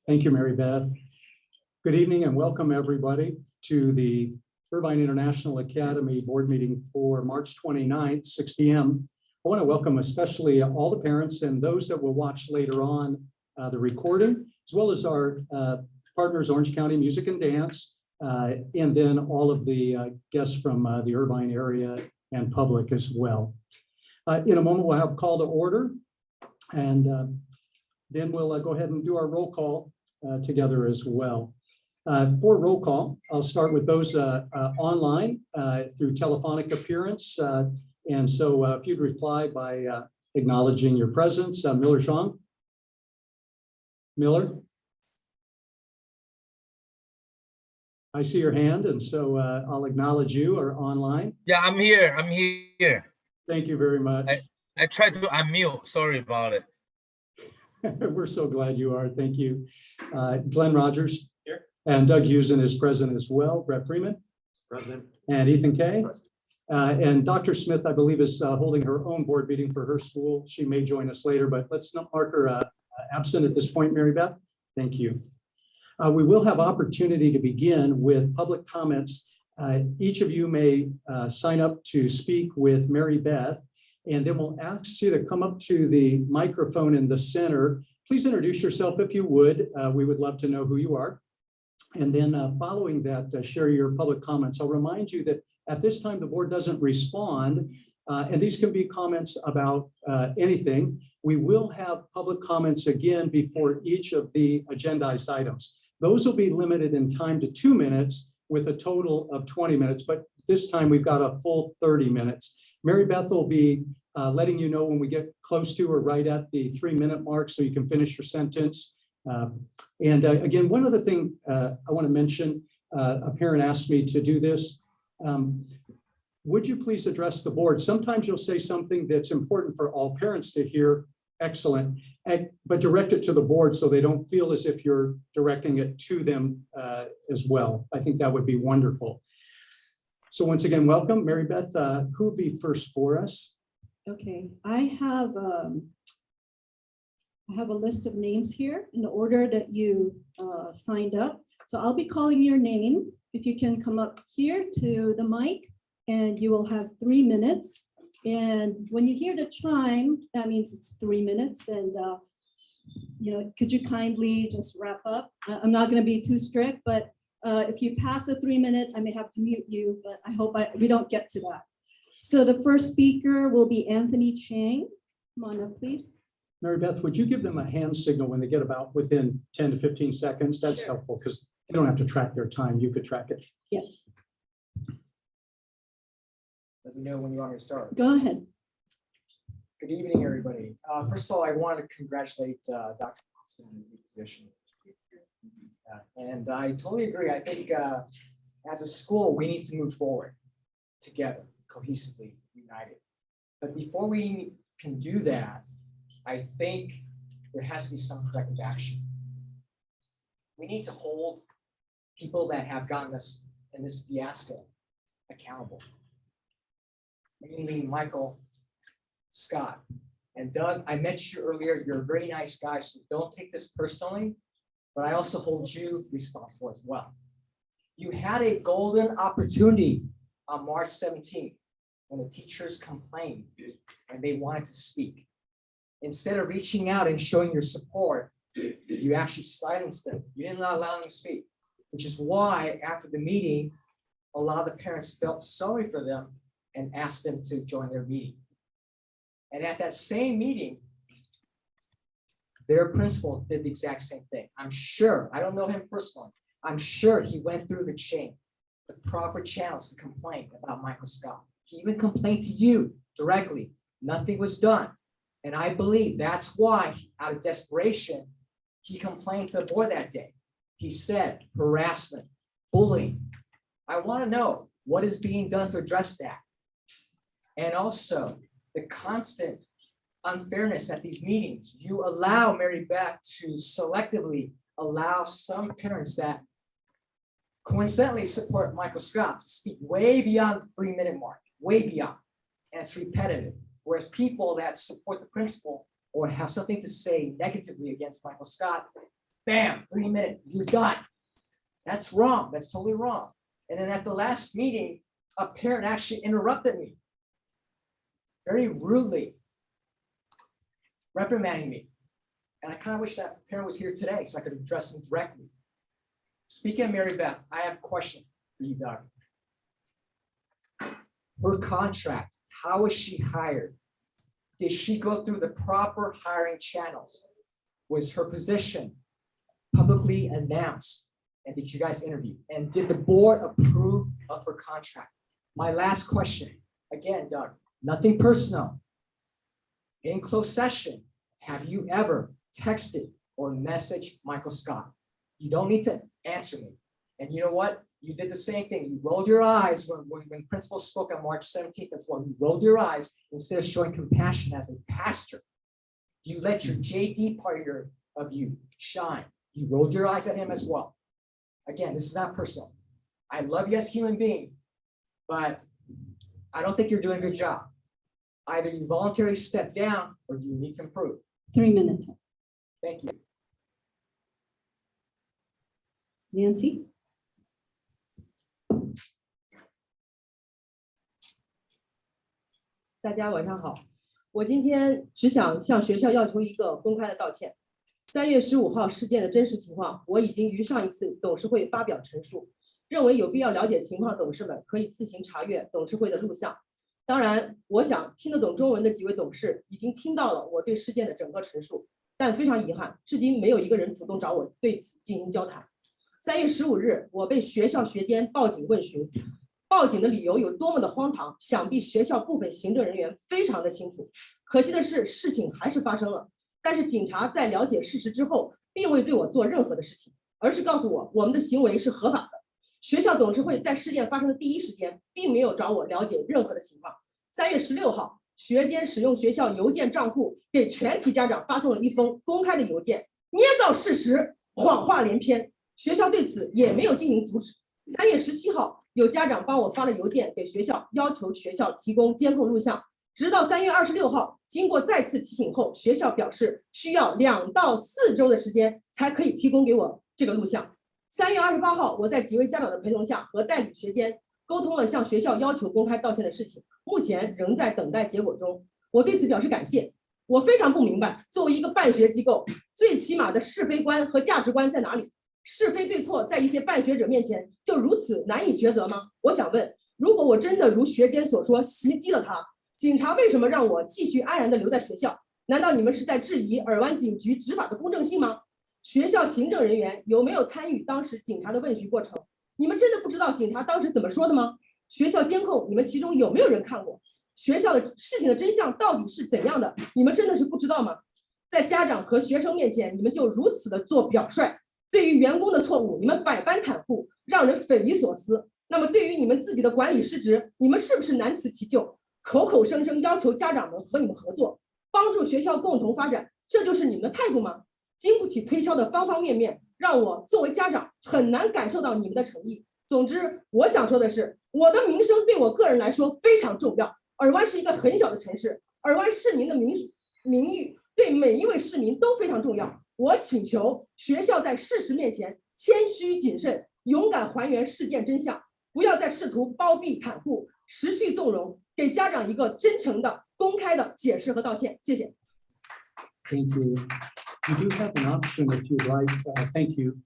Thank you, Mary Beth. Good evening and welcome everybody to the Irvine International Academy Board Meeting for March 29th, 6 p.m. I want to welcome especially all the parents and those that will watch later on the recording, as well as our partners, Orange County Music and Dance, and then all of the guests from the Irvine area and public as well. In a moment, we'll have call to order, and then we'll go ahead and do our roll call together as well. For roll call, I'll start with those online through telephonic appearance. And so if you'd reply by acknowledging your presence, Miller Chong. Miller? I see your hand, and so I'll acknowledge you or online. Yeah, I'm here. I'm here. Thank you very much. I tried to unmute. Sorry about it. We're so glad you are. Thank you. Glenn Rogers. Here. And Doug Hewson is present as well. Brett Freeman. Present. And Ethan Kay. Present. And Dr. Smith, I believe, is holding her own board meeting for her school. She may join us later, but let's not mark her absent at this point, Mary Beth. Thank you. We will have opportunity to begin with public comments. Each of you may sign up to speak with Mary Beth, and then we'll ask you to come up to the microphone in the center. Please introduce yourself if you would. We would love to know who you are. And then following that, share your public comments. I'll remind you that at this time, the board doesn't respond, and these can be comments about anything. We will have public comments again before each of the agendized items. Those will be limited in time to 2 minutes with a total of 20 minutes, but this time we've got a full 30 minutes. Mary Beth will be letting you know when we get close to or right at the 3-minute mark so you can finish your sentence. Again, one other thing I want to mention, a parent asked me to do this. Would you please address the board? Sometimes you'll say something that's important for all parents to hear. Excellent, but direct it to the board so they don't feel as if you're directing it to them as well. I think that would be wonderful. So once again, welcome. Mary Beth, who would be first for us? Okay, I have a list of names here in the order that you signed up. So I'll be calling your name. If you can come up here to the mic, and you will have 3 minutes. And when you hear the chime, that means it's 3 minutes. And could you kindly just wrap up? I'm not going to be too strict, but if you pass the 3 minute, I may have to mute you, but I hope we don't get to that. So the first speaker will be Anthony Chang. Come on up, please. Mary Beth, would you give them a hand signal when they get about within 10 to 15 seconds? That's helpful because they don't have to track their time. You could track it. Yes. Let me know when you want me to start. Go ahead. Good evening, everybody. First of all, I want to congratulate Dr. Watson on the new position. And I totally agree. I think as a school, we need to move forward together, cohesively, united. But before we can do that, I think there has to be some corrective action. We need to hold people that have gotten us in this fiasco accountable. Mainly Michael Scott. And Doug, I met you earlier. You're a very nice guy, so don't take this personally, but I also hold you responsible as well. You had a golden opportunity on March 17th when the teachers complained and they wanted to speak. Instead of reaching out and showing your support, you actually silenced them. You didn't allow them to speak, which is why after the meeting, a lot of the parents felt sorry for them and asked them to join their meeting. And at that same meeting, their principal did the exact same thing. I'm sure, I don't know him personally, I'm sure he went through the chain, the proper channels to complain about Michael Scott. He even complained to you directly. Nothing was done. And I believe that's why, out of desperation, he complained to the board that day. He said harassment, bullying. I want to know what is being done to address that. And also the constant unfairness at these meetings. You allow Mary Beth to selectively allow some parents that coincidentally support Michael Scott to speak way beyond the 3-minute mark, way beyond, and it's repetitive. Whereas people that support the principal or have something to say negatively against Michael Scott bam, 3 minutes, you're done. That's wrong. That's totally wrong. And then at the last meeting, a parent actually interrupted me very rudely, reprimanding me. And I kind of wish that parent was here today so I could address them directly. Speaking of Mary Beth, I have a question for you, Doug. Her contract, how was she hired? Did she go through the proper hiring channels? Was her position publicly announced? And did you guys interview? And did the board approve of her contract? My last question, again, Doug, nothing personal. In closed session, have you ever texted or messaged Michael Scott? You don't need to answer me. And you know what? You did the same thing. You rolled your eyes when principal spoke on March 17th as well. You rolled your eyes instead of showing compassion as a pastor. You let your JD part of you shine. You rolled your eyes at him as well. Again, this is not personal. I love you as a human being, but I don't think you're doing a good job. Either you voluntarily step down or you need to improve. 3 minutes. Thank you. Nancy?大家晚上好，我今天只想向学校要求一个公开的道歉。3月15号事件的真实情况，我已经于上一次董事会发表陈述，认为有必要了解情况的董事们可以自行查阅董事会的录像。当然，我想听得懂中文的几位董事已经听到了我对事件的整个陈述，但非常遗憾，至今没有一个人主动找我对此进行交谈。3月15日，我被学校学监报警问询。报警的理由有多么的荒唐，想必学校部分行政人员非常的清楚。可惜的是，事情还是发生了。但是警察在了解事实之后，并未对我做任何的事情，而是告诉我们的行为是合法的。学校董事会在事件发生的第一时间，并没有找我了解任何的情况。3月16号，学监使用学校邮件账户给全体家长发送了一封公开的邮件，捏造事实，谎话连篇。学校对此也没有进行阻止。3月17号，有家长帮我发了邮件给学校，要求学校提供监控录像。直到3月26号，经过再次提醒后，学校表示需要2到4周的时间才可以提供给我这个录像。3月28号，我在几位家长的陪同下和代理学监沟通了向学校要求公开道歉的事情，目前仍在等待结果中。我对此表示感谢。我非常不明白，作为一个办学机构，最起码的是非观和价值观在哪里？是非对错在一些办学者面前就如此难以抉择吗？我想问，如果我真的如学监所说袭击了他，警察为什么让我继续安然地留在学校？难道你们是在质疑尔湾警局执法的公正性吗？学校行政人员有没有参与当时警察的问询过程？你们真的不知道警察当时怎么说的吗？学校监控你们其中有没有人看过？学校的事情的真相到底是怎样的？你们真的是不知道吗？在家长和学生面前，你们就如此的做表率。对于员工的错误，你们百般袒护，让人匪夷所思。那么对于你们自己的管理失职，你们是不是难辞其咎？口口声声要求家长们和你们合作，帮助学校共同发展，这就是你们的态度吗？经不起推敲的方方面面，让我作为家长很难感受到你们的诚意。总之，我想说的是，我的名声对我个人来说非常重要。尔湾是一个很小的城市，尔湾市民的名誉对每一位市民都非常重要。我请求学校在事实面前谦虚谨慎，勇敢还原事件真相，不要再试图包庇袒护，持续纵容，给家长一个真诚的、公开的解释和道歉。谢谢。Thank you. You do have an option if you'd like. Thank you.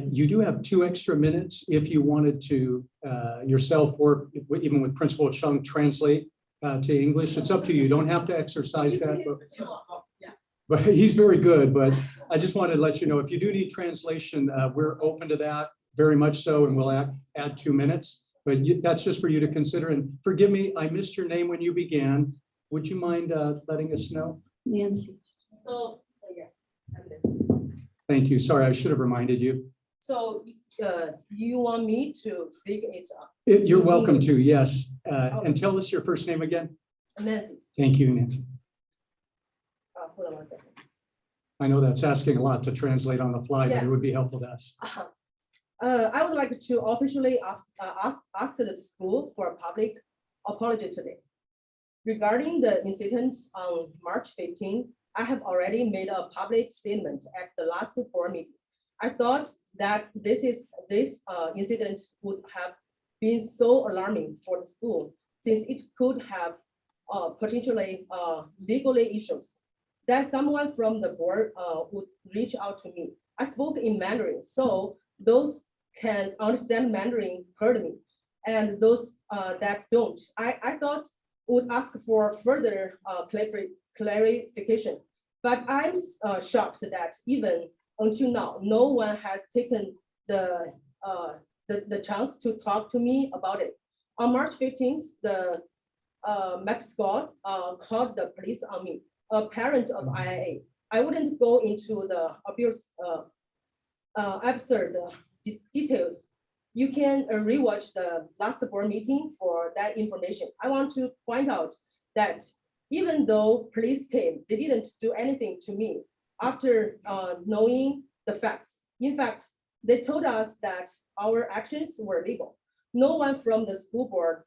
You do have 2 extra minutes if you wanted to yourself or even with Principal Chung translate to English. It's up to you. You don't have to exercise that. But he's very good. But I just wanted to let you know, if you do need translation, we're open to that very much so, and we'll add 2 minutes. But that's just for you to consider. And forgive me, I missed your name when you began. Would you mind letting us know? Nancy. So, Thank you. Sorry, I should have reminded you. So, you want me to speak it? You're welcome to, yes. And tell us your first name again. Nancy. Thank you, Nancy. Hold on 1 second. I know that's asking a lot to translate on the fly, but it would be helpful to us. I would like to officially ask the school for a public apology today. Regarding the incident on March 15, I have already made a public statement at the last board meeting. I thought that this incident would have been so alarming for the school, since it could have potentially legally issues. That someone from the board would reach out to me. I spoke in Mandarin, so those can understand Mandarin heard me, and those that don't, I thought would ask for further clarification. But I'm shocked that even until now, no one has taken the chance to talk to me about it. On March 15th, the Max Scott called the police on me, a parent of IIA. I wouldn't go into the abuse absurd details. You can rewatch the last board meeting for that information. I want to point out that even though police came, they didn't do anything to me after knowing the facts. In fact, they told us that our actions were legal. No one from the school board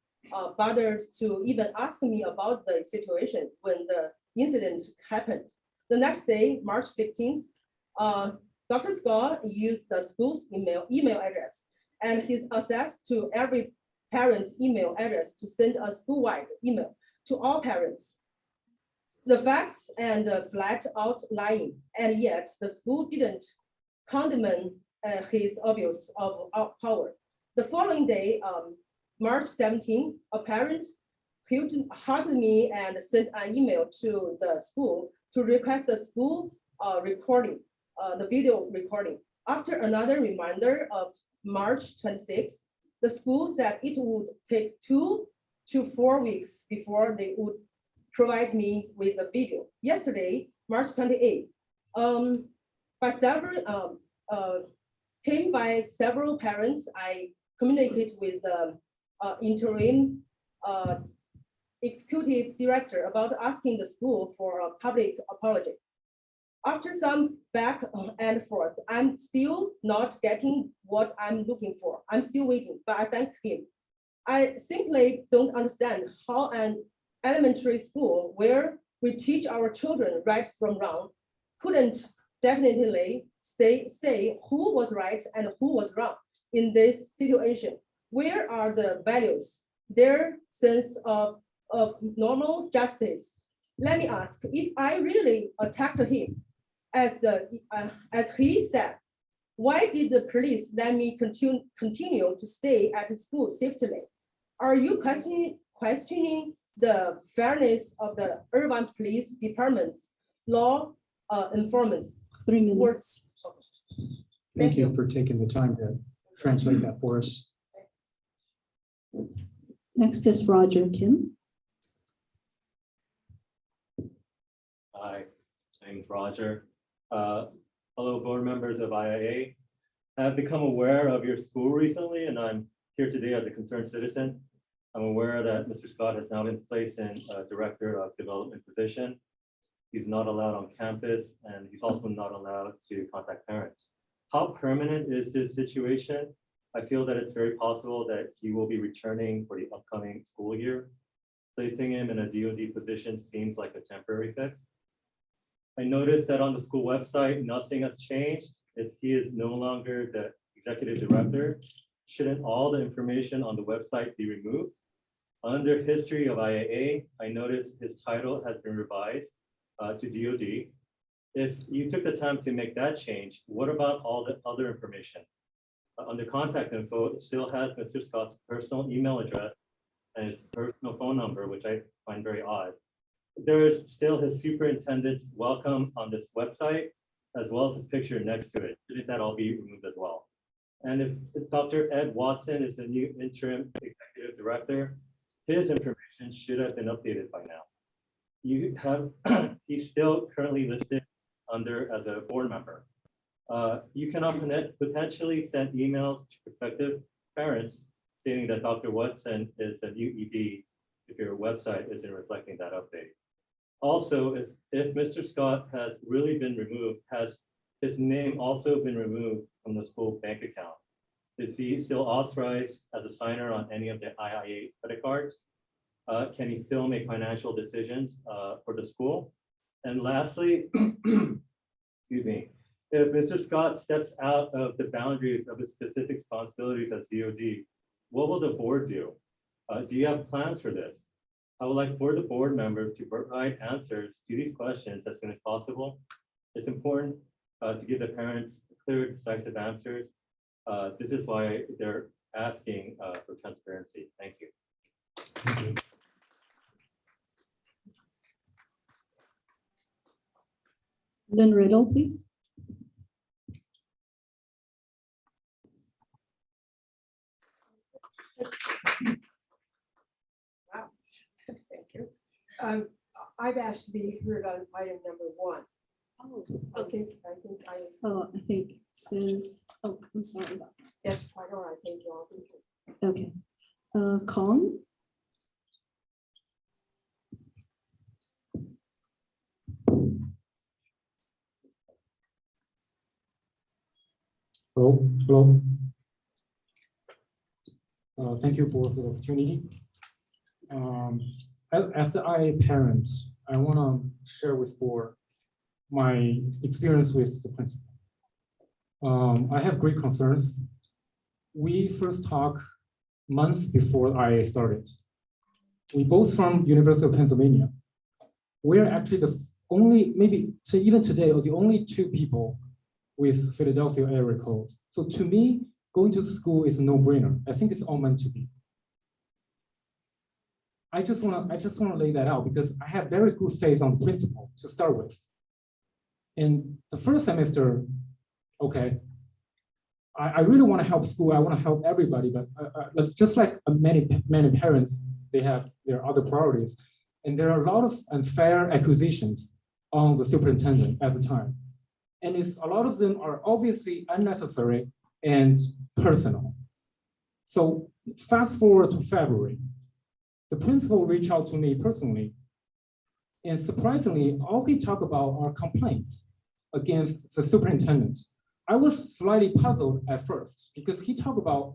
bothered to even ask me about the situation when the incident happened. The next day, March 16th, Dr. Scott used the school's email address and his access to every parent's email address to send a school-wide email to all parents. The facts and flat out lying, and yet the school didn't condemn his abuse of power. The following day, March 17, a parent hugged me and sent an email to the school to request the school recording, the video recording. After another reminder of March 26, the school said it would take 2 to 4 weeks before they would provide me with the video. Yesterday, March 28, came by several parents. I communicate with the interim executive director about asking the school for a public apology. After some back and forth, I'm still not getting what I'm looking for. I'm still waiting, but I thank him. I simply don't understand how an elementary school where we teach our children right from wrong couldn't definitely say who was right and who was wrong in this situation. Where are the values, their sense of normal justice? Let me ask, if I really attacked him, as he said, why did the police let me continue to stay at school safely? Are you questioning the fairness of the urban police department's law enforcement? 3 minutes. Thank you for taking the time to translate that for us. Next is Roger Kim. Hi, my name is Roger. Hello, board members of IIA. I have become aware of your school recently, and I'm here today as a concerned citizen. I'm aware that Mr. Scott has now been placed in a director of development position. He's not allowed on campus, and he's also not allowed to contact parents. How permanent is this situation? I feel that it's very possible that he will be returning for the upcoming school year. Placing him in a DoD position seems like a temporary fix. I noticed that on the school website, nothing has changed. If he is no longer the executive director, shouldn't all the information on the website be removed? Under history of IIA, I noticed his title has been revised to DoD. If you took the time to make that change, what about all the other information? Under contact info, it still has Mr. Scott's personal email address and his personal phone number, which I find very odd. There is still his superintendent's welcome on this website, as well as his picture next to it. Shouldn't that all be removed as well? And if Dr. Ed Watson is the new interim executive director, his information should have been updated by now. You have, he's still currently listed under as a board member. You cannot potentially send emails to prospective parents stating that Dr. Watson is the new ED if your website isn't reflecting that update. Also, if Mr. Scott has really been removed, has his name also been removed from the school bank account? Is he still authorized as a signer on any of the IIA credit cards? Can he still make financial decisions for the school? And lastly, excuse me, If Mr. Scott steps out of the boundaries of his specific responsibilities as COD, what will the board do? Do you have plans for this? I would like for the board members to provide answers to these questions as soon as possible. It's important to give the parents clear, decisive answers. This is why they're asking for transparency. Thank you. Thank you. Lynn Riddle, please. Thank you. I've asked to be heard on item number 1. Oh, Okay, I think Oh, I think it says, oh, I'm sorry about that's quite all right. Thank you all. that. Okay. Kong, Hello, hello. Thank you for the opportunity. As an IA parent, I want to share with board my experience with the principal. I have great concerns. We first talked months before IA started. We both from University of Pennsylvania. We're actually the only, maybe so even today, are the only 2 people with Philadelphia area code. So to me, going to school is a no-brainer. I think it's all meant to be. I just want to lay that out because I have very good faith on the principal to start with. In the first semester, okay, I really want to help school. I want to help everybody, but just like many parents, they have their other priorities, and there are a lot of unfair accusations on the superintendent at the time. And a lot of them are obviously unnecessary and personal. So fast forward to February, the principal reached out to me personally. And surprisingly, all he talked about are complaints against the superintendent. I was slightly puzzled at first because he talked about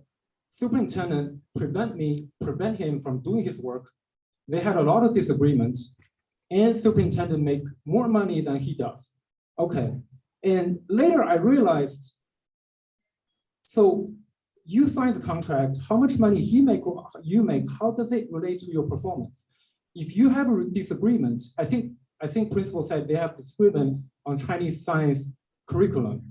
superintendent prevent him from doing his work. They had a lot of disagreements and superintendent make more money than he does. Okay. And later I realized, so you signed the contract, how much money he make or you make, how does it relate to your performance? If you have a disagreement, I think principal said they have disagreement on Chinese science curriculum.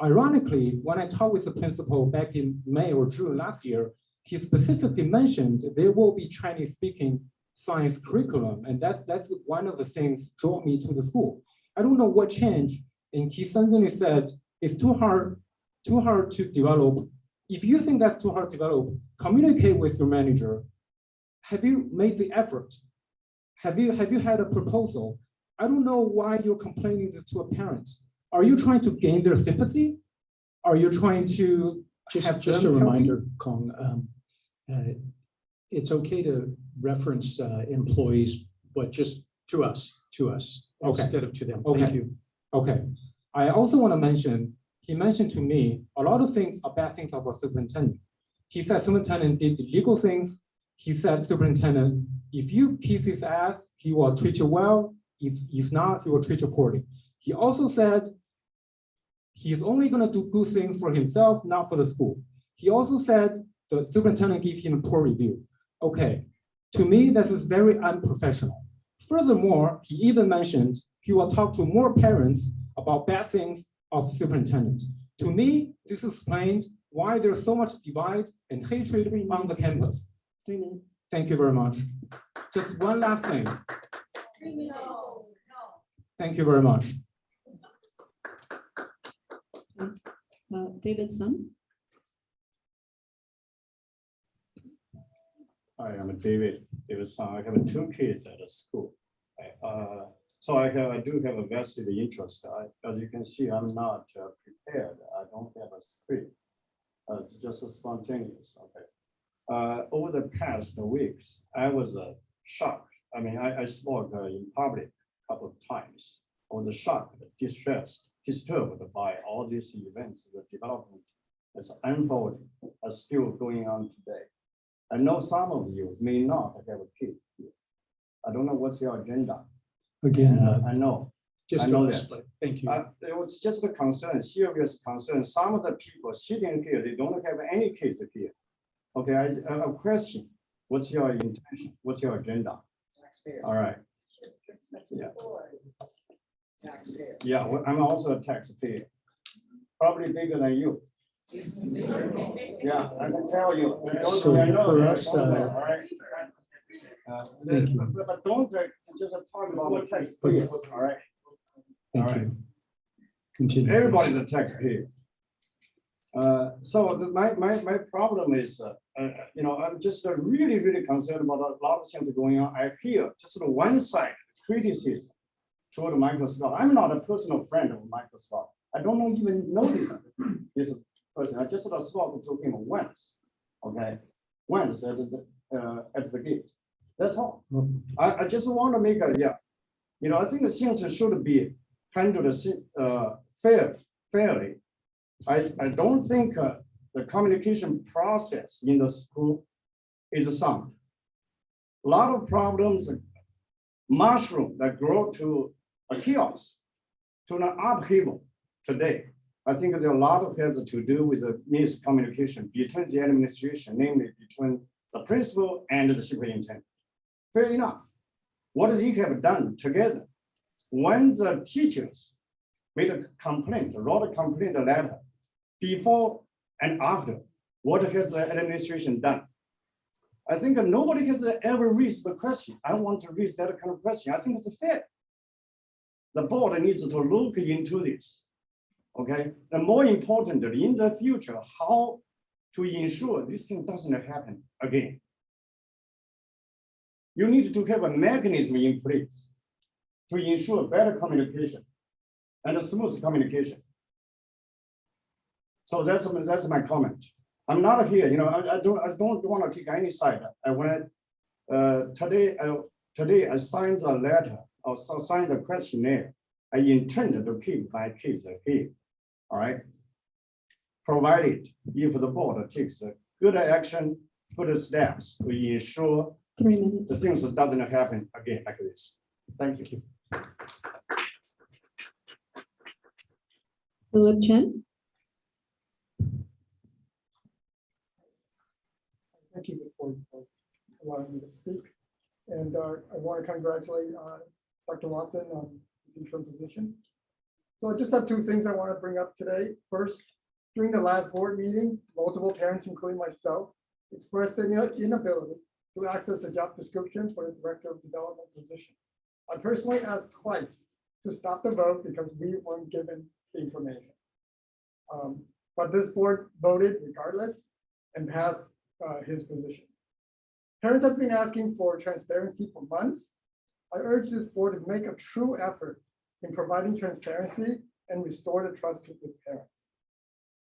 Ironically, when I talked with the principal back in May or June last year, he specifically mentioned there will be Chinese speaking science curriculum. And that's one of the things drew me to the school. I don't know what changed. And he suddenly said, it's too hard to develop. If you think that's too hard to develop, communicate with your manager. Have you made the effort? Have you had a proposal? I don't know why you're complaining this to a parent. Are you trying to gain their sympathy? Are you trying to have Just them a help you? reminder, Kong, it's okay to reference employees, but just to us, Okay. instead of to them. Okay. Thank you. Okay. I also want to mention, he mentioned to me a lot of things are bad things about superintendent. He said superintendent did illegal things. He said superintendent, if you kiss his ass, he will treat you well. If not, he will treat you poorly. He also said he's only going to do good things for himself, not for the school. He also said the superintendent gave him a poor review. Okay, to me, this is very unprofessional. Furthermore, he even mentioned he will talk to more parents about bad things of the superintendent. To me, this explains why there's so much divide and hatred on the campus. 3 minutes. Thank you very much. Just one last thing. Thank you very much. David Sun. Hi, I'm David Son. I have 2 kids at the school. So I do have a vested interest. As you can see, I'm not prepared. I don't have a script. It's just a spontaneous. Okay. Over the past weeks, I was shocked. I mean, I spoke in public a couple of times. I was shocked, distressed, disturbed by all these events. The development is unfolding, is still going on today. I know some of you may not have a kid here. I don't know what's your agenda. Again, I know Just I know for the that. split. Thank you. It was just a concern, serious concern. Some of the people sitting here, they don't have any kids here. Okay, I have a question. What's your intention? What's your agenda? Taxpayer. All right. Yeah. Taxpayer. Yeah, well, I'm also a taxpayer. Probably bigger than you. Yeah, I can tell you. So for us, All right. Thank you. But don't just talk about the taxpayer, all right? Thank All you. Continue. please. Everybody's a taxpayer. So my problem is, I'm just really, really concerned about a lot of things going on. I hear just the one side criticism toward Microsoft. I'm not a personal friend of Microsoft. I don't even know this person. I just spoke to him once, okay? Once at the gate. That's all. I just want to make I think the things should be handled fairly. I don't think the communication process in the school is sound. A lot of problems mushroom that grow to a chaos, to an upheaval today. I think there's a lot of has to do with the miscommunication between the administration, namely between the principal and the superintendent. Fair enough. What does he have done together? When the teachers made a complaint, wrote a complaint letter, before and after, what has the administration done? I think nobody has ever raised the question. I want to raise that kind of question. I think it's fair. The board needs to look into this. Okay, and more importantly, in the future, how to ensure this thing doesn't happen again. You need to have a mechanism in place to ensure better communication and a smooth communication. So that's my comment. I'm not here, I don't want to take any side. I went today I signed a letter or signed a questionnaire. I intend to keep my kids here. All right. Provided if the board takes a good action, good steps to ensure 3 minutes. the things doesn't happen again like this. Thank you. Philip Chen. Thank you, Ms. Boyd, for allowing me to speak. And I want to congratulate Dr. Watson on his interim position. So I just have two things I want to bring up today. First, during the last board meeting, multiple parents, including myself, expressed their inability to access the job description for the Director of Development position. I personally asked twice to stop the vote because we weren't given the information. But this board voted regardless and passed his position. Parents have been asking for transparency for months. I urge this board to make a true effort in providing transparency and restore the trust with parents.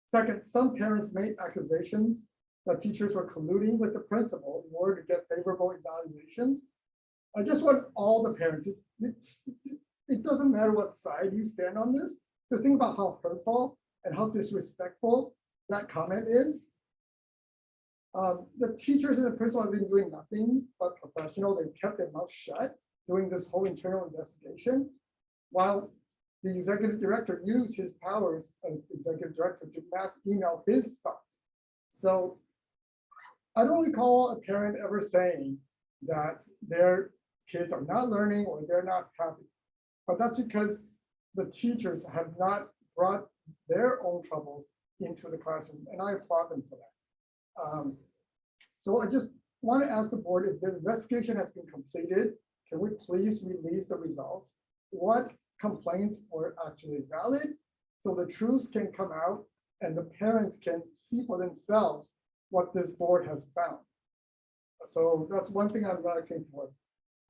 Second, some parents made accusations that teachers were colluding with the principal in order to get favorable evaluations. I just want all the parents, it doesn't matter what side you stand on this, to think about how hurtful and how disrespectful that comment is. The teachers and the principal have been doing nothing but professional. They've kept their mouth shut during this whole internal investigation, while the executive director used his powers as executive director to mass email his thoughts. So I don't recall a parent ever saying that their kids are not learning or they're not happy, but that's because the teachers have not brought their own troubles into the classroom, and I applaud them for that. So I just want to ask the board, if the investigation has been completed, can we please release the results? What complaints were actually valid, so the truth can come out and the parents can see for themselves what this board has found. So that's one thing I'm asking for.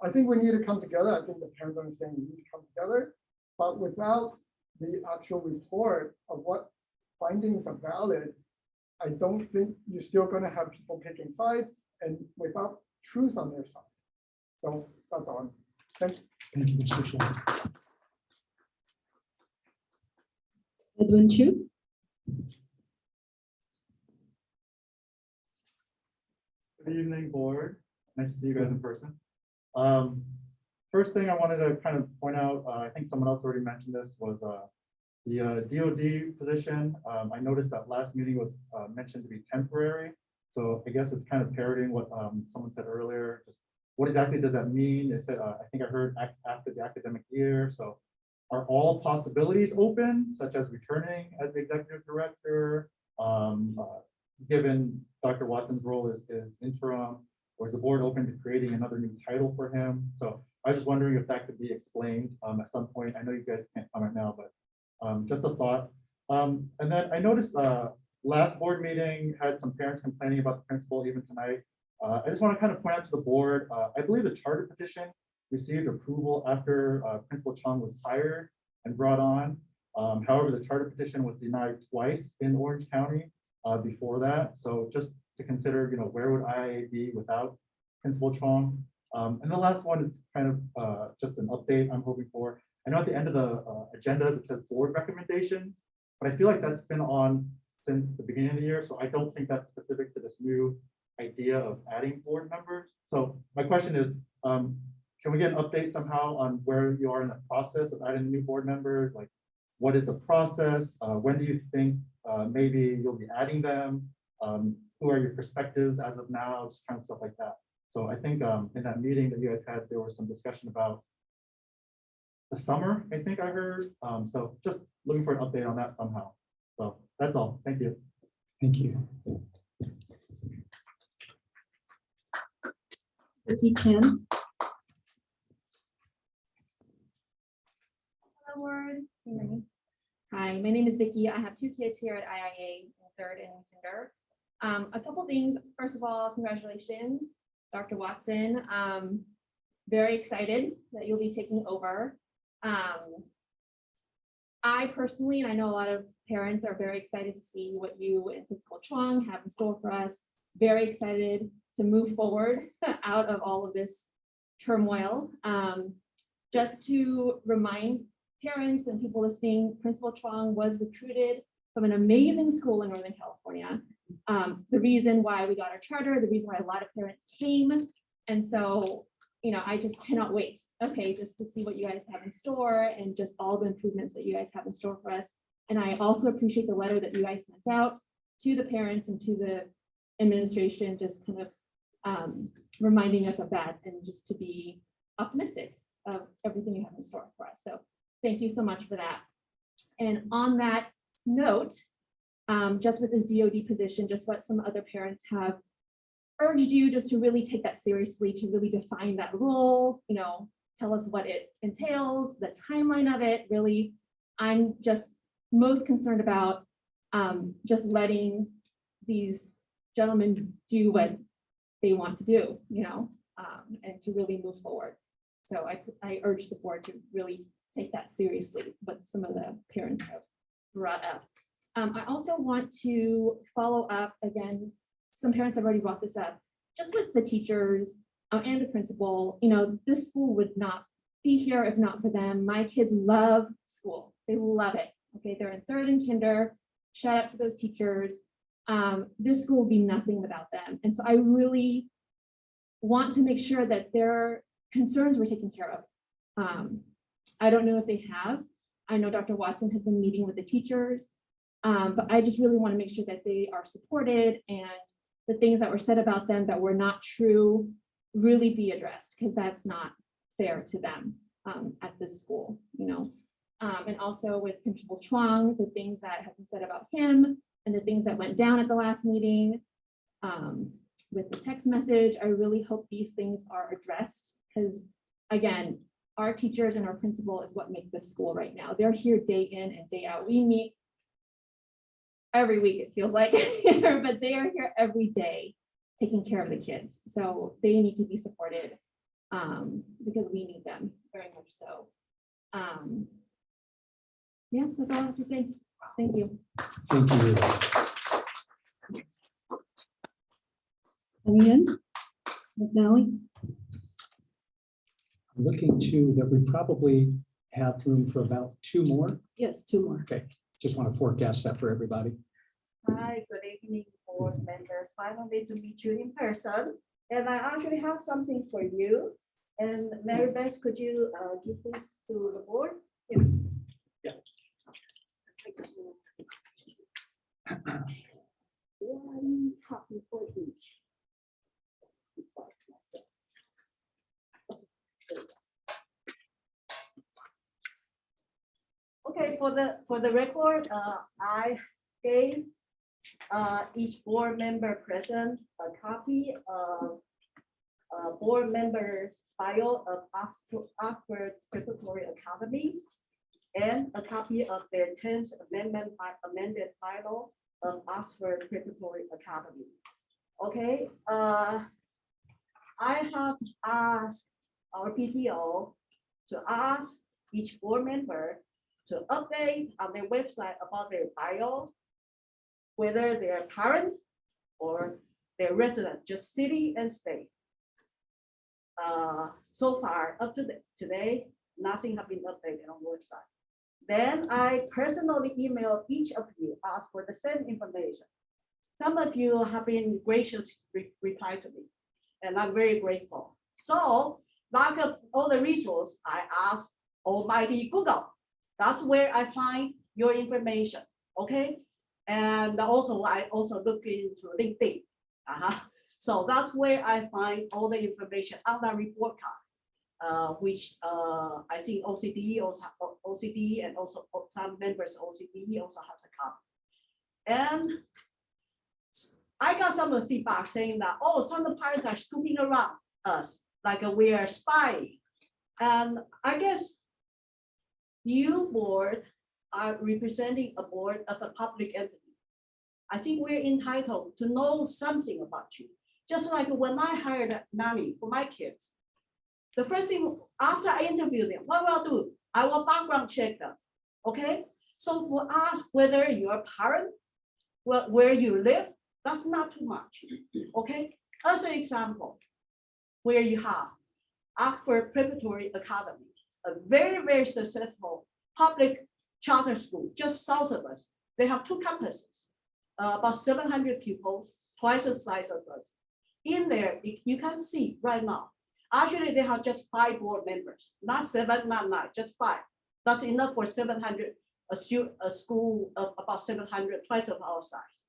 I think we need to come together. I think the parents understand we need to come together, but without the actual report of what findings are valid, I don't think you're still going to have people picking sides and without truth on their side. So that's all. Thank you. Thank you, Mr. Chen. Edwin Chu. Good evening, board. Nice to see you guys in person. first thing I wanted to kind of point out, I think someone else already mentioned this, was the DoD position. I noticed that last meeting was mentioned to be temporary. So I guess it's kind of parroting what someone said earlier. Just what exactly does that mean? It said, I think I heard after the academic year. So are all possibilities open, such as returning as the executive director, given Dr. Watson's role is interim, or is the board open to creating another new title for him? So I was just wondering if that could be explained at some point. I know you guys can't comment now, but just a thought. And then I noticed last board meeting had some parents complaining about the principal even tonight. I just want to kind of point out to the board, I believe the charter petition received approval after Principal Chung was hired and brought on. However, the charter petition was denied twice in Orange County before that. So just to consider, where would IIA be without Principal Chung? And the last one is kind of just an update I'm hoping for. I know at the end of the agendas, it says board recommendations, but I feel like that's been on since the beginning of the year. So I don't think that's specific to this new idea of adding board members. So my question is, can we get an update somehow on where you are in the process of adding new board members? Like, what is the process? When do you think maybe you'll be adding them? Who are your perspectives as of now? Just kind of stuff like that. So I think in that meeting that you guys had, there was some discussion about the summer, I think I heard. So just looking for an update on that somehow. So that's all. Thank you. Thank you. Vicky Chen. Hello, Ward. Can you hear me? Hi, my name is Vicky. I have 2 kids here at IIA in 3rd and kinder. A couple things. First of all, congratulations, Dr. Watson. Very excited that you'll be taking over. I personally, and I know a lot of parents are very excited to see what you and Principal Chuang have in store for us. Very excited to move forward out of all of this turmoil. Just to remind parents and people listening, Principal Chuang was recruited from an amazing school in Northern California. The reason why we got our charter, the reason why a lot of parents came. And so, I just cannot wait, okay, just to see what you guys have in store and just all the improvements that you guys have in store for us. And I also appreciate the letter that you guys sent out to the parents and to the administration, just kind of reminding us of that and just to be optimistic of everything you have in store for us. So thank you so much for that. And on that note, just with this DoD position, just what some other parents have urged you just to really take that seriously, to really define that role, tell us what it entails, the timeline of it. Really, I'm just most concerned about just letting these gentlemen do what they want to do, and to really move forward. So I urge the board to really take that seriously, what some of the parents have brought up. I also want to follow up again. Some parents have already brought this up, just with the teachers and the principal. This school would not be here if not for them. My kids love school. They love it. Okay, they're in 3rd and kinder. Shout out to those teachers. This school would be nothing without them. And so I really want to make sure that their concerns were taken care of. I don't know if they have. I know Dr. Watson has been meeting with the teachers, but I just really want to make sure that they are supported and the things that were said about them that were not true really be addressed, because that's not fair to them at this school, and also with Principal Chuang, the things that have been said about him and the things that went down at the last meeting with the text message. I really hope these things are addressed, because again, our teachers and our principal is what make this school right now. They're here day in and day out. We meet every week, it feels like, but they are here every day taking care of the kids. So they need to be supported because we need them very much so. Yeah, that's all I have to say. Thank you. Thank you. Ian McNally. I'm looking to that we probably have room for about 2 more. Yes, 2 more. Okay, just want to forecast that for everybody. Hi, good evening, board members. Finally to meet you in person. And I actually have something for you. And Mary Beth, could you give this to the board? Yes. Yeah. One copy for each. Okay, for the record, I gave each board member present a copy of board member's bio of Oxford Preparatory Academy and a copy of their 10th amendment amended bylaw of Oxford Preparatory Academy. Okay, I have asked our PTO to ask each board member to update on their website about their bio, whether they're parent or they're resident, just city and state. So far, up to today, nothing have been updated on the website. Then I personally emailed each of you, asked for the same information. Some of you have been gracious reply to me, and I'm very grateful. So, lack of all the resources, I asked Almighty Google. That's where I find your information, okay? And also, I also look into LinkedIn. So that's where I find all the information on that report card, which I think OCD and also some members of OCD also has a copy. And I got some of the feedback saying that, oh, some of the parents are snooping around us, like we are spying. And I guess you board are representing a board of a public entity. I think we're entitled to know something about you. Just like when I hired a nanny for my kids, the first thing after I interview them, what will I do? I will background check them, okay? So for us, whether you're a parent, where you live, that's not too much, okay? As an example, where you have Oxford Preparatory Academy, a very, very successful public charter school just south of us. They have 2 campuses, about 700 pupils, twice the size of us. In there, you can see right now, actually they have just 5 board members, not 7, not 9, just 5. That's enough for 700, a school of about 700, twice of our size.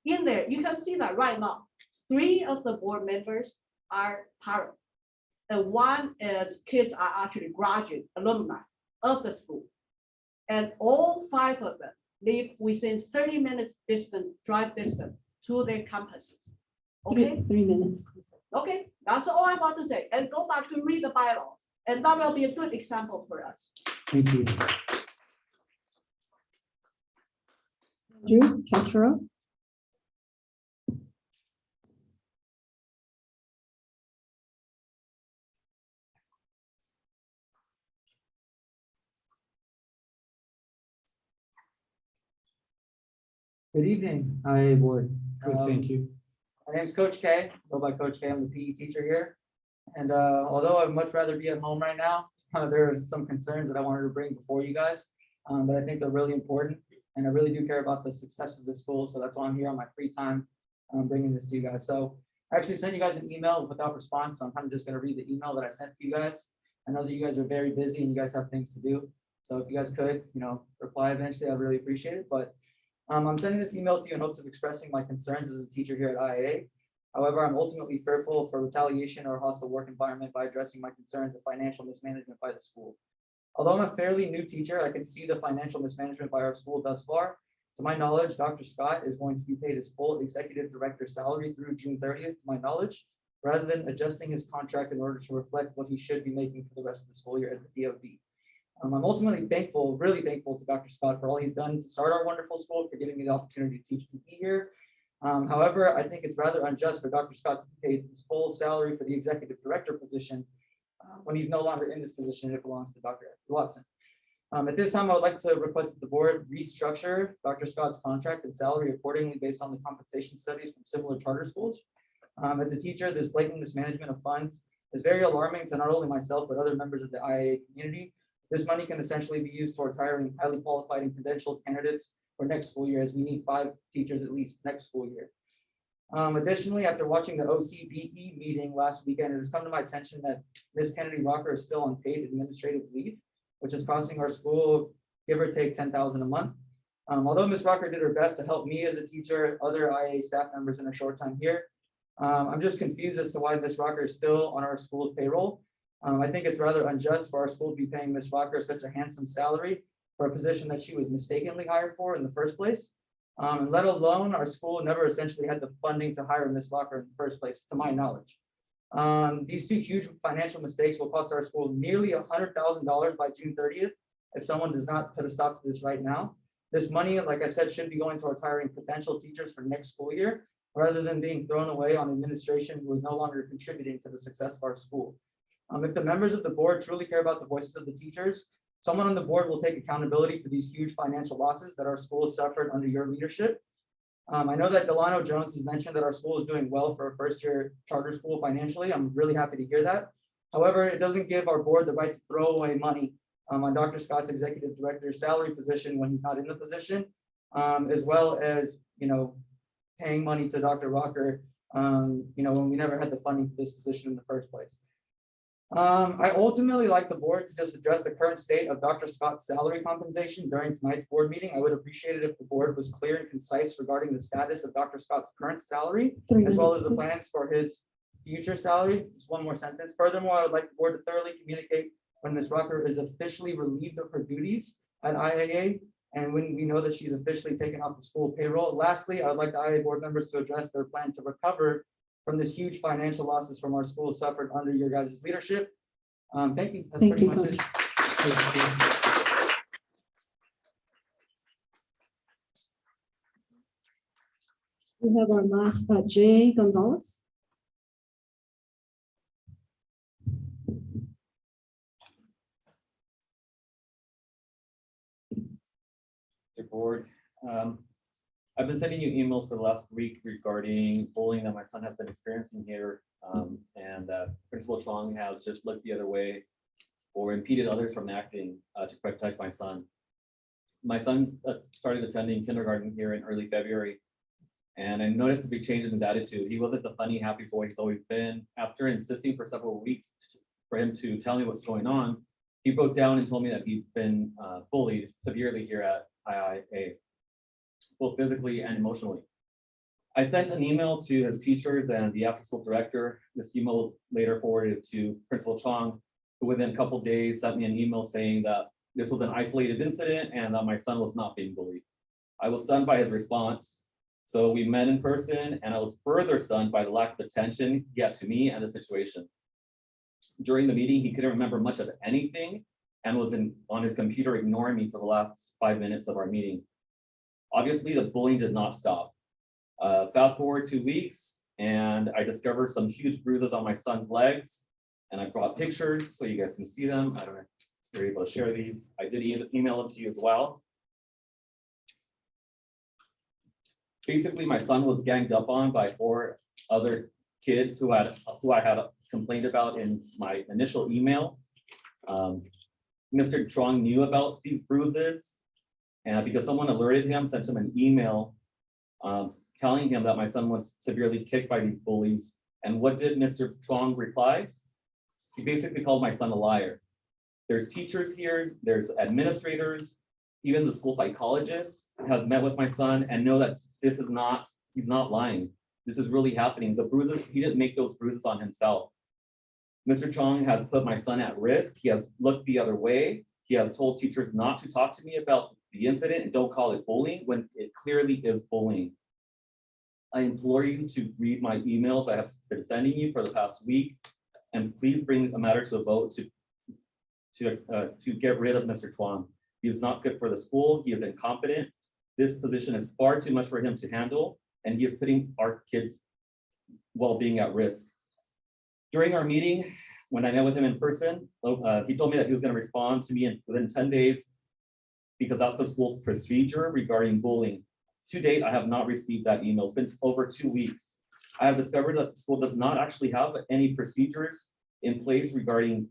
In there, you can see that right now, 3 of the board members are parents. And 1 is kids are actually graduate alumni of the school. And all 5 of them live within 30-minute drive distance to their campuses. Okay, 3 minutes. okay, that's all I want to say. And go back to read the bylaws, and that will be a good example for us. Thank you. Drew, Treasurer. Good evening, IIA Board. Good, thank you. My name is Coach K. Go by Coach K. I'm the PE teacher here. And although I'd much rather be at home right now, there are some concerns that I wanted to bring before you guys that I think are really important. And I really do care about the success of the school. So that's why I'm here on my free time bringing this to you guys. So I actually sent you guys an email without response. So I'm kind of just going to read the email that I sent to you guys. I know that you guys are very busy and you guys have things to do. So if you guys could, reply eventually, I'd really appreciate it. But I'm sending this email to you in hopes of expressing my concerns as a teacher here at IIA. However, I'm ultimately fearful for retaliation or hostile work environment by addressing my concerns of financial mismanagement by the school. Although I'm a fairly new teacher, I can see the financial mismanagement by our school thus far. To my knowledge, Dr. Scott is going to be paid his full executive director salary through June 30th, to my knowledge, rather than adjusting his contract in order to reflect what he should be making for the rest of the school year as the DOD. I'm ultimately thankful, really thankful to Dr. Scott for all he's done to start our wonderful school, for giving me the opportunity to teach PE here. However, I think it's rather unjust for Dr. Scott to be paid his full salary for the executive director position when he's no longer in this position and it belongs to Dr. Watson. At this time, I would like to request that the board restructure Dr. Scott's contract and salary accordingly based on the compensation studies from similar charter schools. As a teacher, this blatant mismanagement of funds is very alarming to not only myself, but other members of the IIA community. This money can essentially be used towards hiring highly qualified and credentialed candidates for next school year, as we need 5 teachers at least next school year. Additionally, after watching the OCBE meeting last weekend, it has come to my attention that Ms. Kennedy Rocker is still on paid administrative leave, which is costing our school, give or take, $10,000 a month. Although Ms. Rocker did her best to help me as a teacher, other IIA staff members in her short time here, I'm just confused as to why Ms. Rocker is still on our school's payroll. I think it's rather unjust for our school to be paying Ms. Rocker such a handsome salary for a position that she was mistakenly hired for in the first place. And let alone our school never essentially had the funding to hire Ms. Rocker in the first place, to my knowledge. These two huge financial mistakes will cost our school nearly $100,000 by June 30th if someone does not put a stop to this right now. This money, like I said, should be going towards hiring potential teachers for next school year, rather than being thrown away on administration who is no longer contributing to the success of our school. If the members of the board truly care about the voices of the teachers, someone on the board will take accountability for these huge financial losses that our school has suffered under your leadership. I know that Delano Jones has mentioned that our school is doing well for a first-year charter school financially. I'm really happy to hear that. However, it doesn't give our board the right to throw away money on Dr. Scott's executive director's salary position when he's not in the position, as well as, paying money to Dr. Rocker, when we never had the funding for this position in the first place. I ultimately like the board to just address the current state of Dr. Scott's salary compensation during tonight's board meeting. I would appreciate it if the board was clear and concise regarding the status of Dr. Scott's current salary, as well as the plans for his future salary. Just one more sentence. Furthermore, I would like the board to thoroughly communicate when Ms. Rocker is officially relieved of her duties at IIA and when we know that she's officially taken off the school payroll. Lastly, I would like the IIA board members to address their plan to recover from this huge financial losses from our school suffered under your guys' leadership. Thank you. That's pretty much it. We have our last, Jay Gonzalez. Your board. I've been sending you emails for the last week regarding bullying that my son has been experiencing here. And Principal Chong has just looked the other way or impeded others from acting to protect my son. My son started attending kindergarten here in early February, and I noticed a big change in his attitude. He wasn't the funny, happy boy he's always been. After insisting for several weeks for him to tell me what's going on, he broke down and told me that he's been bullied severely here at IIA, both physically and emotionally. I sent an email to his teachers and the after-school director. This email was later forwarded to Principal Chong, who within a couple of days sent me an email saying that this was an isolated incident and that my son was not being bullied. I was stunned by his response. So we met in person, and I was further stunned by the lack of attention he had to me and the situation. During the meeting, he couldn't remember much of anything and was on his computer ignoring me for the last 5 minutes of our meeting. Obviously, the bullying did not stop. Fast forward 2 weeks, and I discovered some huge bruises on my son's legs, and I brought pictures so you guys can see them. I don't know if you're able to share these. I did email them to you as well. Basically, my son was ganged up on by 4 other kids who I had complained about in my initial email. Mr. Trong knew about these bruises, and because someone alerted him, sent him an email telling him that my son was severely kicked by these bullies. And what did Mr. Trong reply? He basically called my son a liar. There's teachers here, there's administrators, even the school psychologist has met with my son and know that this is not, he's not lying. This is really happening. The bruises, he didn't make those bruises on himself. Mr. Chong has put my son at risk. He has looked the other way. He has told teachers not to talk to me about the incident and don't call it bullying when it clearly is bullying. I implore you to read my emails I have been sending you for the past week, and please bring the matter to a vote to get rid of Mr. Chuang. He is not good for the school. He is incompetent. This position is far too much for him to handle, and he is putting our kids' well-being at risk. During our meeting, when I met with him in person, he told me that he was going to respond to me within 10 days because that's the school's procedure regarding bullying. To date, I have not received that email. It's been over 2 weeks. I have discovered that the school does not actually have any procedures in place regarding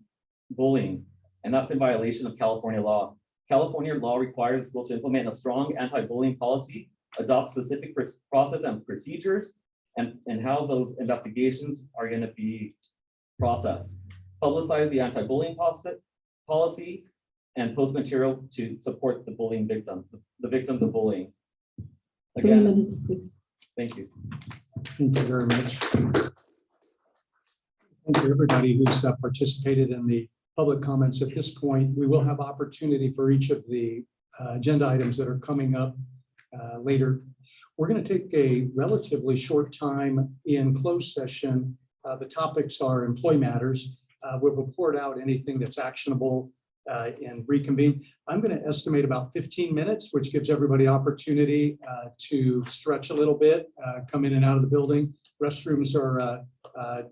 bullying, and that's in violation of California law. California law requires the school to implement a strong anti-bullying policy, adopt specific process and procedures, and how those investigations are going to be processed. Publicize the anti-bullying policy and post material to support the bullying victim, the victims of bullying. 3 Again, minutes, please. thank you. Thank you very much. Thank you, everybody who's participated in the public comments at this point. We will have opportunity for each of the agenda items that are coming up later. We're going to take a relatively short time in closed session. The topics are employee matters. We'll report out anything that's actionable and reconvene. I'm going to estimate about 15 minutes, which gives everybody opportunity to stretch a little bit, come in and out of the building. Restrooms are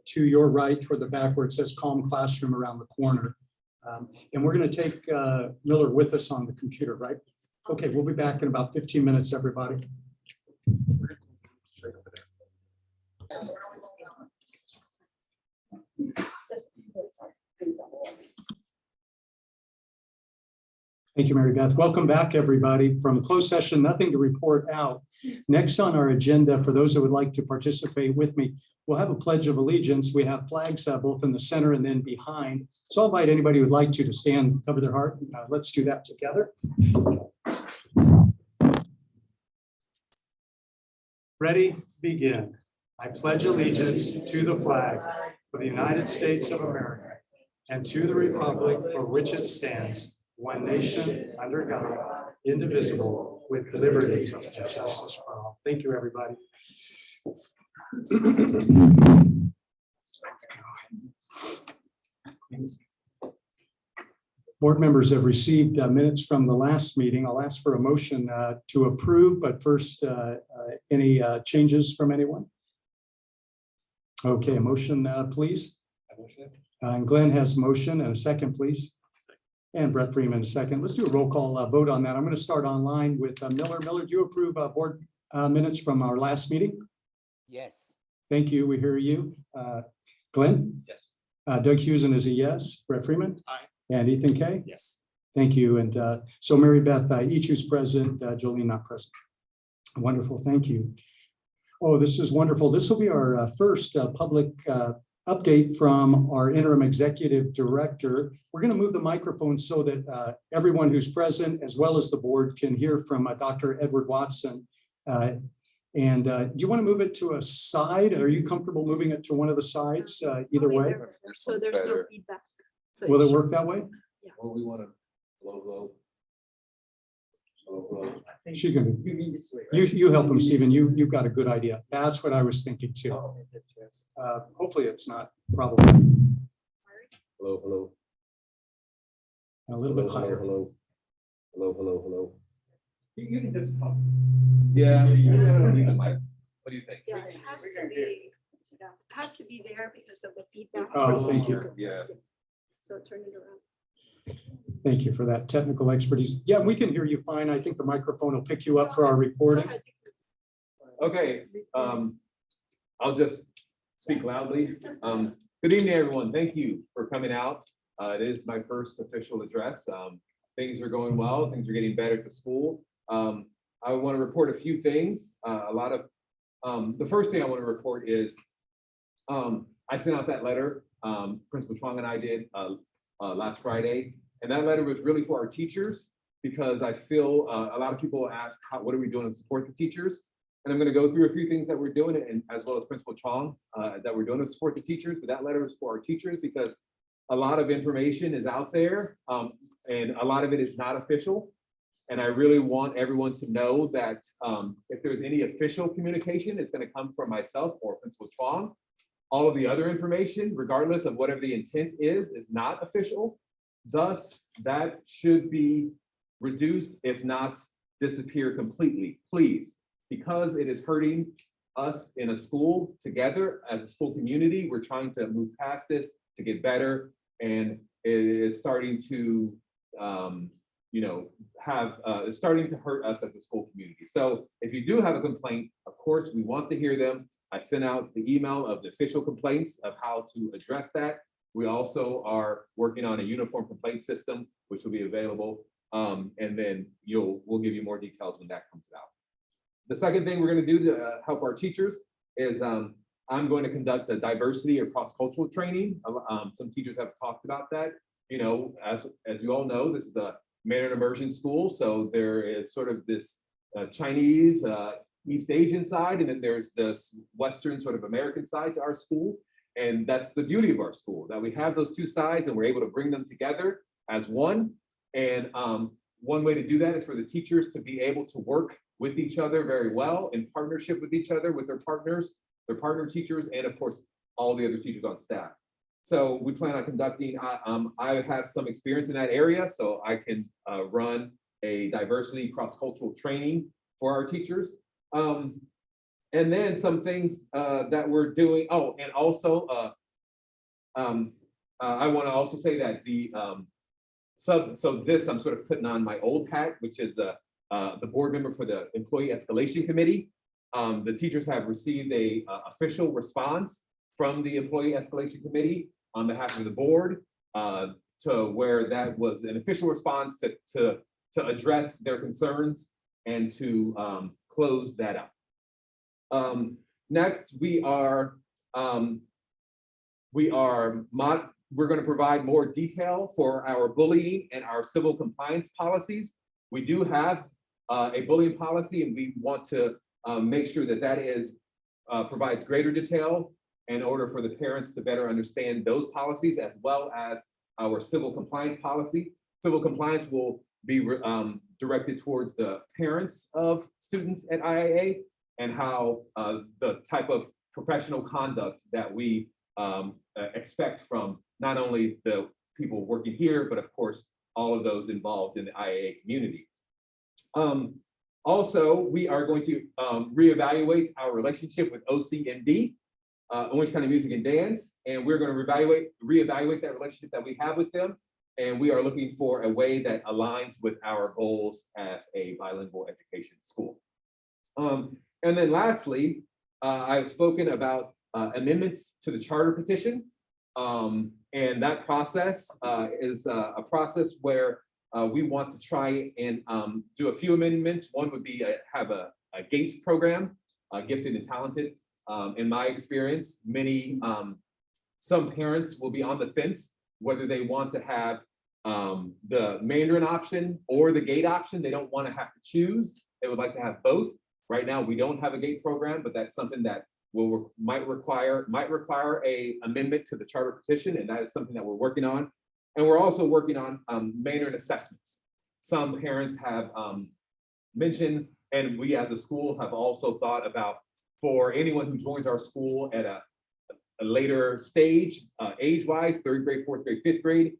to your right toward the back where it says calm classroom around the corner. And we're going to take Miller with us on the computer, right? Okay, we'll be back in about 15 minutes, everybody. Thank you, Mary Beth. Welcome back, everybody. From closed session, nothing to report out. Next on our agenda, for those that would like to participate with me, we'll have a pledge of allegiance. We have flags both in the center and then behind. So I'll invite anybody who would like to stand, cover their heart. Let's do that together. Ready? Begin. I pledge allegiance to the flag of the United States of America and to the republic for which it stands, one nation, under God, indivisible, with liberty and justice for all. Thank you, everybody. Board members have received minutes from the last meeting. I'll ask for a motion to approve, but first, any changes from anyone? Okay, a motion, please. And Glenn has a motion and a second, please. And Brett Freeman, a second. Let's do a roll call vote on that. I'm going to start online with Miller. Miller, do you approve board minutes from our last meeting? Yes. Thank you. We hear you. Glenn? Yes. Doug Husen is a yes. Brett Freeman? Aye. And Ethan Kay? Yes. Thank you. And so Mary Beth, each who's present, Jolene not present. Wonderful. Thank you. Oh, this is wonderful. This will be our first public update from our interim executive director. We're going to move the microphone so that everyone who's present, as well as the board, can hear from Dr. Edward Watson. Do you want to move it to a side? Are you comfortable moving it to one of the sides either way? So there's no feedback. So Will it work that way? Well, we want to low. She's going to. You help him, Stephen. You've got a good idea. That's what I was thinking too. Hopefully it's not probably Hello. a little bit higher. Hello. You can just talk. Yeah. What do you think? Yeah, it has to be there because of the feedback. Oh, thank you. Yeah. So turn it around. Thank you for that technical expertise. Yeah, we can hear you fine. I think the microphone will pick you up for our recording. Okay, I'll just speak loudly. Good evening, everyone. Thank you for coming out. It is my first official address. Things are going well. Things are getting better at the school. I want to report a few things. The first thing I want to report is I sent out that letter, Principal Chuang and I did last Friday. And that letter was really for our teachers because I feel a lot of people ask, what are we doing to support the teachers? And I'm going to go through a few things that we're doing, and as well as Principal Chuang, that we're doing to support the teachers. But that letter is for our teachers because a lot of information is out there, and a lot of it is not official. And I really want everyone to know that if there's any official communication, it's going to come from myself or Principal Chuang. All of the other information, regardless of whatever the intent is not official. Thus, that should be reduced, if not disappear completely, please, because it is hurting us in a school together as a school community. We're trying to move past this to get better, and it is starting to, it's starting to hurt us as a school community. So if you do have a complaint, of course, we want to hear them. I sent out the email of the official complaints of how to address that. We also are working on a uniform complaint system, which will be available. And then we'll give you more details when that comes out. The second thing we're going to do to help our teachers is I'm going to conduct a diversity or cross-cultural training. Some teachers have talked about that. You know, as you all know, this is a Mandarin immersion school, so there is sort of this Chinese, East Asian side, and then there's this Western sort of American side to our school. And that's the beauty of our school, that we have those two sides and we're able to bring them together as one. And one way to do that is for the teachers to be able to work with each other very well in partnership with each other, with their partners, their partner teachers, and of course, all the other teachers on staff. So we plan on conducting, I have some experience in that area, so I can run a diversity cross-cultural training for our teachers. And then some things that we're doing, oh, and also, I want to also say that so this, I'm sort of putting on my old hat, which is the board member for the Employee Escalation Committee. The teachers have received a official response from the Employee Escalation Committee on behalf of the board, to where that was an official response to address their concerns and to close that up. Next, we're going to provide more detail for our bullying and our civil compliance policies. We do have a bullying policy, and we want to make sure that that is provides greater detail in order for the parents to better understand those policies, as well as our civil compliance policy. Civil compliance will be directed towards the parents of students at IIA, and how the type of professional conduct that we expect from not only the people working here, but of course, all of those involved in the IIA community. Also, we are going to reevaluate our relationship with OCMD, Orange County Music and Dance, and we're going to reevaluate that relationship that we have with them. And we are looking for a way that aligns with our goals as a bilingual education school. And then lastly, I've spoken about amendments to the charter petition. And that process is a process where we want to try and do a few amendments. One would be have a GATE program, gifted and talented. In my experience, some parents will be on the fence whether they want to have the Mandarin option or the GATE option. They don't want to have to choose. They would like to have both. Right now, we don't have a GATE program, but that's something that might require a amendment to the charter petition, and that is something that we're working on. And we're also working on Mandarin assessments. Some parents have mentioned, and we as a school have also thought about, for anyone who joins our school at a later stage, age-wise, 3rd grade, 4th grade, 5th grade,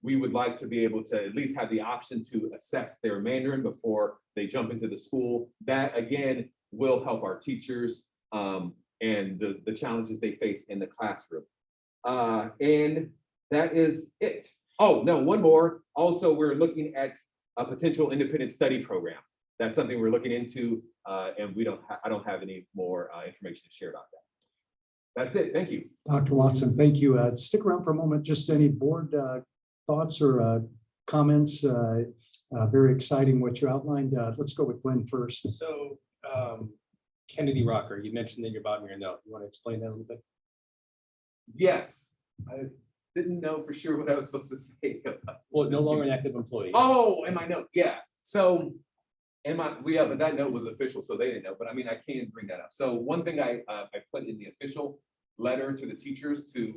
we would like to be able to at least have the option to assess their Mandarin before they jump into the school. That again will help our teachers and the challenges they face in the classroom. And that is it. Oh, no, one more. Also, we're looking at a potential independent study program. That's something we're looking into, and I don't have any more information to share about that. That's it. Thank you. Dr. Watson, thank you. Stick around for a moment. Just any board thoughts or comments? Very exciting what you outlined. Let's go with Glenn first. So Kennedy Rocker, you mentioned in your bottom of your note. You want to explain that a little bit? Yes. I didn't know for sure what I was supposed to say. Well, no longer an active employee. Oh, in my note, yeah. So but that note was official, so they didn't know, but I mean, I can bring that up. So one thing I put in the official letter to the teachers to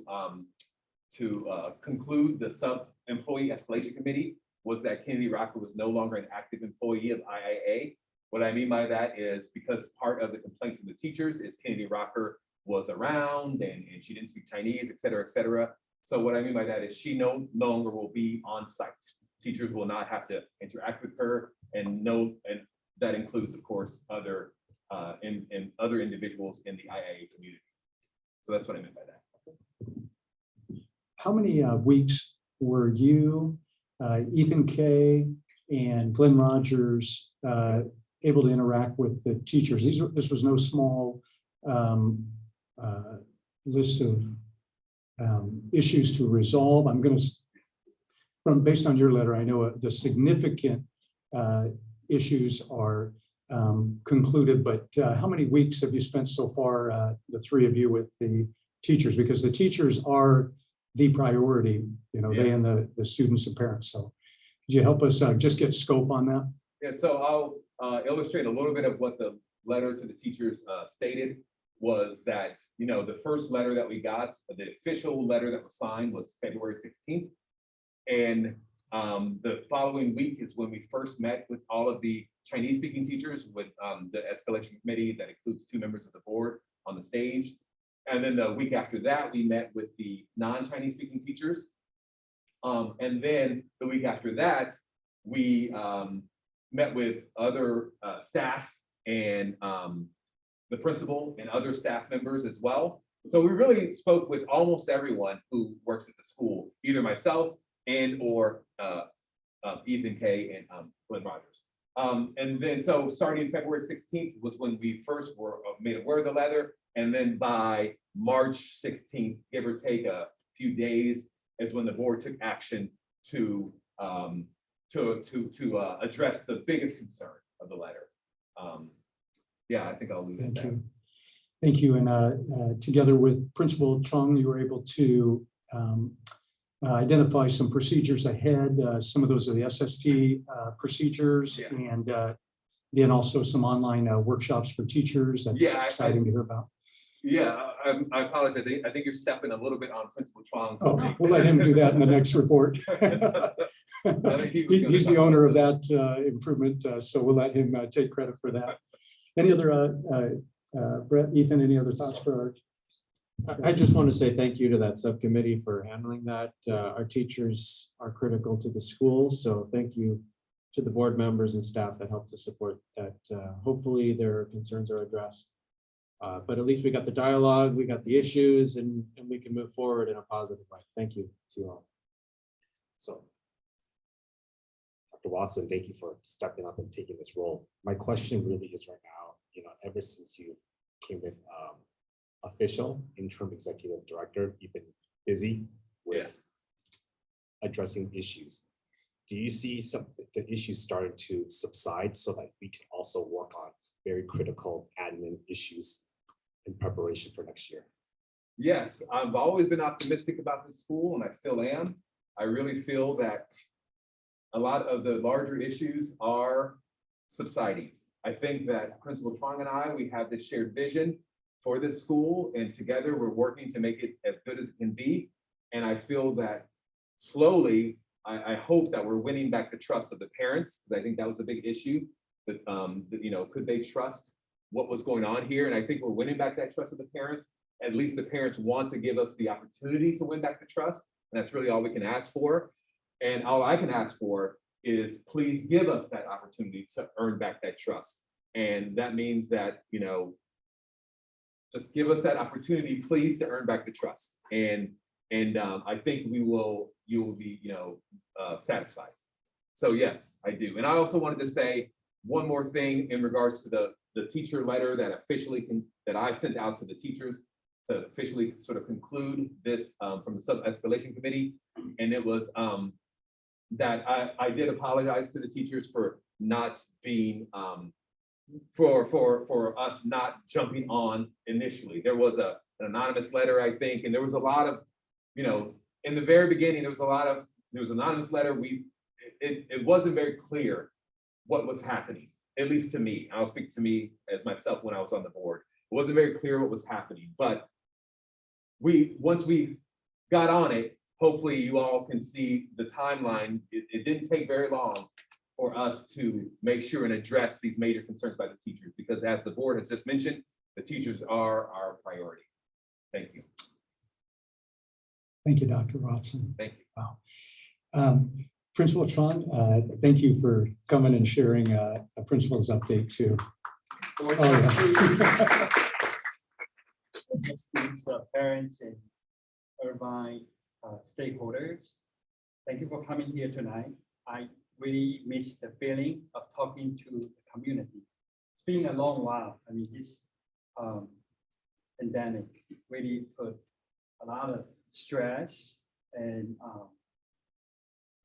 conclude the sub-employee escalation committee was that Kennedy Rocker was no longer an active employee of IIA. What I mean by that is because part of the complaint from the teachers is Kennedy Rocker was around and she didn't speak Chinese, et cetera, et cetera. So what I mean by that is she no longer will be on site. Teachers will not have to interact with her, and that includes, of course, other other individuals in the IIA community. So that's what I meant by that. How many weeks were you, Ethan Kay, and Glenn Rogers able to interact with the teachers? This was no small list of issues to resolve. I'm going to, based on your letter, I know the significant issues are concluded, but how many weeks have you spent so far, the three of you, with the teachers? Because the teachers are the priority, you know, they and the students and parents. So could you help us just get scope on that? Yeah, so I'll illustrate a little bit of what the letter to the teachers stated was that, you know, the first letter that we got, the official letter that was signed was February 16th. And the following week is when we first met with all of the Chinese speaking teachers with the escalation committee that includes 2 members of the board on the stage. And then the week after that, we met with the non-Chinese speaking teachers. And then the week after that, we met with other staff and the principal and other staff members as well. So we really spoke with almost everyone who works at the school, either myself and or Ethan Kay and Glenn Rogers. And then so starting February 16th was when we first were made aware of the letter. And then by March 16th, give or take a few days, is when the board took action to address the biggest concern of the letter. Yeah, I think I'll leave it at that. Thank you. And together with Principal Chung, you were able to identify some procedures ahead. Some of those are the SST procedures, and then also some online workshops for teachers. That's exciting to hear about. Yeah, I apologize. I think you're stepping a little bit on Principal Chuang. Oh, we'll let him do that in the next report. He's the owner of that improvement, so we'll let him take credit for that. Any other, Brett, Ethan, any other thoughts for our? I just want to say thank you to that subcommittee for handling that. Our teachers are critical to the school, so thank you to the board members and staff that helped to support that. Hopefully their concerns are addressed. But at least we got the dialogue, we got the issues, and we can move forward in a positive way. Thank you to you all. So, Dr. Watson, thank you for stepping up and taking this role. My question really is right now, you know, ever since you came in official interim executive director, you've been busy with addressing issues. Do you see some the issues starting to subside so that we can also work on very critical admin issues in preparation for next year? Yes, I've always been optimistic about this school, and I still am. I really feel that a lot of the larger issues are subsiding. I think that Principal Chuang and I, we have this shared vision for this school, and together we're working to make it as good as it can be. And I feel that slowly, I hope that we're winning back the trust of the parents, because I think that was the big issue. That, you know, could they trust what was going on here? And I think we're winning back that trust of the parents. At least the parents want to give us the opportunity to win back the trust. And that's really all we can ask for. And all I can ask for is please give us that opportunity to earn back that trust. And that means that, you know, just give us that opportunity, please, to earn back the trust. And I think you will be, you know, satisfied. So yes, I do. And I also wanted to say one more thing in regards to the teacher letter that I sent out to the teachers to officially sort of conclude this from the sub-escalation committee. And it was that I did apologize to the teachers for not being for us not jumping on initially. There was an anonymous letter, I think, and there was a lot of, you know, in the very beginning, there was an anonymous letter. It wasn't very clear what was happening, at least to me. I'll speak to me as myself when I was on the board. It wasn't very clear what was happening, but once we got on it, hopefully you all can see the timeline. It didn't take very long for us to make sure and address these major concerns by the teachers, because as the board has just mentioned, the teachers are our priority. Thank you. Thank you, Dr. Watson. Thank you. Wow. Principal Chuang, thank you for coming and sharing a principal's update too. Students, parents, and Irvine stakeholders, thank you for coming here tonight. I really miss the feeling of talking to the community. It's been a long while. I mean, this pandemic really put a lot of stress and a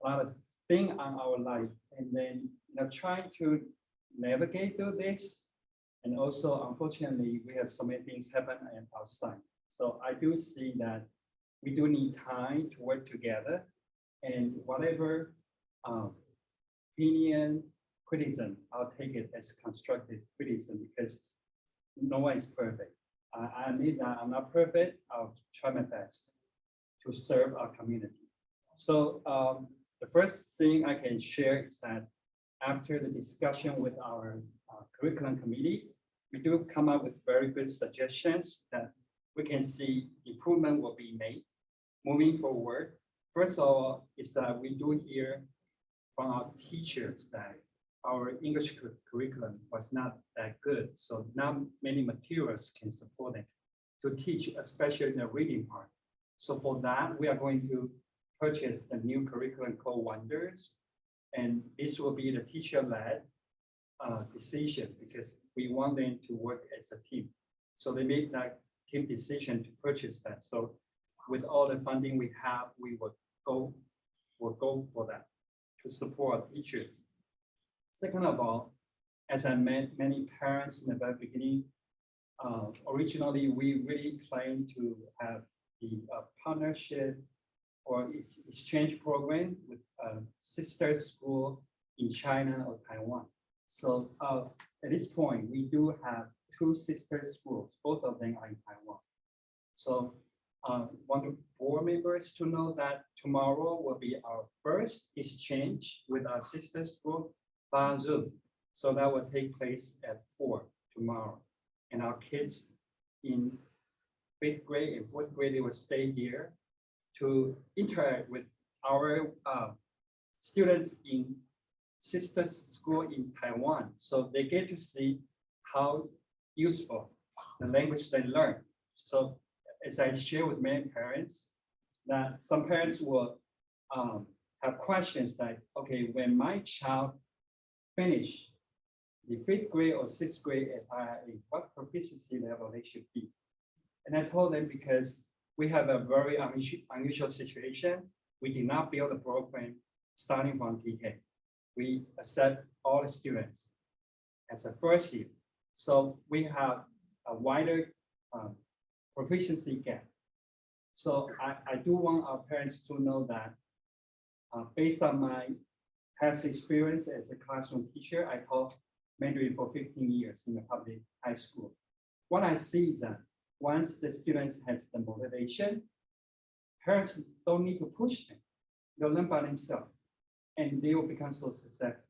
lot of things on our life, and then trying to navigate through this. And also, unfortunately, we have so many things happen outside. So I do see that we do need time to work together, and whatever opinion, criticism, I'll take it as constructive criticism because no one is perfect. I admit that I'm not perfect. I'll try my best to serve our community. So the first thing I can share is that after the discussion with our curriculum committee, we do come up with very good suggestions that we can see improvement will be made moving forward. First of all, is that we do hear from our teachers that our English curriculum was not that good. So not many materials can support it to teach, especially the reading part. So for that, we are going to purchase the new curriculum called Wonders. And this will be the teacher-led decision because we want them to work as a team. So they make that team decision to purchase that. So with all the funding we have, we will go for that to support teachers. Second of all, as I met many parents in the very beginning, originally we really planned to have the partnership or exchange program with a sister school in China or Taiwan. So at this point, we do have 2 sister schools, both of them are in Taiwan. So want the board members to know that tomorrow will be our first exchange with our sister school via Zoom. So that will take place at 4 tomorrow. And our kids in 5th grade and 4th grade, they will stay here to interact with our students in sister school in Taiwan. So they get to see how useful the language they learn. So as I share with many parents, that some parents will have questions like, okay, when my child finish the 5th grade or 6th grade at IIA, what proficiency level they should be? And I told them because we have a very unusual situation. We did not build a program starting from TK. We accept all the students as a first year. So we have a wider proficiency gap. So I do want our parents to know that based on my past experience as a classroom teacher, I taught Mandarin for 15 years in the public high school. What I see is that once the students has the motivation, parents don't need to push them. They'll learn by themselves and they will become so successful.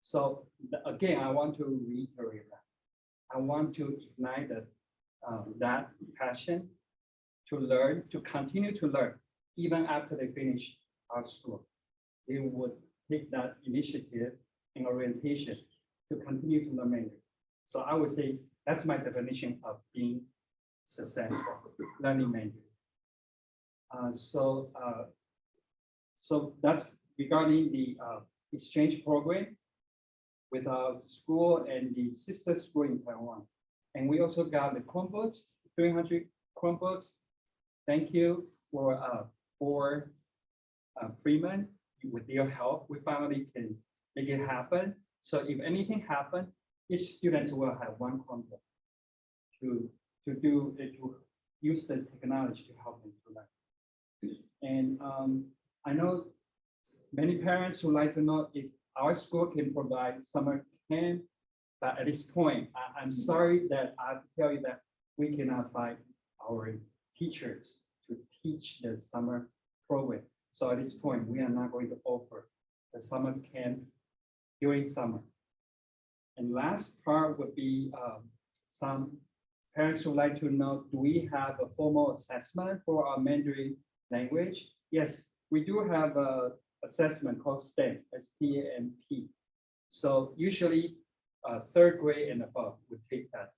So again, I want to reiterate that. I want to ignite that passion to learn, to continue to learn, even after they finish our school. They would take that initiative and orientation to continue to learn Mandarin. So I would say that's my definition of being successful, learning Mandarin. So that's regarding the exchange program with our school and the sister school in Taiwan. And we also got the Chromebooks, 300 Chromebooks. Thank you for Freeman. With your help, we finally can make it happen. So if anything happens, each student will have 1 Chromebook to use the technology to help them to learn. And I know many parents would like to know if our school can provide summer camp, but at this point, I'm sorry that I have to tell you that we cannot find our teachers to teach the summer program. So at this point, we are not going to offer the summer camp during summer. And last part would be some parents would like to know, do we have a formal assessment for our Mandarin language? Yes, we do have a assessment called STAMP, S-T-A-M-P. So usually 3rd grade and above would take that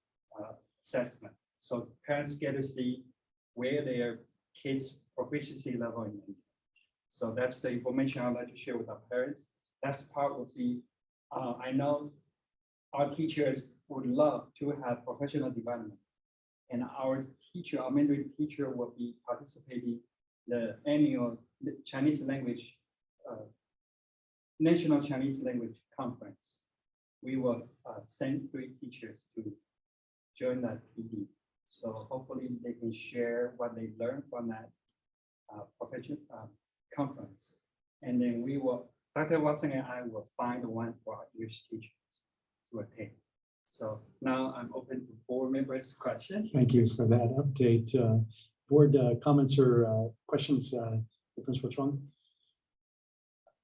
assessment. So parents get to see where their kids' proficiency level in Mandarin. So that's the information I'd like to share with our parents. That's part of the, I know our teachers would love to have professional development. And our teacher, our Mandarin teacher will be participating the annual Chinese language, National Chinese Language Conference. we will send 3 teachers to join that PD. So hopefully they can share what they learned from that professional conference. And then we will, Dr. Watson and I will find one for our English teachers to attend. So now I'm open to board members' questions. Thank you for that update. Board comments or questions, Principal Chuang?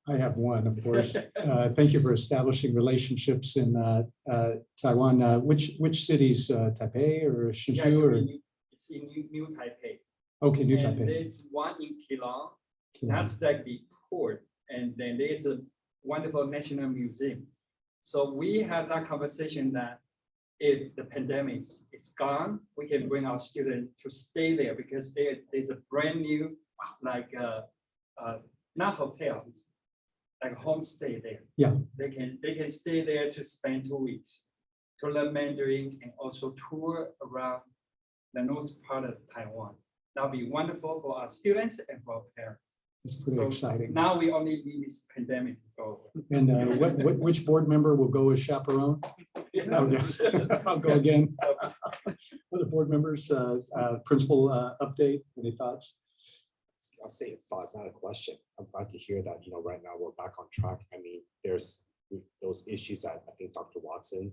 I have one, of course. Thank you for establishing relationships in Taiwan. Which cities, Taipei or Hsinchu? Or? It's in New Taipei. Okay, New And Taipei. there's one in Keelung. Keelung. That's like the port. And then there's a wonderful national museum. So we had that conversation that if the pandemic is gone, we can bring our students to stay there because there's a brand new, like, not hotels, like homestay there. Yeah. They can stay there to spend 2 weeks to learn Mandarin and also tour around the north part of Taiwan. That'll be wonderful for our students and for our parents. It's pretty So exciting. now we only need this pandemic to go. And which board member will go as chaperone? Okay. I'll go again. Other board members, principal update, any thoughts? I'll say a thought, it's not a question. I'm glad to hear that, right now we're back on track. I mean, there's those issues that I think Dr. Watson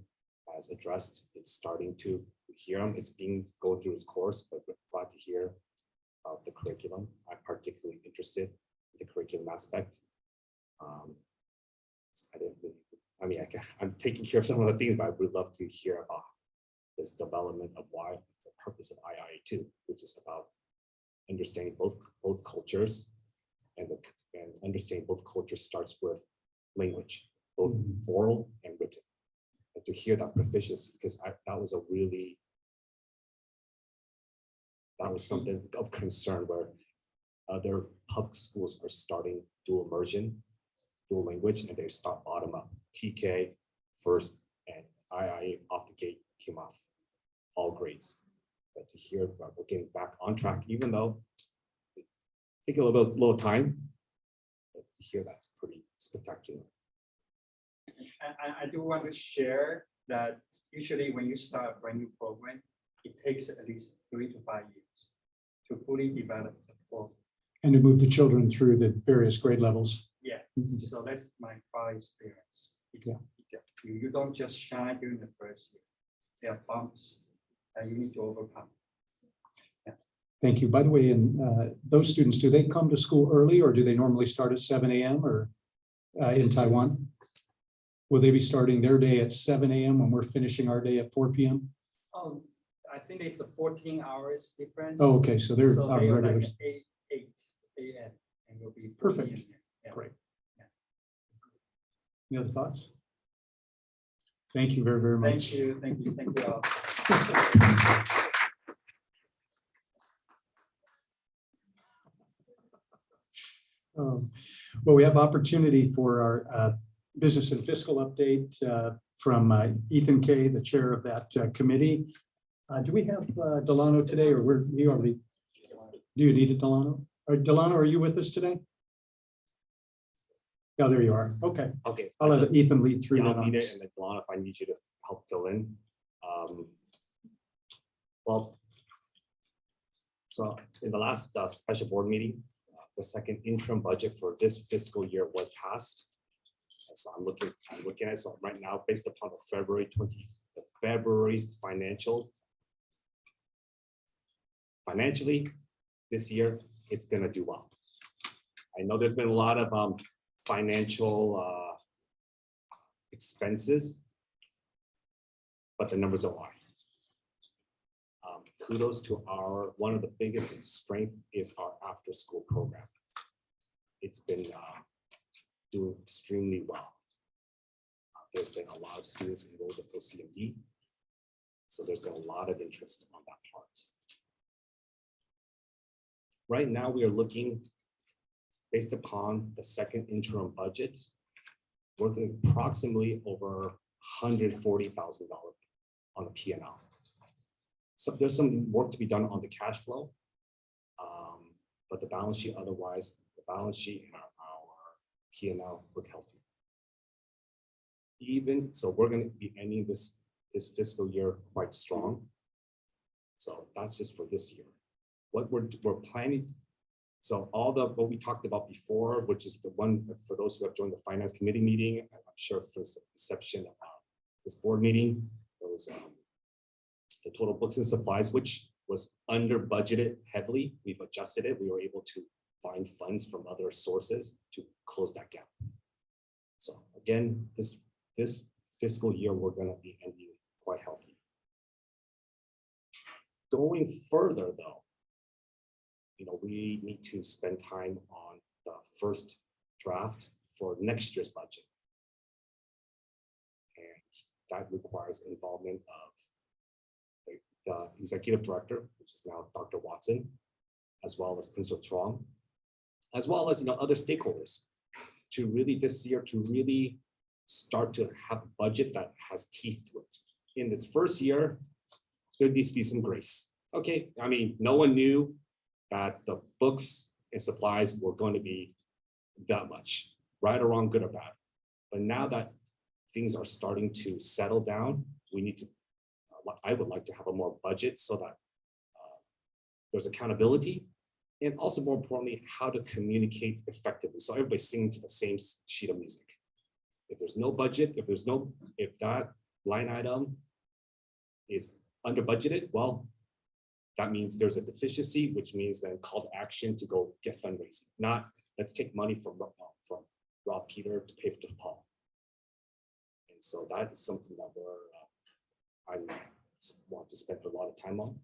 has addressed. It's starting to hear them. It's being going through its course, but we're glad to hear of the curriculum. I'm particularly interested in the curriculum aspect. I'm taking care of some of the things, but I would love to hear about this development of why the purpose of IIA 2, which is about understanding both cultures, and understanding both cultures starts with language, both oral and written. And to hear that proficiency, because that was something of concern where other public schools are starting dual immersion, dual language, and they start bottom up. TK first and IIA off the gate came off all grades. But to hear about we're getting back on track, even though it take a little time, but to hear that's pretty spectacular. I do want to share that usually when you start a brand new program, it takes at least 3 to 5 years to fully develop the program. And to move the children through the various grade levels. Yeah, so that's my prior experience. Yeah. You don't just shine during the first year. There are bumps that you need to overcome. Thank you. By the way, and those students, do they come to school early or do they normally start at 7 a.m. or in Taiwan? Will they be starting their day at 7 a.m. when we're finishing our day at 4 p.m.? I think it's a 14 hours difference. Oh, okay, so they're So they are like regulars. 8 a.m. and will be 4 Perfect. p.m. Yeah. Great. Any other thoughts? Thank you very, very much. Thank you all. Well, we have opportunity for our business and fiscal update from Ethan Kay, the chair of that committee. Do we have Delano today, or where you already? Do you need it, Delano? Delano, are you with us today? Oh, there you are. Okay. Okay. I'll let Ethan lead through Yeah, that. I'll on lead it, this. and then Delana, if I need you to help fill in. Well, so in the last special board meeting, the second interim budget for this fiscal year was passed. And so I'm looking at it. So right now, based upon February's financially, this year, it's gonna do well. I know there's been a lot of financial expenses, but the numbers are high. Kudos to one of the biggest strength is our after-school program. It's been doing extremely well. There's been a lot of students enrolled in OCMD, so there's been a lot of interest on that part. Right now, we are looking, based upon the second interim budget, we're looking approximately over $140,000 on the P&L. So there's some work to be done on the cash flow, but the balance sheet, otherwise, the balance sheet and our P&L look healthy. even, so we're gonna be ending this fiscal year quite strong. So that's just for this year. What we're planning, so all what we talked about before, which is the one for those who have joined the finance committee meeting, I'm sure for the exception of this board meeting, there was the total books and supplies, which was under budgeted heavily. We've adjusted it. We were able to find funds from other sources to close that gap. So again, this fiscal year, we're going to be ending quite healthy. Going further though, we need to spend time on the first draft for next year's budget. And that requires involvement of the executive director, which is now Dr. Watson, as well as Principal Trong, as well as other stakeholders, to really this year to really start to have a budget that has teeth to it. In this first year, there needs to be some grace. Okay, I mean, no one knew that the books and supplies were going to be that much, right or wrong, good or bad. But now that things are starting to settle down, we need to, I would like to have a more budget so that there's accountability, and also more importantly, how to communicate effectively. So everybody's singing to the same sheet of music. If there's no budget, if that line item is under budgeted, well, that means there's a deficiency, which means then call to action to go get fundraising. Not let's take money from Rob Peter to pay for Paul. And so that is something that I want to spend a lot of time on.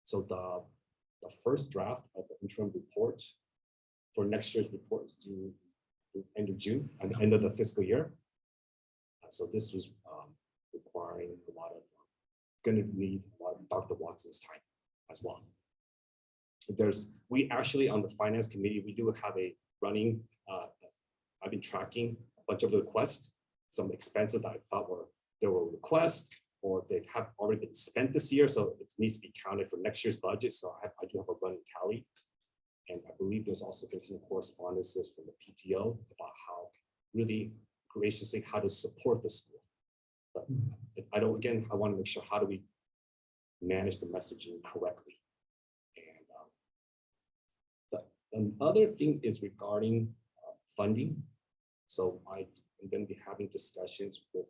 So the first draft of the interim report for next year's report is due end of June, at the end of the fiscal year. So this was requiring a lot of, going to need a lot of Dr. Watson's time as well. We actually on the finance committee, we do have a running, I've been tracking a bunch of requests, some expenses that I thought there were requests, or they have already been spent this year, so it needs to be counted for next year's budget. So I do have a running tally. And I believe there's also been some correspondences from the PTO about how really graciously how to support the school. But I want to make sure how do we manage the messaging correctly. And another thing is regarding funding. So I'm going to be having discussions with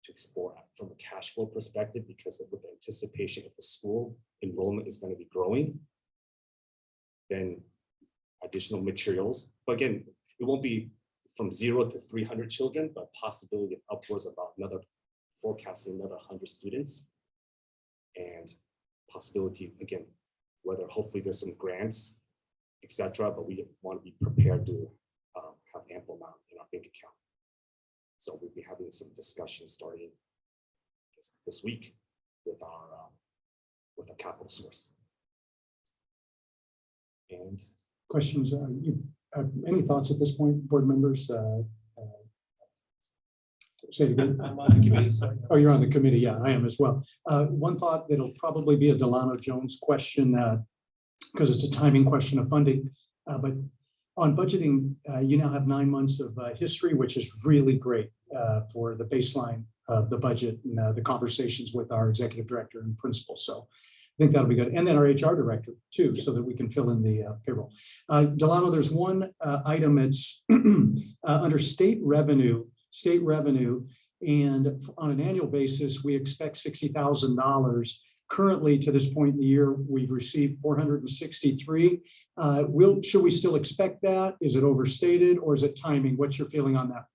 to explore from a cash flow perspective, because with the anticipation of the school enrollment is going to be growing, then additional materials. But again, it won't be from 0 to 300 children, but possibility of upwards about forecasting another 100 students. And possibility, again, whether hopefully there's some grants, etc. But we want to be prepared to have ample amount in our bank account. So we'll be having some discussions starting this week with a capital source. And questions, any thoughts at this point, board members? Say it again. I'm on the committee, sorry. Oh, you're on the committee. Yeah, I am as well. One thought that'll probably be a Delano Jones question, because it's a timing question of funding. But on budgeting, you now have 9 months of history, which is really great for the baseline of the budget and the conversations with our executive director and principal. So I think that'll be good. And then our HR director too, so that we can fill in the payroll. Delano, there's one item that's under state revenue, and on an annual basis, we expect $60,000. Currently, to this point in the year, we've received 463. Should we still expect that? Is it overstated or is it timing? What's your feeling on that?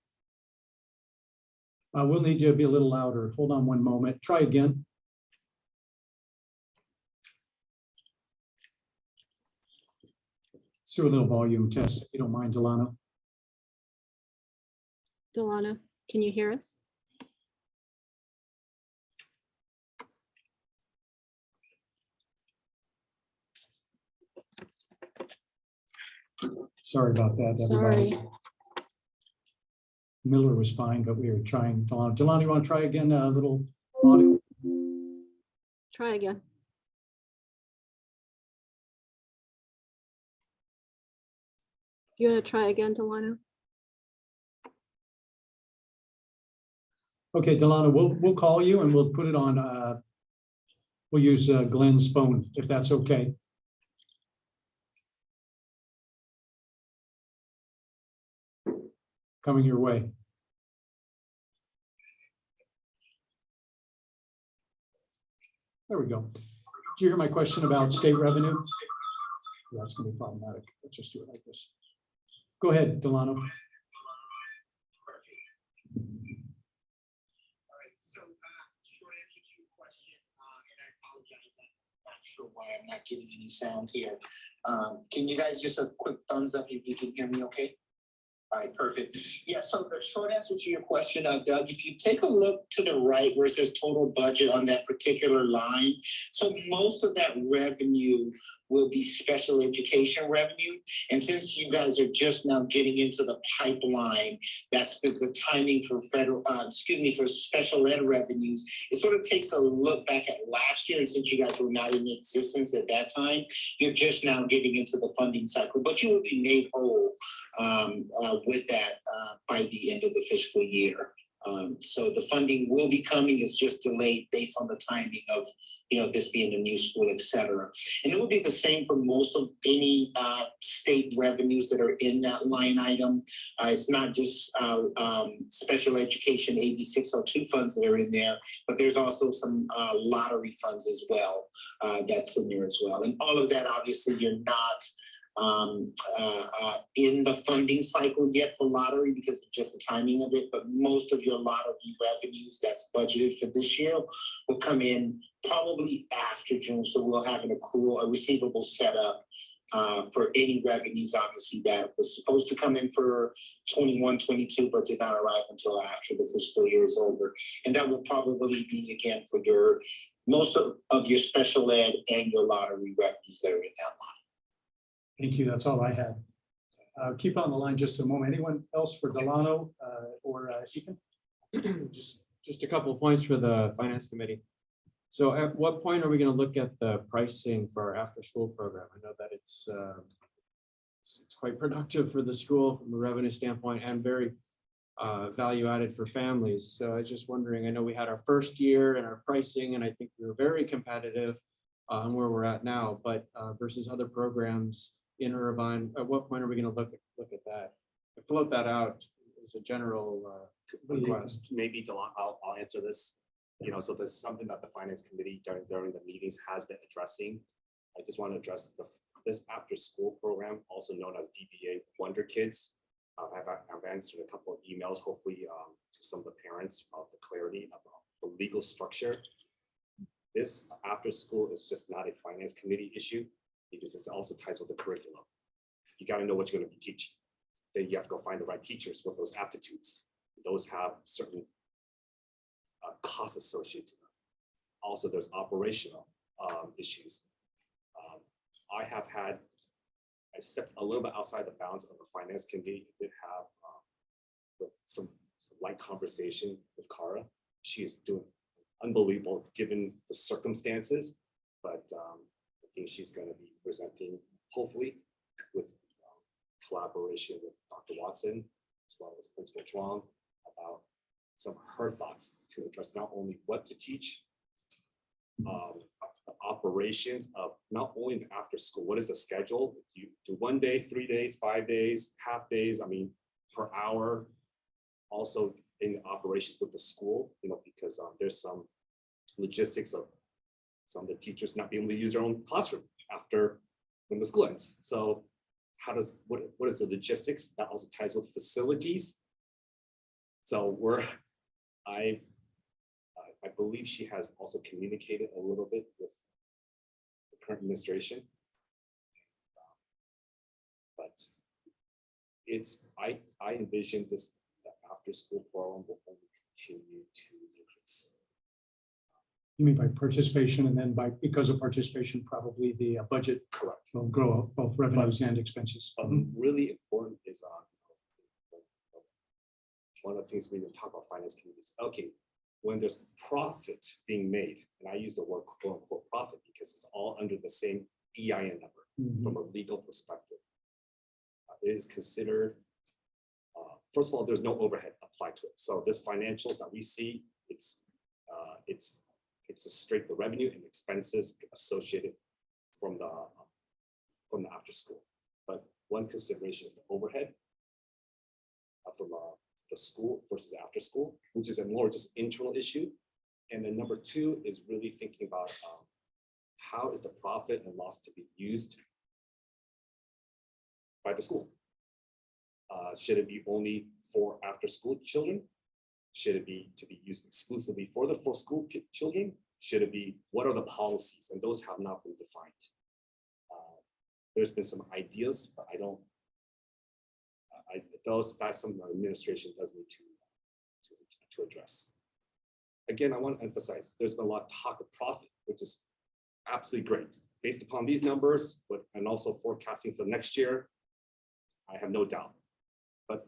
We'll need you to be a little louder. Hold on one moment. Try again. Let's do a little volume test, if you don't mind, Delano. Delano, can you hear us? Sorry about that, everybody. Sorry. Miller was fine, but we were trying. Delano, you want to try again? A little audio. Try again. You want to try again, Delano? Okay, Delana, we'll call you and we'll put it on, we'll use Glenn's phone, if that's okay. Coming your way. There we go. Did you hear my question about state revenue? Yeah, that's gonna be problematic. Let's just do it like this. Go ahead, Delano. Sure why I'm not getting any sound here. Can you guys just a quick thumbs up if you can hear me okay? All right, perfect. Yeah, so the short answer to your question, Doug, if you take a look to the right where it says total budget on that particular line, so most of that revenue will be special education revenue. And since you guys are just now getting into the pipeline, that's the timing for for special ed revenues. It sort of takes a look back at last year, and since you guys were not in existence at that time, you're just now getting into the funding cycle, but you will be made whole with that by the end of the fiscal year. So the funding will be coming, it's just delayed based on the timing of, this being a new school, et cetera. And it will be the same for most of any state revenues that are in that line item. It's not just special education AB 602 funds that are in there, but there's also some lottery funds as well that's in there as well. And all of that, obviously, you're not in the funding cycle yet for lottery because of just the timing of it, but most of your lottery revenues that's budgeted for this year will come in probably after June. So we'll have an accrual, a receivable set up for any revenues, obviously, that was supposed to come in for 21-22, but did not arrive until after the fiscal year is over. And that will probably be, again, for your most of your special ed and your lottery revenues that are in that line. Thank you. That's all I had. Keep on the line just a moment. Anyone else for Delano or Ethan? Just a couple of points for the finance committee. So at what point are we going to look at the pricing for our after school program? I know that it's quite productive for the school from a revenue standpoint and very value added for families. So I was just wondering, I know we had our first year and our pricing, and I think we were very competitive on where we're at now, but versus other programs in Irvine, at what point are we going to look at that? Float that out as a general request. Maybe I'll answer this. So there's something that the finance committee during the meetings has been addressing. I just want to address this after school program, also known as DBA Wonder Kids. I've answered a couple of emails, hopefully to some of the parents about the clarity about the legal structure. This after school is just not a finance committee issue because it also ties with the curriculum. You got to know what you're going to be teaching. Then you have to go find the right teachers with those aptitudes. Those have certain costs associated to them. Also, there's operational issues. I stepped a little bit outside the bounds of the finance committee. I did have some light conversation with Cara. She is doing unbelievable given the circumstances, but I think she's going to be presenting, hopefully, with collaboration with Dr. Watson, as well as Principal Chuang, about some of her thoughts to address not only what to teach, the operations of not only the after school, what is the schedule? You do 1 day, 3 days, 5 days, half days, per hour. Also in operations with the school, because there's some logistics of some of the teachers not being able to use their own classroom after when the school ends. So what is the logistics? That also ties with facilities. So I believe she has also communicated a little bit with the current administration. But I envision the after school program will only continue to increase. You mean by participation, and then because of participation, probably the budget correct will grow up, both revenues and expenses. Really important is one of the things we didn't talk about finance committees. Okay, when there's profit being made, and I use the word quote unquote profit because it's all under the same EIN number from a legal perspective. It is considered, first of all, there's no overhead up applied to it. So this financials that we see, it's a straight the revenue and expenses associated from the after school. But one consideration is the overhead from the school versus after school, which is a more just internal issue. And then number two is really thinking about how is the profit and loss to be used by the school? Should it be only for after school children? Should it be to be used exclusively for the for school children? Should it be, what are the policies? And those have not been defined. There's been some ideas, but that's something the administration does need to address. Again, I want to emphasize, there's been a lot of talk of profit, which is absolutely great. Based upon these numbers, and also forecasting for next year, I have no doubt. But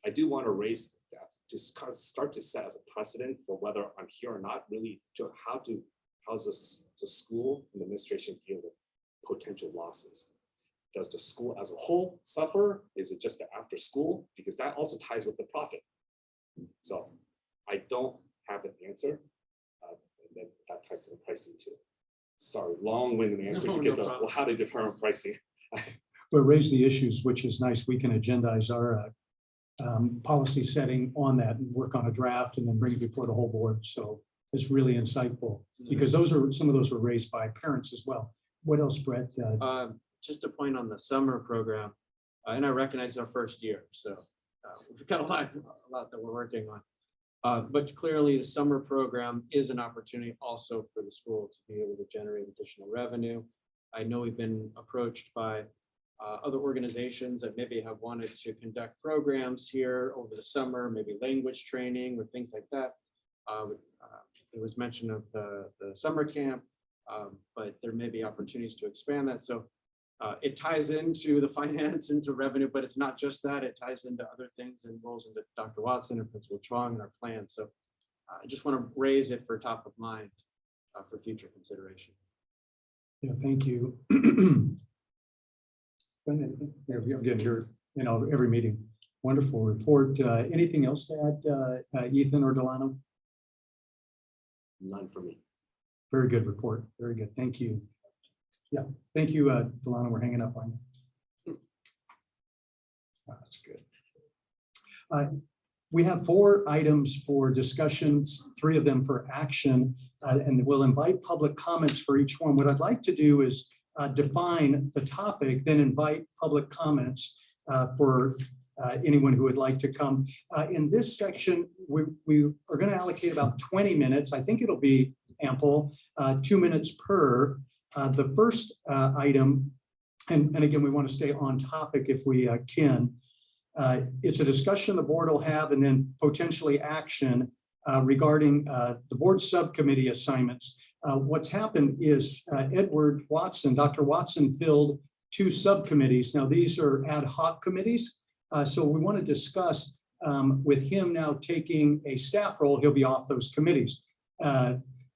I do want to raise that, just kind of start to set as a precedent for whether I'm here or not, really to how's the school and the administration deal with potential losses. Does the school as a whole suffer? Is it just the after school? Because that also ties with the profit. So I don't have an answer. And then that ties to the pricing too. Sorry, long-winded answer to get to how to determine pricing. But raise the issues, which is nice. We can agendize our policy setting on that and work on a draft and then bring it before the whole board. So it's really insightful because some of those were raised by parents as well. What else, Brett? Just a point on the summer program, and I recognize it's our first year, so we've got a lot that we're working on. But clearly, the summer program is an opportunity also for the school to be able to generate additional revenue. I know we've been approached by other organizations that maybe have wanted to conduct programs here over the summer, maybe language training or things like that. There was mention of the summer camp, but there may be opportunities to expand that. So it ties into the finance, into revenue, but it's not just that. It ties into other things and rolls into Dr. Watson and Principal Chuang and our plan. So I just want to raise it for top of mind for future consideration. Yeah, thank you. Again, you're every meeting. Wonderful report. Anything else to add, Ethan or Delano? None for me. Very good report. Very good. Thank you. Yeah, thank you, Delano. We're hanging up on you. Oh, that's good. We have 4 items for discussions, 3 of them for action, and we'll invite public comments for each one. What I'd like to do is define the topic, then invite public comments for anyone who would like to come. In this section, we are going to allocate about 20 minutes. I think it'll be ample, 2 minutes per. The first item, and again, we want to stay on topic if we can. It's a discussion the board will have and then potentially action regarding the board subcommittee assignments. What's happened is Edward Watson, Dr. Watson filled 2 subcommittees. Now these are ad hoc committees. So we want to discuss with him now taking a staff role, he'll be off those committees.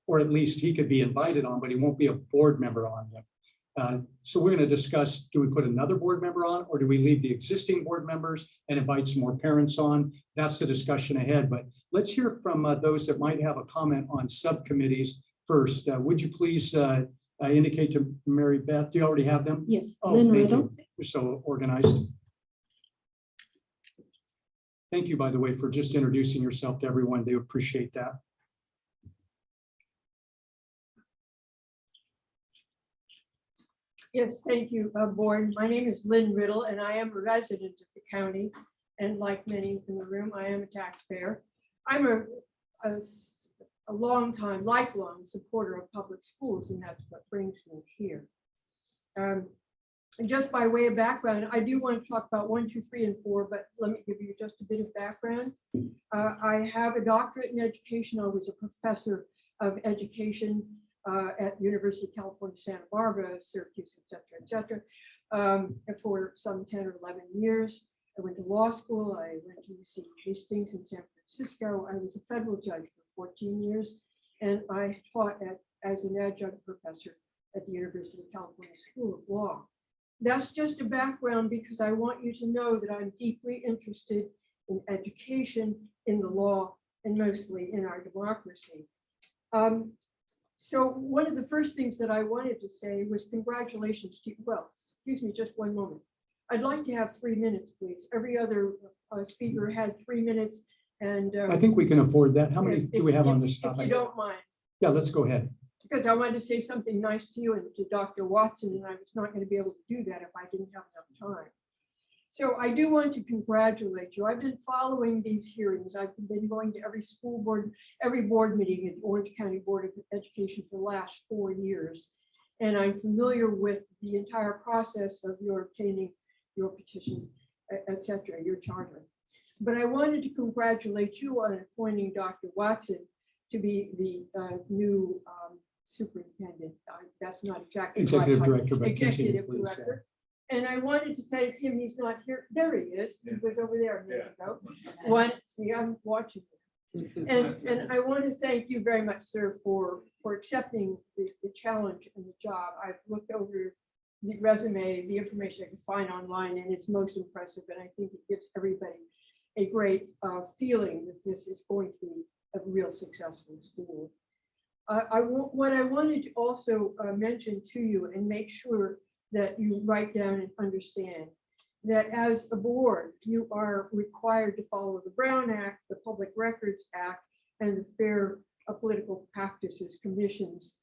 Or at least he could be invited on, but he won't be a board member on them. So we're going to discuss, do we put another board member on or do we leave the existing board members and invite some more parents on? That's the discussion ahead, but let's hear from those that might have a comment on subcommittees first. Would you please indicate to Mary Beth, do you already have them? Yes. Oh, Lynn thank Riddle. you. You're so organized. Thank you, by the way, for just introducing yourself to everyone. They appreciate that. Yes, thank you, board. My name is Lynn Riddle, and I am a resident of the county. And like many in the room, I am a taxpayer. I'm a long-time, lifelong supporter of public schools, and that's what brings me here. And just by way of background, I do want to talk about 1, 2, 3, and 4, but let me give you just a bit of background. I have a doctorate in education. I was a professor of education at University of California, Santa Barbara, Syracuse, et cetera, for some 10 or 11 years. I went to law school. I went to UC Hastings in San Francisco. I was a federal judge for 14 years, and I taught as an adjunct professor at the University of California School of Law. That's just a background because I want you to know that I'm deeply interested in education, in the law, and mostly in our democracy. So one of the first things that I wanted to say was congratulations to you. Well, excuse me, just one moment. I'd like to have 3 minutes, please. Every other speaker had 3 minutes, and I think we can afford that. How many if- do we have on if- this If topic? you don't mind, Yeah, let's go ahead. because I wanted to say something nice to you and to Dr. Watson, and I was not going to be able to do that if I didn't have enough time. So I do want to congratulate you. I've been following these hearings. I've been going to every board meeting at the Orange County Board of Education for the last 4 years. And I'm familiar with the entire process of your obtaining your petition, et cetera, your charter. But I wanted to congratulate you on appointing Dr. Watson to be the new superintendent. That's not exactly. the right Executive title. director, but continue, Executive please, yeah. director. And I wanted to thank him. He's not here. There he is. He was over there a minute ago. See, I'm watching. And I want to thank you very much, sir, for accepting the challenge and the job. I've looked over the resume, the information I can find online, and it's most impressive. And I think it gives everybody a great feeling that this is going to be a real successful school. What I wanted to also mention to you and make sure that you write down and understand that as a board, you are required to follow the Brown Act, the Public Records Act, and the Fair Political Practices Commission's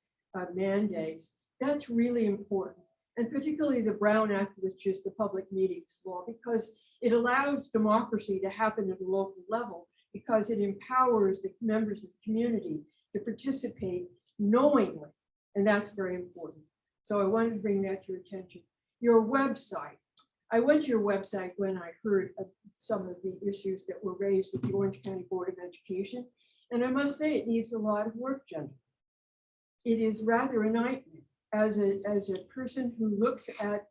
mandates. That's really important. And particularly the Brown Act, which is the public meetings law, because it allows democracy to happen at the local level, because it empowers the members of the community to participate knowingly. And that's very important. So I wanted to bring that to your attention. Your website. I went to your website when I heard of some of the issues that were raised at the Orange County Board of Education. And I must say it needs a lot of work, Jenny. It is rather a nightmare. As a person who looks at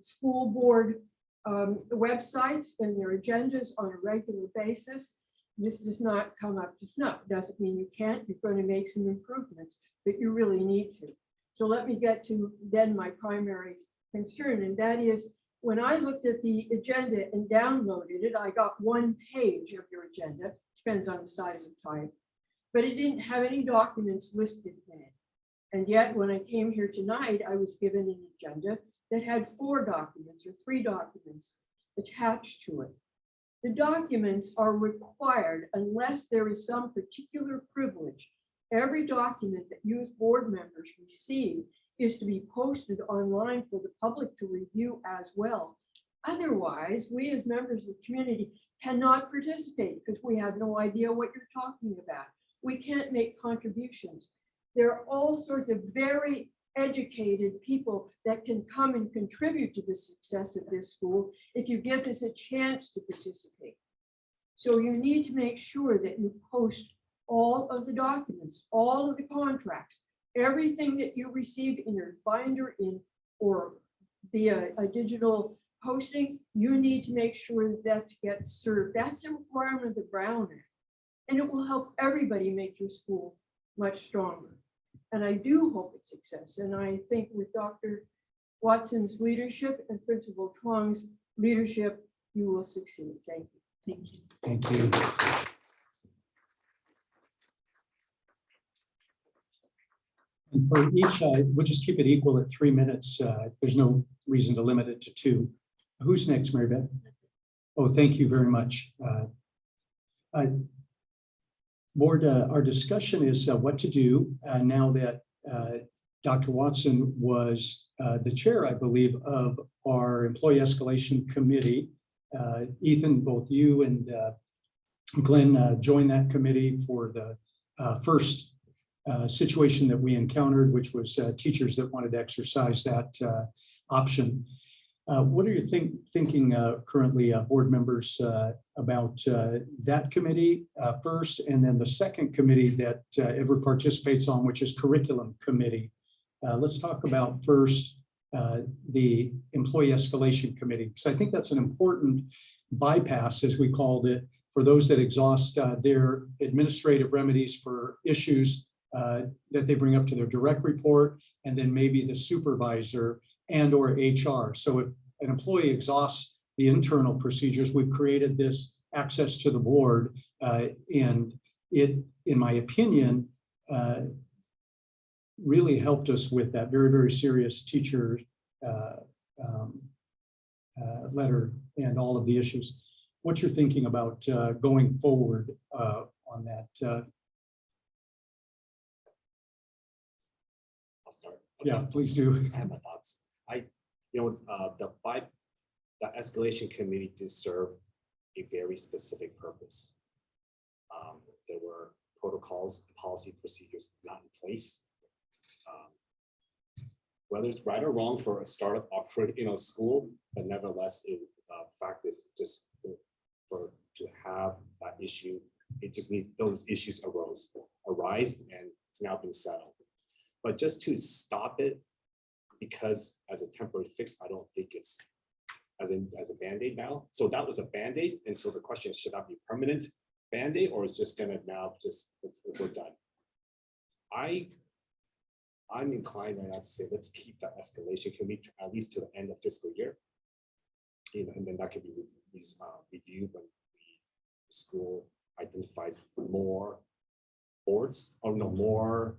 school board websites and their agendas on a regular basis, this does not come up to snuff. Doesn't mean you can't. You're going to make some improvements, but you really need to. So let me get to then my primary concern, and that is when I looked at the agenda and downloaded it, I got 1 page of your agenda, depends on the size of type, but it didn't have any documents listed in it. And yet when I came here tonight, I was given an agenda that had 4 documents or 3 documents attached to it. The documents are required unless there is some particular privilege. Every document that you as board members receive is to be posted online for the public to review as well. Otherwise, we as members of the community cannot participate because we have no idea what you're talking about. We can't make contributions. There are all sorts of very educated people that can come and contribute to the success of this school if you give us a chance to participate. So you need to make sure that you post all of the documents, all of the contracts, everything that you receive in your binder or via a digital posting, you need to make sure that that gets served. That's a requirement of the Brown Act. And it will help everybody make your school much stronger. And I do hope it's success. And I think with Dr. Watson's leadership and Principal Truong's leadership, you will succeed. Thank you. Thank you. Thank you. And for each, we'll just keep it equal at 3 minutes. There's no reason to limit it to 2. Who's next, Mary Beth? Oh, thank you very much. Board, our discussion is what to do now that Dr. Watson was the chair, I believe, of our Employee Escalation Committee. Ethan, both you and Glenn joined that committee for the first situation that we encountered, which was teachers that wanted to exercise that option. What are you thinking currently, board members, about that committee first, and then the second committee that Edward participates on, which is Curriculum Committee? Let's talk about first the Employee Escalation Committee, because I think that's an important bypass, as we called it, for those that exhaust their administrative remedies for issues that they bring up to their direct report, and then maybe the supervisor and or HR. So if an employee exhausts the internal procedures, we've created this access to the board. And it, in my opinion, really helped us with that very, very serious teacher letter and all of the issues. What you're thinking about going forward on that? I'll start. Yeah, please do. I have my thoughts. The escalation committee did serve a very specific purpose. There were protocols, policy procedures not in place. Whether it's right or wrong for a startup operating a school, but nevertheless, fact is just to have that issue. It just means those issues arise, and it's now been settled. But just to stop it, because as a temporary fix, I don't think it's as a Band-Aid now. So that was a Band-Aid, and so the question is, should that be permanent Band-Aid, or is just gonna now just we're done? I'm inclined right now to say let's keep that escalation committee at least to the end of fiscal year. And then that could be reviewed when the school identifies more boards or more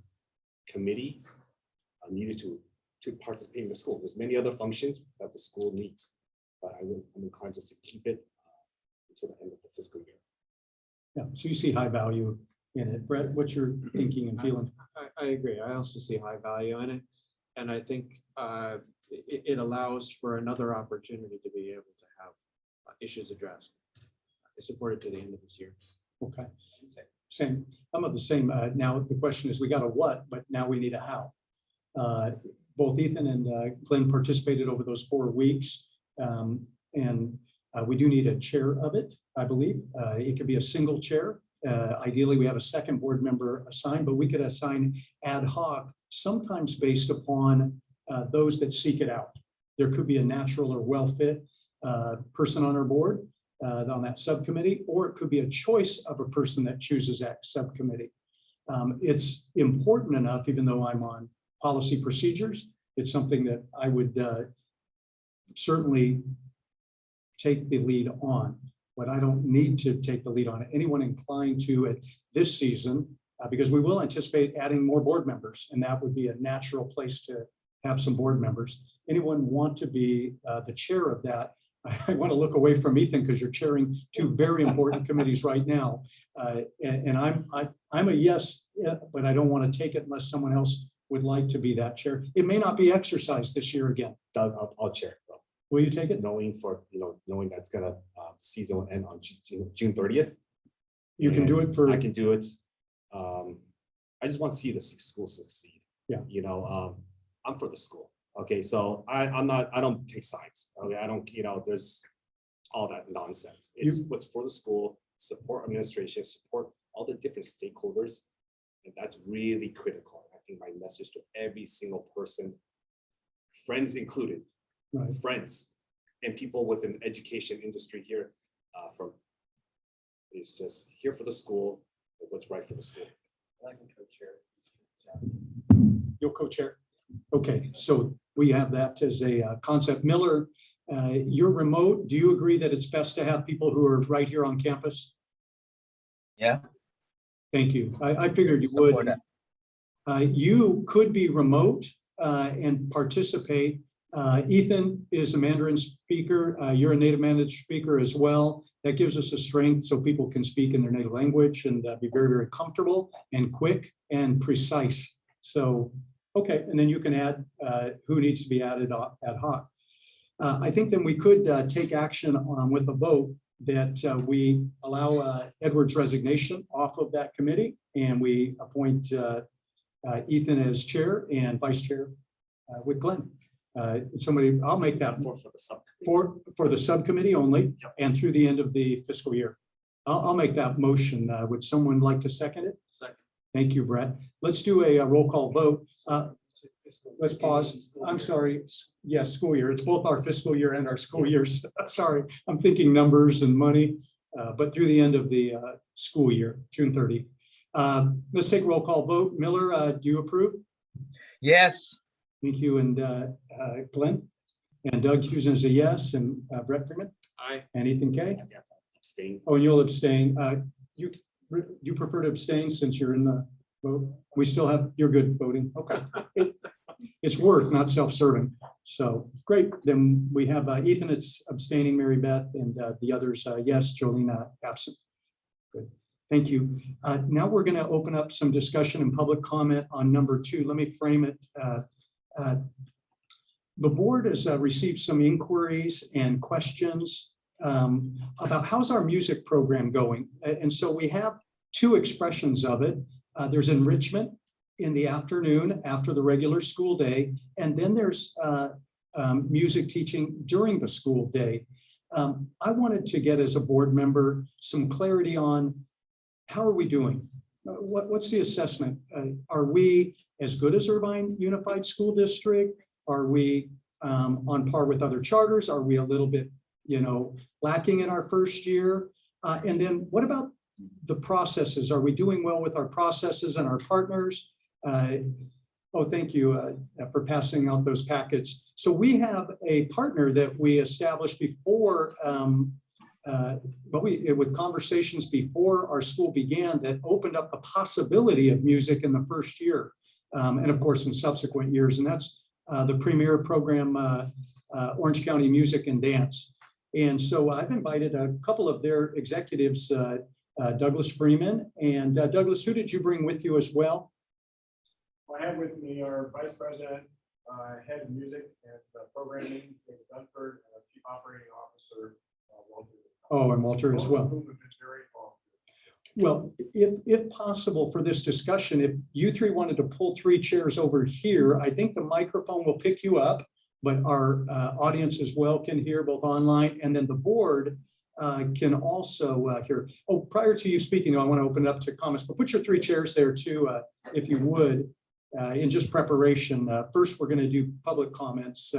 committees needed to participate in the school. There's many other functions that the school needs, but I'm inclined just to keep it until the end of the fiscal year. Yeah, so you see high value in it. Brett, what's your thinking and feeling? I agree. I also see high value in it. And I think it allows for another opportunity to be able to have issues addressed. I support it to the end of this year. Okay. Same. I'm of the same. Now the question is, we got a what, but now we need a how. Both Ethan and Glenn participated over those 4 weeks. And we do need a chair of it, I believe. It could be a single chair. Ideally, we have a second board member assigned, but we could assign ad hoc, sometimes based upon those that seek it out. There could be a natural or well-fit person on our board on that subcommittee, or it could be a choice of a person that chooses that subcommittee. It's important enough, even though I'm on policy procedures, it's something that I would certainly take the lead on, but I don't need to take the lead on it. Anyone inclined to it this season, because we will anticipate adding more board members, and that would be a natural place to have some board members. Anyone want to be the chair of that? I want to look away from Ethan because you're chairing 2 very important committees right now. And I'm a yes, but I don't want to take it unless someone else would like to be that chair. It may not be exercised this year again. Doug, I'll chair. Will you take it? Knowing that's gonna season will end on June 30th. You can do it for. I can do it. I just want to see the school succeed. Yeah. I'm for the school. Okay, so I don't take sides. Okay, I don't, there's all that nonsense. It's what's for the school, support administration, support all the different stakeholders. And that's really critical. I think my message to every single person, friends included, right. Friends and people within the education industry here is just here for the school, what's right for the school. I can co-chair. You'll co-chair. Okay, so we have that as a concept. Miller, you're remote. Do you agree that it's best to have people who are right here on campus? Yeah. Thank you. I figured you would. You could be remote and participate. Ethan is a Mandarin speaker. You're a native Mandarin speaker as well. That gives us a strength so people can speak in their native language and be very, very comfortable and quick and precise. So, okay, and then you can add who needs to be added ad hoc. I think then we could take action with a vote that we allow Edward's resignation off of that committee, and we appoint Ethan as chair and vice chair with Glenn. Somebody, I'll make that for the subcommittee only, and through the end of the fiscal year. I'll make that motion. Would someone like to second it? Second. Thank you, Brett. Let's do a roll call vote. Let's pause. I'm sorry. Yes, school year. It's both our fiscal year and our school years. Sorry, I'm thinking numbers and money, but through the end of the school year, June 30. Let's take a roll call vote. Miller, do you approve? Yes. Thank you. And Glenn? And Doug Hughes is a yes. And Brett Freeman? Aye. And Ethan K? abstain. Oh, and you'll abstain. You prefer to abstain since you're in the vote? We still have, you're good voting. Okay. It's work, not self-serving. So great. Then we have Ethan, it's abstaining, Mary Beth, and the others, yes, Jolena absent. Good. Thank you. Now we're going to open up some discussion and public comment on number 2. Let me frame it. The board has received some inquiries and questions about how's our music program going. And so we have 2 expressions of it. There's enrichment in the afternoon after the regular school day, and then there's music teaching during the school day. I wanted to get, as a board member, some clarity on how are we doing? What's the assessment? Are we as good as Irvine Unified School District? Are we on par with other charters? Are we a little bit, lacking in our first year? And then what about the processes? Are we doing well with our processes and our partners? Oh, thank you for passing out those packets. So we have a partner that we established before, with conversations before our school began, that opened up the possibility of music in the first year, and of course in subsequent years. And that's the premier program, Orange County Music and Dance. And so I've invited a couple of their executives, Douglas Freeman. And Douglas, who did you bring with you as well? I have with me our vice president, head of music and programming, David Dunford, and our chief operating officer, Walter. Oh, and Walter as well. Whom have been very involved. Well, if possible for this discussion, if you 3 wanted to pull 3 chairs over here, I think the microphone will pick you up, but our audience as well can hear, both online, and then the board can also hear. Oh, prior to you speaking, I want to open it up to comments, but put your 3 chairs there too, if you would, in just preparation. First, we're going to do public comments.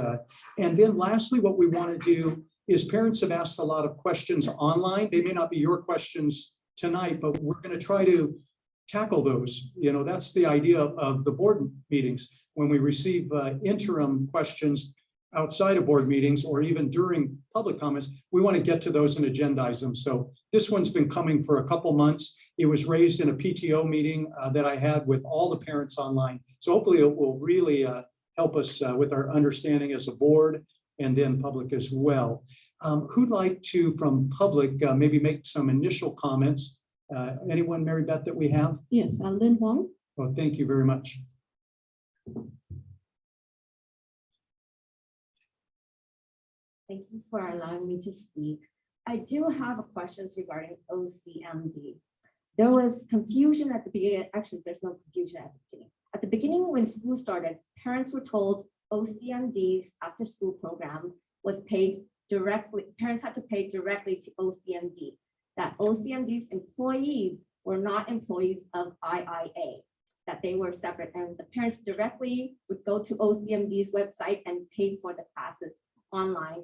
And then lastly, what we want to do is, parents have asked a lot of questions online. They may not be your questions tonight, but we're going to try to tackle those. That's the idea of the board meetings. When we receive interim questions outside of board meetings or even during public comments, we want to get to those and agendize them. So this one's been coming for a couple months. It was raised in a PTO meeting that I had with all the parents online. So hopefully it will really help us with our understanding as a board and then public as well. Who'd like to, from public, maybe make some initial comments? Anyone, Mary Beth, that we have? Yes, Lynn Huang. Well, thank you very much. Thank you for allowing me to speak. I do have questions regarding OCMD. There was confusion at the beginning. Actually, there's no confusion at the beginning. At the beginning, when school started, parents were told OCMD's after school program was paid directly. Parents had to pay directly to OCMD. That OCMD's employees were not employees of IIA, that they were separate, and the parents directly would go to OCMD's website and pay for the classes online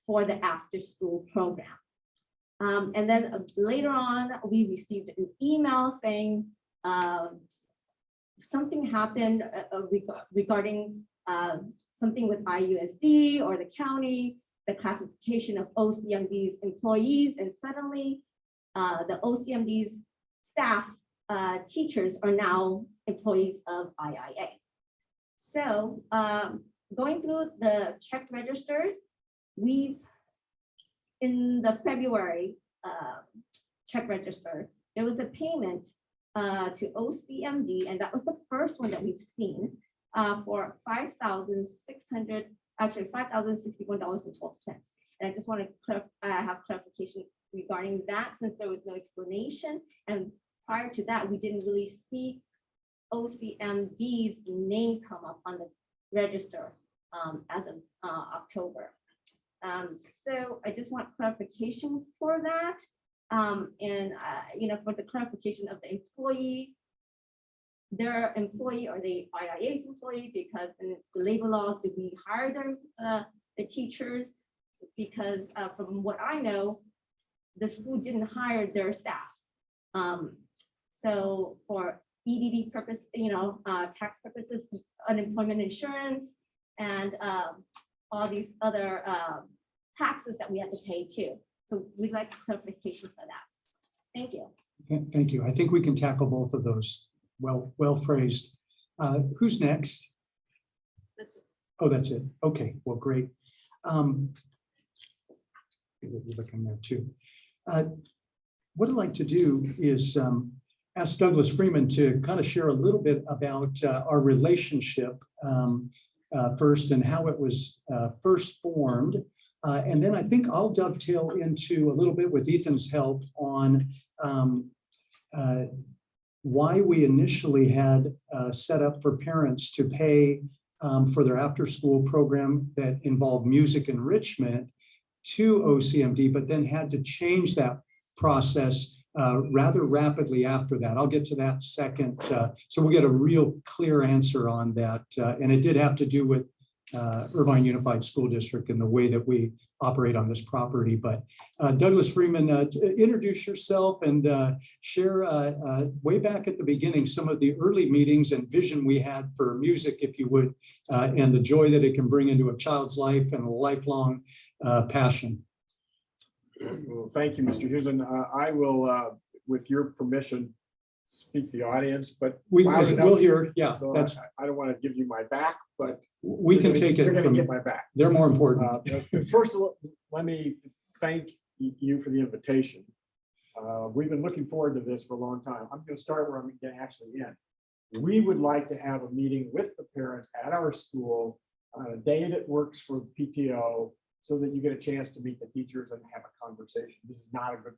for the after school program. And then later on, we received an email saying something happened regarding something with IUSD or the county, the classification of OCMD's employees, and suddenly the OCMD's staff teachers are now employees of IIA. So going through the check registers, in the February check register, there was a payment to OCMD, and that was the first one that we've seen for $5,661.12. And I just want to have clarification regarding that, since there was no explanation. And prior to that, we didn't really see OCMD's name come up on the register as of October. So I just want clarification for that. For the clarification of the employee, their employee or the IIA's employee, because in the labor laws, did we hire the teachers? Because from what I know, the school didn't hire their staff. So for EDD purpose, tax purposes, unemployment insurance, and all these other taxes that we have to pay too. So we'd like clarification for that. Thank you. Thank you. I think we can tackle both of those. Well phrased. Who's next? That's it. Oh, that's it. Okay, well, great. You're looking there too. What I'd like to do is ask Douglas Freeman to kind of share a little bit about our relationship first and how it was first formed. And then I think I'll dovetail into a little bit with Ethan's help on why we initially had set up for parents to pay for their after-school program that involved music enrichment to OCMD, but then had to change that process rather rapidly after that. I'll get to that second. So we'll get a real clear answer on that. And it did have to do with Irvine Unified School District and the way that we operate on this property. But Douglas Freeman, introduce yourself and share way back at the beginning some of the early meetings and vision we had for music, if you would, and the joy that it can bring into a child's life and a lifelong passion. Well, thank you, Mr. Houston. I will, with your permission, speak to the audience, but We'll hear, yeah, so that's, I don't want to give you my back, but we can take it You're going from, to get my back. they're more important. But First of all, let me thank you for the invitation. We've been looking forward to this for a long time. I'm going to start where I'm going to actually end. We would like to have a meeting with the parents at our school on a day that works for PTO so that you get a chance to meet the teachers and have a conversation. This is not a good,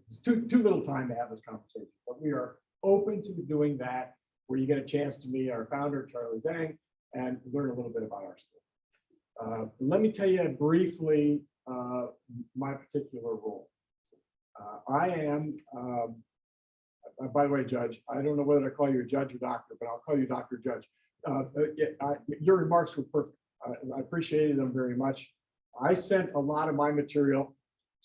it's too little time to have this conversation, but we are open to doing that where you get a chance to meet our founder, Charlie Zhang, and learn a little bit about our school. Let me tell you briefly my particular role. I am, by the way, Judge, I don't know whether to call you a judge or doctor, but I'll call you Dr. Judge. Your remarks were perfect. I appreciated them very much. I sent a lot of my material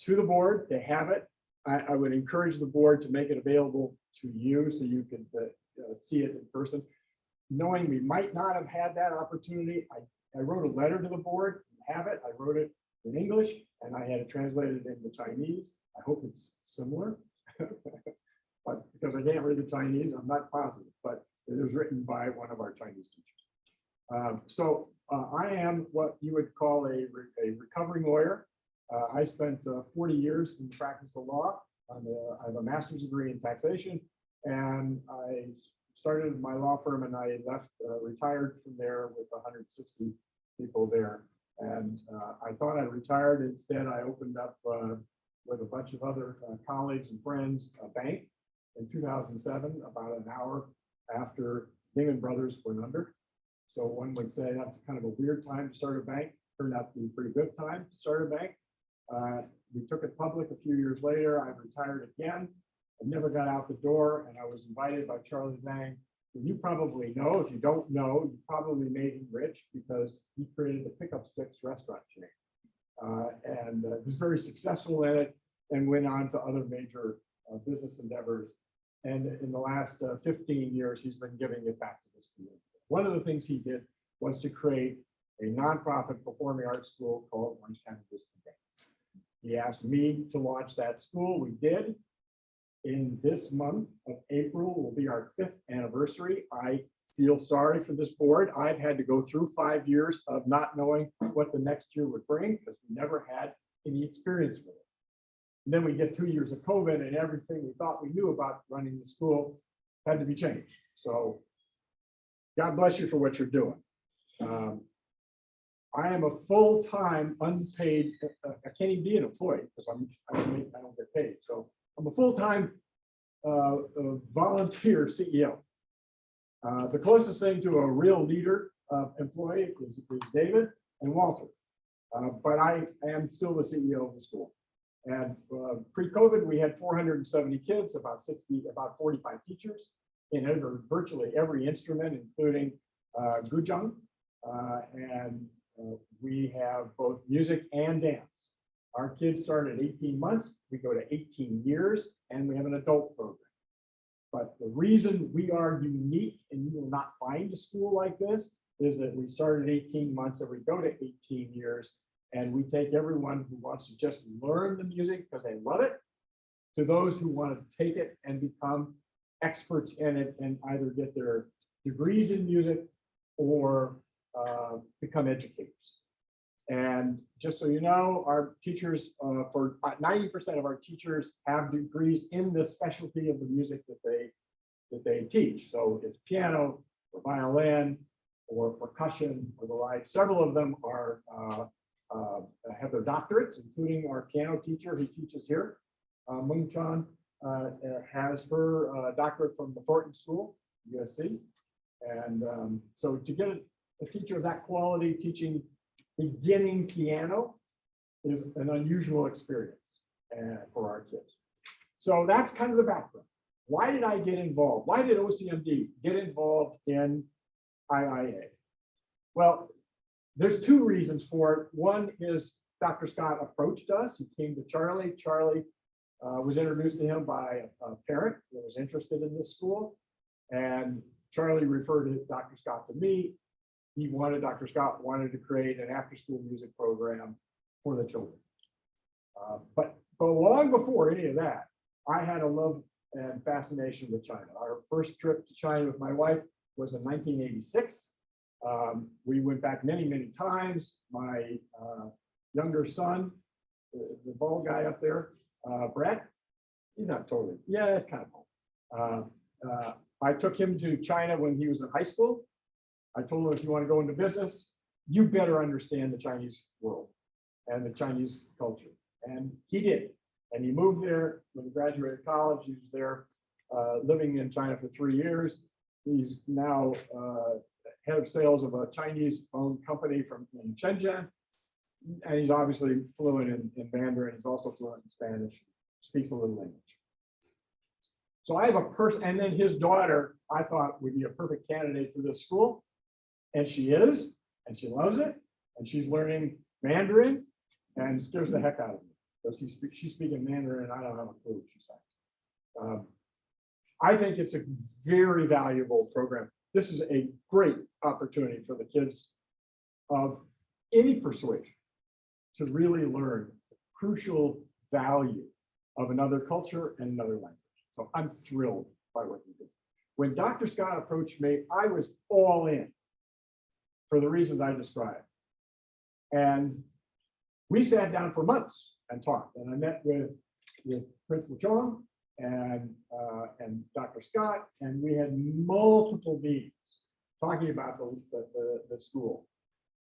to the board. They have it. I would encourage the board to make it available to you so you could see it in person. Knowing we might not have had that opportunity, I wrote a letter to the board, have it. I wrote it in English and I had it translated into Chinese. I hope it's similar, but because I can't read the Chinese, I'm not positive, but it was written by one of our Chinese teachers. So I am what you would call a recovering lawyer. I spent 40 years in the practice of law. I have a master's degree in taxation, and I started my law firm and I left, retired from there with 160 people there. And I thought I retired. Instead, I opened up with a bunch of other colleagues and friends, a bank in 2007, about an hour after Lehman Brothers went under. So one would say that's kind of a weird time to start a bank. Turned out to be a pretty good time to start a bank. We took it public a few years later. I retired again. I never got out the door, and I was invited by Charlie Zhang, who you probably know. If you don't know, you probably made him rich because he created the Pickup Sticks restaurant chain. And was very successful at it and went on to other major business endeavors. And in the last 15 years, he's been giving it back to this community. One of the things he did was to create a nonprofit performing arts school called Orange County Music and Dance. He asked me to launch that school. We did. In this month of April will be our 5th anniversary. I feel sorry for this board. I've had to go through 5 years of not knowing what the next year would bring because we never had any experience with it. And then we get 2 years of COVID and everything we thought we knew about running the school had to be changed. So God bless you for what you're doing. I am a full-time unpaid, I can't even be an employee because I don't get paid. So I'm a full-time volunteer CEO. The closest thing to a real leader employee is David and Walter. But I am still the CEO of the school. And pre-COVID, we had 470 kids, about 45 teachers in virtually every instrument, including guzheng. And we have both music and dance. Our kids start at 18 months, we go to 18 years, and we have an adult program. But the reason we are unique and you will not find a school like this is that we start at 18 months and we go to 18 years. And we take everyone who wants to just learn the music because they love it, to those who want to take it and become experts in it and either get their degrees in music or become educators. And just so you know, our teachers, for 90% of our teachers have degrees in the specialty of the music that they teach. So it's piano or violin or percussion or the like. Several of them are have their doctorates, including our piano teacher who teaches here. Mung Chan has her doctorate from the Thornton School, USC. And so to get a teacher of that quality teaching beginning piano is an unusual experience for our kids. So that's kind of the background. Why did I get involved? Why did OCMD get involved in IIA? Well, there's two reasons for it. One is Dr. Scott approached us. He came to Charlie. Charlie was introduced to him by a parent that was interested in this school. And Charlie referred Dr. Scott to me. Dr. Scott wanted to create an after-school music program for the children. But long before any of that, I had a love and fascination with China. Our first trip to China with my wife was in 1986. We went back many, many times. My younger son, the bald guy up there, Brett, he's not totally, yeah, it's kind of old. I took him to China when he was in high school. I told him, if you want to go into business, you better understand the Chinese world and the Chinese culture. And he did. And he moved there when he graduated college. He was there living in China for 3 years. He's now head of sales of a Chinese-owned company in Shenzhen. And he's obviously fluent in Mandarin. He's also fluent in Spanish, speaks a little English. So I have a person, and then his daughter, I thought would be a perfect candidate for this school. And she is, and she loves it. And she's learning Mandarin and scares the heck out of me. Because she's speaking Mandarin and I don't have a clue what she's saying. I think it's a very valuable program. This is a great opportunity for the kids of any persuasion to really learn the crucial value of another culture and another language. So I'm thrilled by what you did. When Dr. Scott approached me, I was all in for the reasons I described. And we sat down for months and talked. And I met with Principal Chong and Dr. Scott, and we had multiple meetings talking about the school.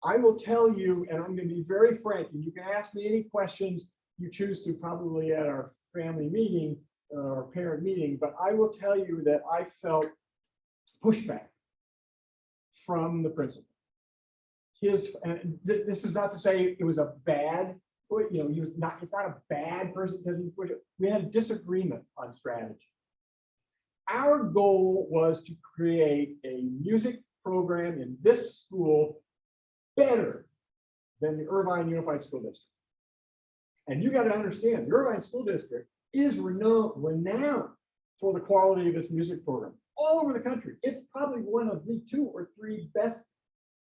I will tell you, and I'm going to be very frank, and you can ask me any questions you choose to probably at our family meeting or parent meeting, but I will tell you that I felt pushback from the principal. And this is not to say it was a bad, he's not a bad person because he pushed it. We had a disagreement on strategy. Our goal was to create a music program in this school better than the Irvine Unified School District. And you got to understand, the Irvine School District is renowned for the quality of its music program all over the country. It's probably one of the 2 or 3 best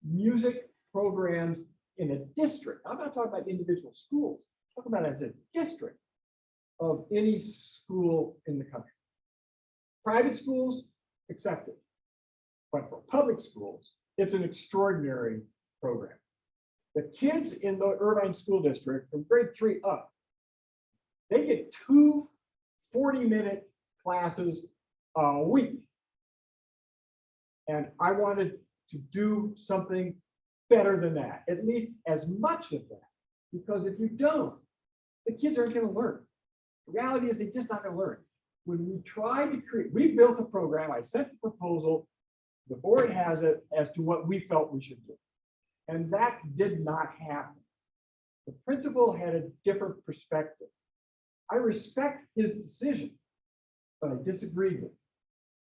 music programs in a district. I'm not talking about individual schools. I'm talking about as a district of any school in the country. Private schools, accepted. But for public schools, it's an extraordinary program. The kids in the Irvine School District from grade 3 up, they get 2 40-minute classes a week. And I wanted to do something better than that, at least as much of that, because if you don't, the kids aren't going to learn. The reality is they're just not going to learn. When we tried to create, we built a program, I sent the proposal, the board has it as to what we felt we should do. And that did not happen. The principal had a different perspective. I respect his decision, but I disagreed with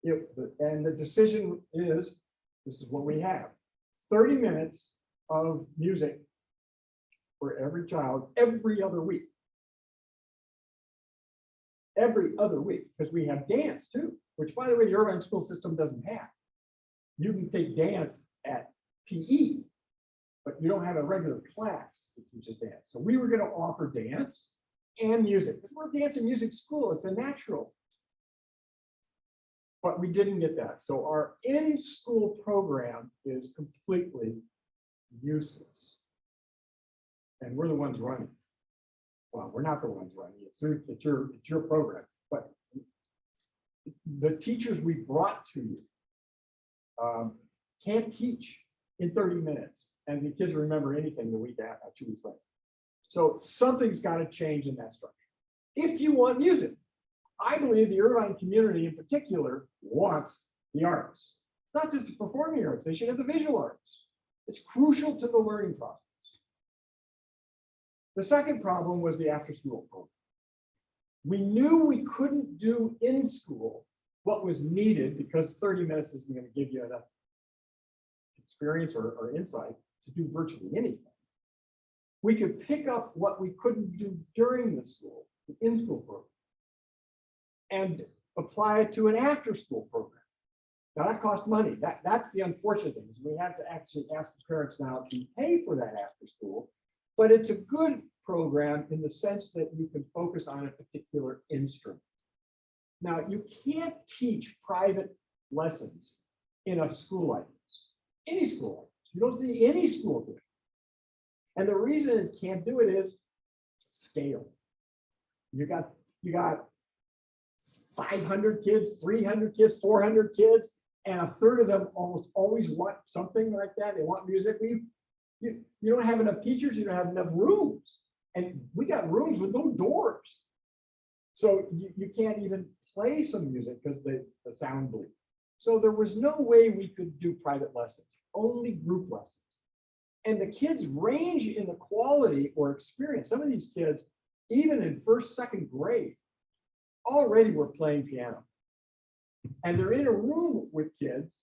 it. And the decision is, this is what we have. 30 minutes of music for every child every other week. Every other week, because we have dance too, which by the way, the Irvine school system doesn't have. You can take dance at PE, but you don't have a regular class that teaches dance. So we were going to offer dance and music. We're a dance and music school. It's a natural. But we didn't get that. So our in-school program is completely useless. And we're the ones running. Well, we're not the ones running. It's your program. But the teachers we brought to you can't teach in 30 minutes. And the kids remember anything the week after, 2 weeks later. So something's got to change in that structure. If you want music, I believe the Irvine community in particular wants the arts. It's not just the performing arts, they should have the visual arts. It's crucial to the learning process. The second problem was the after-school program. We knew we couldn't do in school what was needed because 30 minutes isn't going to give you enough experience or insight to do virtually anything. We could pick up what we couldn't do during the school, the in-school program, and apply it to an after-school program. Now that costs money. That's the unfortunate thing, is we have to actually ask the parents now to pay for that after school, but it's a good program in the sense that you can focus on a particular instrument. Now you can't teach private lessons in a school like this, any school like this. You don't see any school do it. And the reason it can't do it is scale. You got 500 kids, 300 kids, 400 kids, and a third of them almost always want something like that. They want music. You don't have enough teachers, you don't have enough rooms. And we got rooms with no doors. So you can't even play some music because the sound bleeds. So there was no way we could do private lessons, only group lessons. And the kids range in the quality or experience. Some of these kids, even in first, second grade, already were playing piano. And they're in a room with kids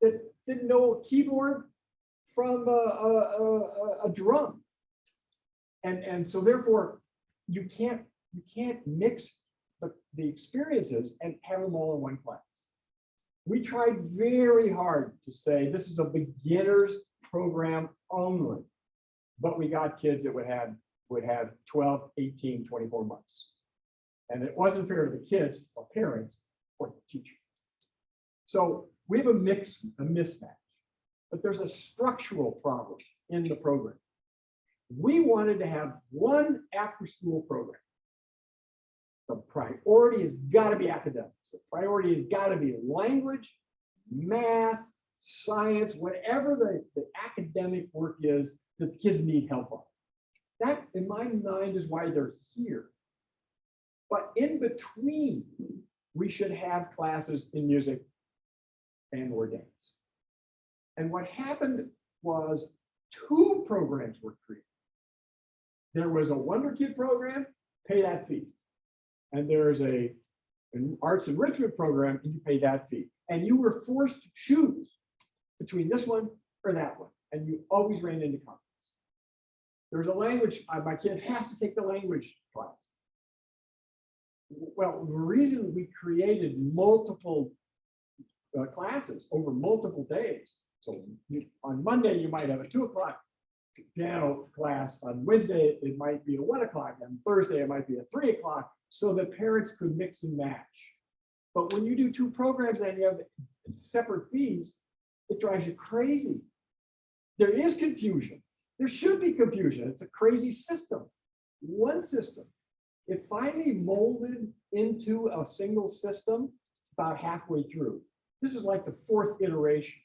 that didn't know a keyboard from a drum. And so therefore, you can't mix the experiences and have them all in one class. We tried very hard to say this is a beginner's program only, but we got kids that would have 12, 18, 24 months. And it wasn't fair to the kids or parents or the teacher. So we have a mismatch, but there's a structural problem in the program. We wanted to have one after-school program. The priority has got to be academics. The priority has got to be language, math, science, whatever the academic work is that the kids need help on. That, in my mind, is why they're here. But in between, we should have classes in music and or dance. And what happened was 2 programs were created. There was a Wonder Kid program, pay that fee. And there's an arts enrichment program, and you pay that fee. And you were forced to choose between this one or that one. And you always ran into conflicts. There's a language, my kid has to take the language class. Well, the reason we created multiple classes over multiple days. So on Monday, you might have a 2 o'clock piano class. On Wednesday, it might be a 1 o'clock. On Thursday, it might be a 3 o'clock, so that parents could mix and match. But when you do 2 programs and you have separate fees, it drives you crazy. There is confusion. There should be confusion. It's a crazy system. One system. It finally molded into a single system about halfway through. This is like the 4th iteration.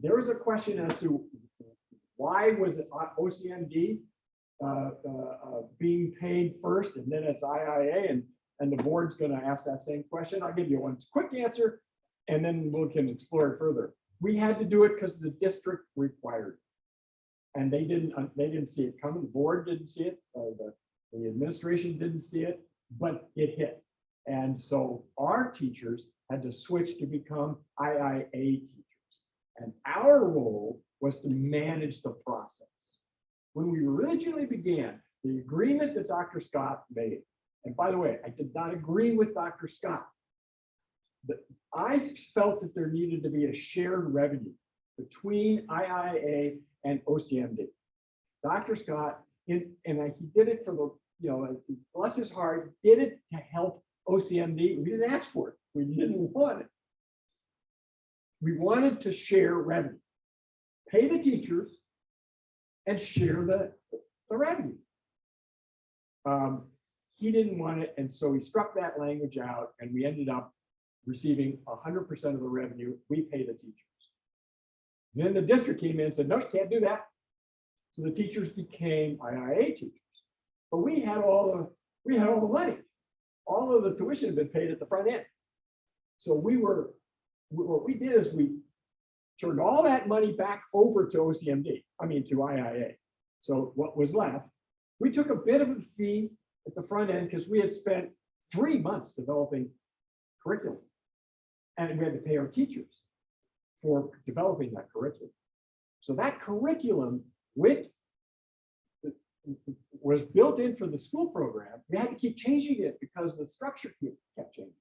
There is a question as to why was OCMD being paid first, and then it's IIA, and the board's going to ask that same question. I'll give you one quick answer, and then we can explore it further. We had to do it because the district required it. And they didn't see it coming. The board didn't see it. The administration didn't see it, but it hit. And so our teachers had to switch to become IIA teachers. And our role was to manage the process. When we originally began, the agreement that Dr. Scott made, and by the way, I did not agree with Dr. Scott, but I felt that there needed to be a shared revenue. between IIA and OCMD. Dr. Scott, he did it for the, bless his heart, did it to help OCMD. We didn't ask for it. We didn't want it. We wanted to share revenue, pay the teachers and share the revenue. He didn't want it, and so he struck that language out, and we ended up receiving 100% of the revenue. We pay the teachers. Then the district came in and said, no, you can't do that. So the teachers became IIA teachers. But we had all the money. All of the tuition had been paid at the front end. So what we did is we turned all that money back over to OCMD, to IIA. So what was left, we took a bit of a fee at the front end because we had spent 3 months developing curriculum. And we had to pay our teachers for developing that curriculum. So that curriculum was built in for the school program. We had to keep changing it because the structure kept changing.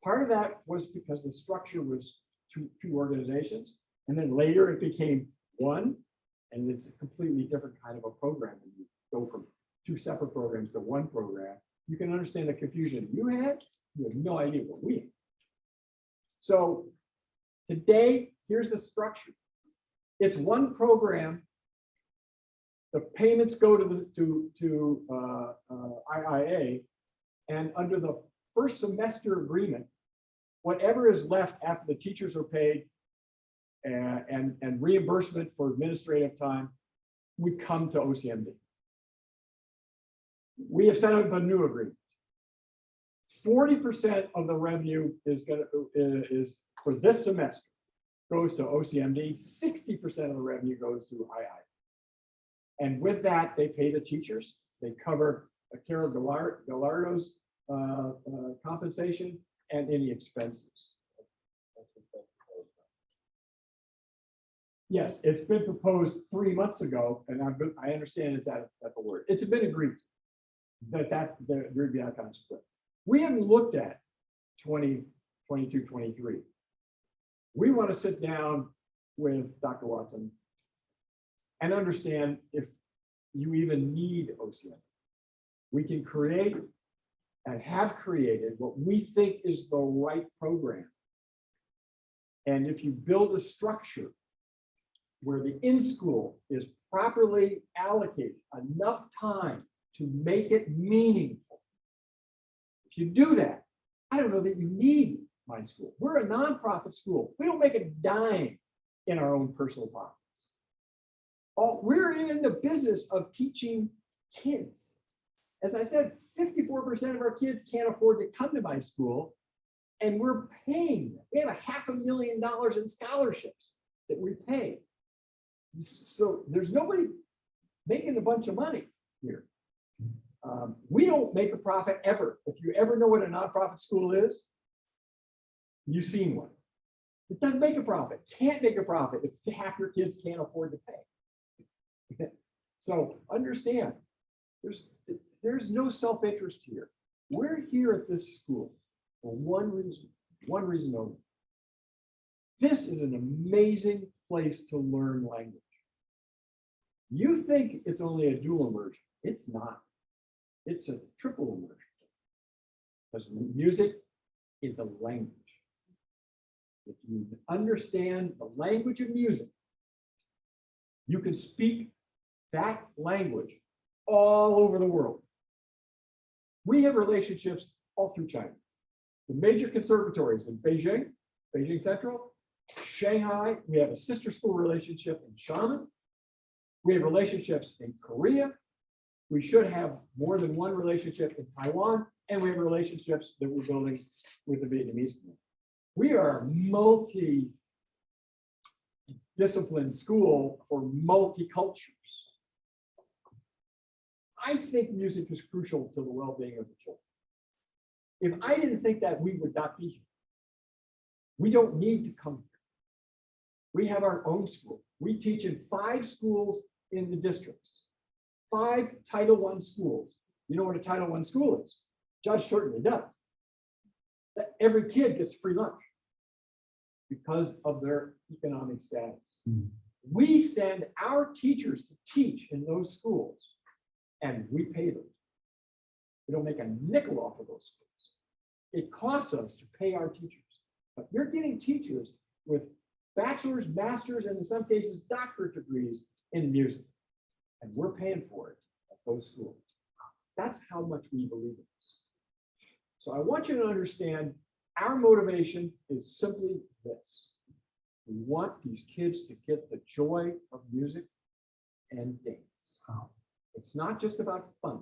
Part of that was because the structure was two organizations, and then later it became one, and it's a completely different kind of a program. When you go from 2 separate programs to 1 program, you can understand the confusion you had. You have no idea what we had. So today, here's the structure. It's 1 program. The payments go to IIA, and under the first semester agreement, whatever is left after the teachers are paid and reimbursement for administrative time, we come to OCMD. We have set up a new agreement. 40% of the revenue is for this semester goes to OCMD. 60% of the revenue goes to IIA. And with that, they pay the teachers. They cover Cara Gallardo's compensation and any expenses. Yes, it's been proposed 3 months ago, and I understand it's at the word. It's been agreed that there would be that kind of split. We haven't looked at 2022, 23. We want to sit down with Dr. Watson and understand if you even need OCM. We can create and have created what we think is the right program. And if you build a structure where the in-school is properly allocated enough time to make it meaningful, if you do that, I don't know that you need my school. We're a nonprofit school. We don't make a dime in our own personal pockets. We're in the business of teaching kids. As I said, 54% of our kids can't afford to come to my school, and we're paying them. We have $500,000 in scholarships that we pay. So there's nobody making a bunch of money here. We don't make a profit ever. If you ever know what a nonprofit school is, you've seen one. It doesn't make a profit, can't make a profit if half your kids can't afford to pay. So understand, there's no self-interest here. We're here at this school for one reason only. This is an amazing place to learn language. You think it's only a dual immersion. It's not. It's a triple immersion. Because music is a language. If you understand the language of music, you can speak that language all over the world. We have relationships all through China. The major conservatories in Beijing, Beijing Central, Shanghai. We have a sister school relationship in Xiamen. We have relationships in Korea. We should have more than one relationship in Taiwan, and we have relationships that we're building with the Vietnamese community. We are a multi-discipline school for multi-cultures. I think music is crucial to the well-being of the children. If I didn't think that, we would not be here. We don't need to come here. We have our own school. We teach in 5 schools in the districts, 5 Title I schools. You know what a Title I school is? Judge certainly does. Every kid gets free lunch because of their economic status. Hmm. We send our teachers to teach in those schools and we pay them. We don't make a nickel off of those schools. It costs us to pay our teachers. But you're getting teachers with bachelor's, master's, and in some cases, doctorate degrees in music. And we're paying for it at those schools. That's how much we believe in this. So I want you to understand our motivation is simply this. We want these kids to get the joy of music and dance. It's not just about fun.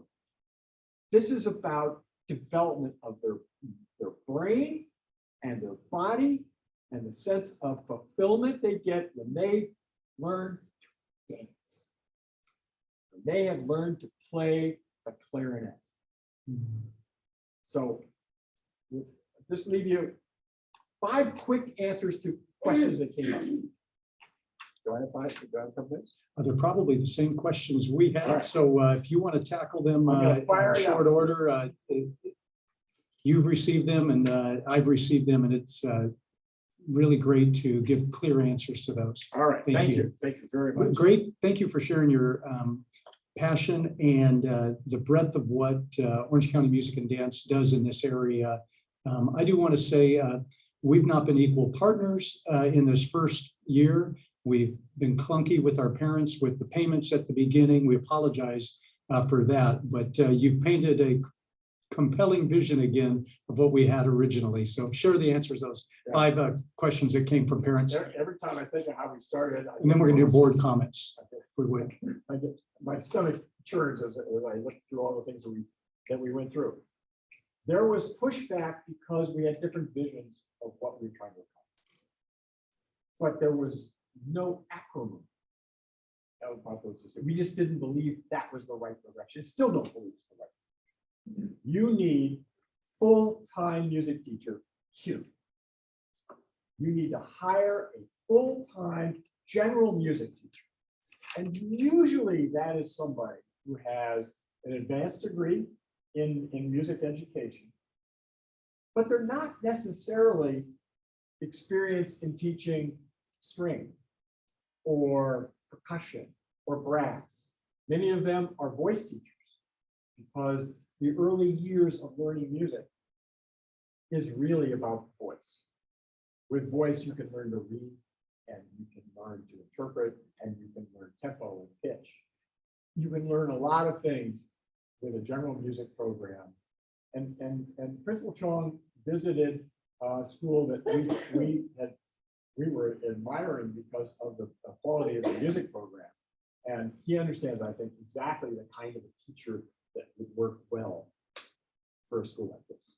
This is about development of their brain and their body and the sense of fulfillment they get when they learn to dance. When they have learned to play the clarinet. So with, just leave you 5 quick answers to questions that came up. Do I have 5? Do I have a couple minutes? They're probably the same questions we All had. right. So if you want to tackle them I'm gonna fire in it short up. order, you've received them and I've received them, and it's really great to give clear answers to those. All right, Thank thank you. you. Thank you very much. Great. Thank you for sharing your passion and the breadth of what Orange County Music and Dance does in this area. I do want to say we've not been equal partners in this first year. We've been clunky with our parents with the payments at the beginning. We apologize for that, but you've painted a compelling vision again of what we had originally. So share the answers to those 5 questions that came from parents. Every time I think of how we started. And then we're gonna do board comments. If we would. I get, my stomach churns as I look through all the things that we went through. There was pushback because we had different visions of what we were trying to accomplish. But there was no acrimony. That was about those. We just didn't believe that was the right direction. Still don't believe it's the right direction. You need full-time music teacher here. You need to hire a full-time general music teacher. And usually that is somebody who has an advanced degree in music education, but they're not necessarily experienced in teaching string or percussion or brass. Many of them are voice teachers because the early years of learning music is really about voice. With voice, you can learn to read and you can learn to interpret and you can learn tempo and pitch. You can learn a lot of things with a general music program. And Principal Chong visited a school that we were admiring because of the quality of the music program. And he understands, I think, exactly the kind of a teacher that would work well for a school like this.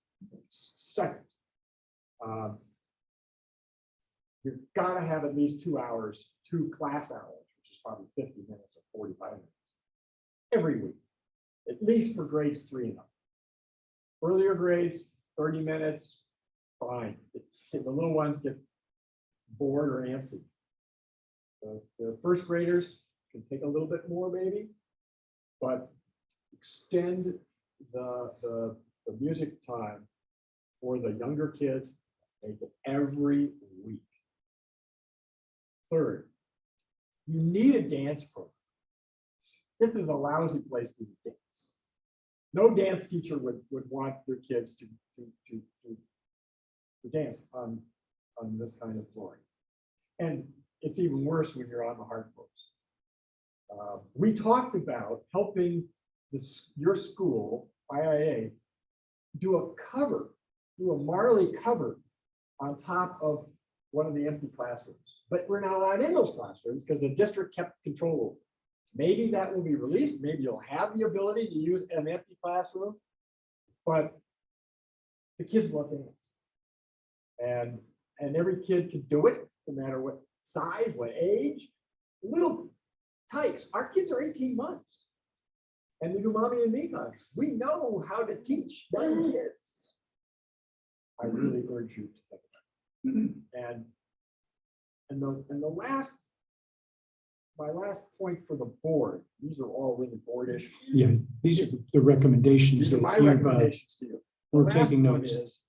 Second, you've got to have at least 2 hours, 2 class hours, which is probably 50 minutes or 45 minutes every week, at least for grades 3 and up. Earlier grades, 30 minutes, fine. The little ones get bored or antsy. The first graders can take a little bit more maybe, but extend the music time for the younger kids, make it every week. Third, you need a dance program. This is a lousy place to dance. No dance teacher would want their kids to dance on this kind of flooring. And it's even worse when you're on the hard floors. We talked about helping your school, IIA, do a Marley cover on top of one of the empty classrooms. But we're not allowed in those classrooms because the district kept control over it. Maybe that will be released. Maybe you'll have the ability to use an empty classroom, but the kids love dance. And every kid can do it, no matter what size, what age. Little tykes, our kids are 18 months. And we do mommy and me times. We know how to teach young kids. I really urge you to think about it. And the last, my last point for the board, these are all really board issues. Yeah, these are the recommendations. These are that my you've, recommendations to you. The We're last taking one notes. is,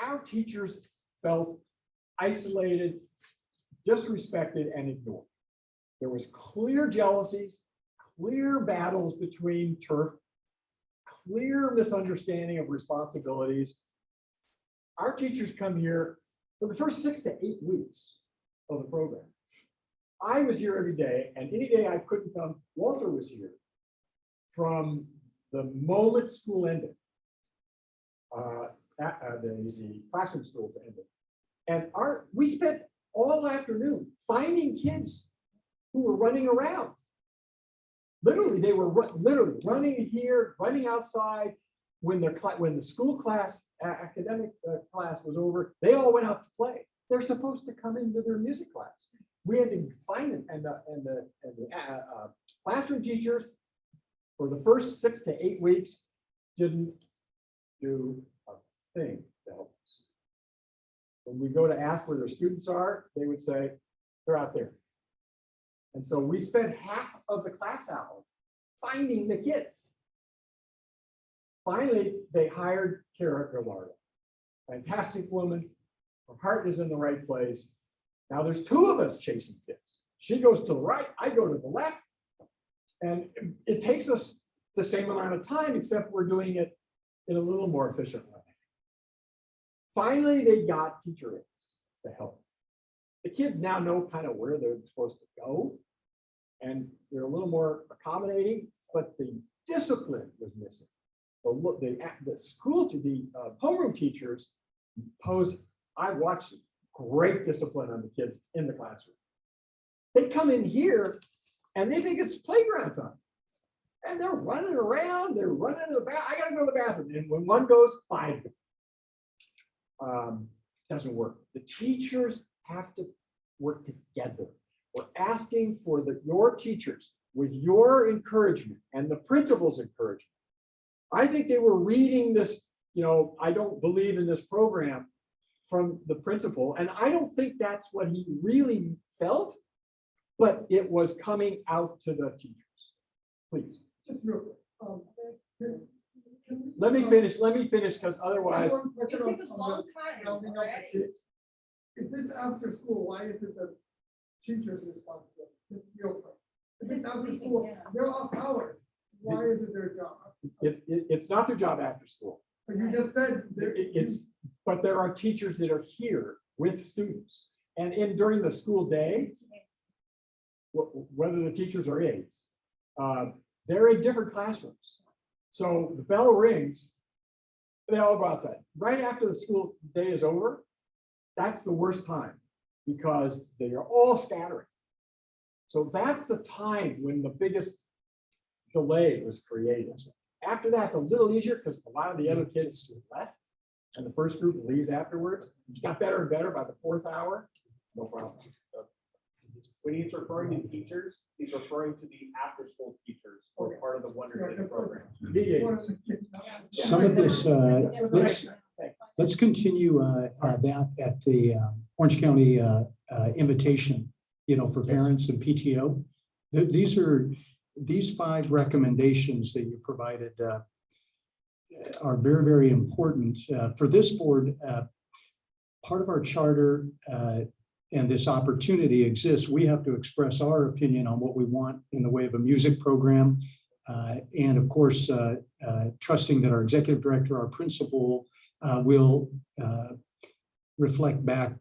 our teachers felt isolated, disrespected, and ignored. There was clear jealousies, clear battles between turf, clear misunderstanding of responsibilities. Our teachers come here for the first 6 to 8 weeks of the program. I was here every day, and any day I couldn't come, Walter was here from the moment school ended. The classroom schools ended. And we spent all afternoon finding kids who were running around. Literally, they were literally running here, running outside. When the school class, academic class was over, they all went out to play. They're supposed to come into their music class. We had to find them, and the classroom teachers for the first 6 to 8 weeks didn't do a thing to help us. When we go to ask where their students are, they would say, they're out there. And so we spent half of the class hour finding the kids. Finally, they hired Kara Gallardo, fantastic woman. Her heart is in the right place. Now there's 2 of us chasing kids. She goes to the right, I go to the left. And it takes us the same amount of time, except we're doing it in a little more efficient way. Finally, they got teacher aides to help. The kids now know kind of where they're supposed to go, and they're a little more accommodating, but the discipline was missing. The school to the homeroom teachers I watched great discipline on the kids in the classroom. They come in here and they think it's playground time. And they're running around, they're running to the bathroom. I gotta go to the bathroom. And when one goes, 5 go. Doesn't work. The teachers have to work together. We're asking for your teachers, with your encouragement and the principal's encouragement. I think they were reading this, I don't believe in this program from the principal. And I don't think that's what he really felt, but it was coming out to the teachers. Please. Just real quick. Let me finish, because otherwise. It took a long time. If it's after school, why is it the teacher's responsibility? Just real quick. If it's after school, they're off hours. Why is it their job? It's not their job after school. But you just said. But there are teachers that are here with students. And during the school day, whether the teachers are aides, they're in different classrooms. So the bell rings, they all go outside. Right after the school day is over, that's the worst time because they are all scattering. So that's the time when the biggest delay was created. After that, it's a little easier because a lot of the other kids left and the first group leaves afterwards. It got better and better by the 4th hour. No problem. When he's referring to teachers, he's referring to the after-school teachers who are part of the Wonder Kids program. Some of this, let's continue that at the Orange County invitation, for parents and PTO. These 5 recommendations that you provided are very, very important for this board. Part of our charter and this opportunity exists. We have to express our opinion on what we want in the way of a music program. And of course, trusting that our executive director, our principal will reflect back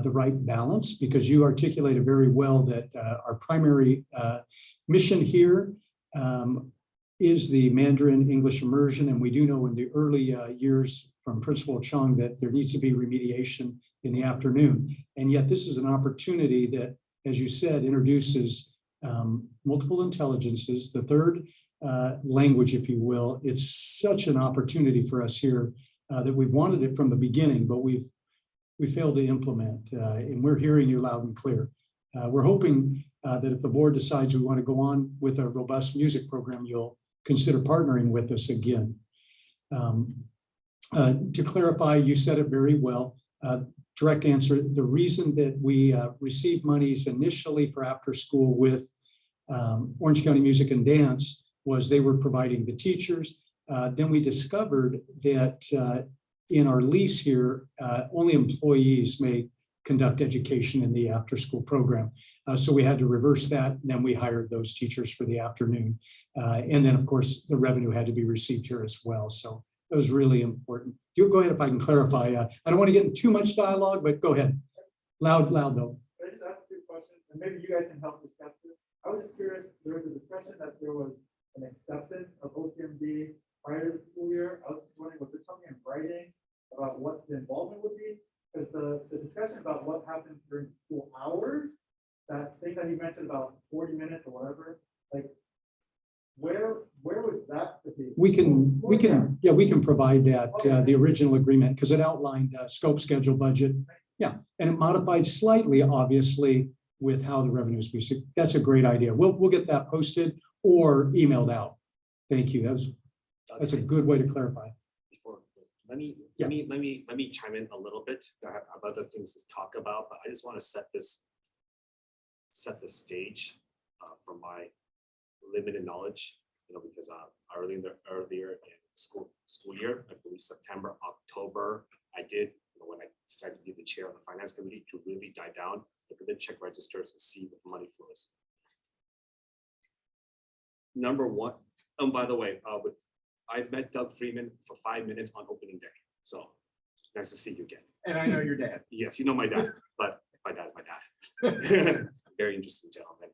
the right balance, because you articulated very well that our primary mission here is the Mandarin English immersion. And we do know in the early years from Principal Chung that there needs to be remediation in the afternoon. And yet this is an opportunity that, as you said, introduces multiple intelligences, the 3rd language, if you will. It's such an opportunity for us here that we wanted it from the beginning, but we failed to implement, and we're hearing you loud and clear. We're hoping that if the board decides we want to go on with a robust music program, you'll consider partnering with us again. To clarify, you said it very well. Direct answer, the reason that we received monies initially for after school with Orange County Music and Dance was they were providing the teachers. Then we discovered that in our lease here, only employees may conduct education in the after-school program. So we had to reverse that, and then we hired those teachers for the afternoon. And then, of course, the revenue had to be received here as well. So that was really important. You go ahead if I can clarify. I don't want to get in too much dialogue, but go ahead. Loud though. Can I just ask you a question? And maybe you guys can help discuss this. I was just curious, there was a discussion that there was an acceptance of OCMD prior to the school year. I was just wondering, was there something in writing about what the involvement would be? Because the discussion about what happens during school hours, that thing that you mentioned about 40 minutes or whatever, like where was that? We can provide that, the original agreement, because it outlined scope, schedule, budget. Yeah, and it modified slightly, obviously, with how the revenues be. That's a great idea. We'll get that posted or emailed out. Thank you. That's a good way to clarify. Before, let me chime in a little bit. I have other things to talk about, but I just want to set the stage from my limited knowledge, because earlier in school year, I believe September, October, I did, when I decided to be the chair of the finance committee, to really dive down, look at the check registers and see what the money flows. Number one, by the way, I've met Doug Freeman for 5 minutes on opening day. So nice to see you again. And I know your dad. Yes, you know my dad, but my dad's my dad. Very interesting gentleman.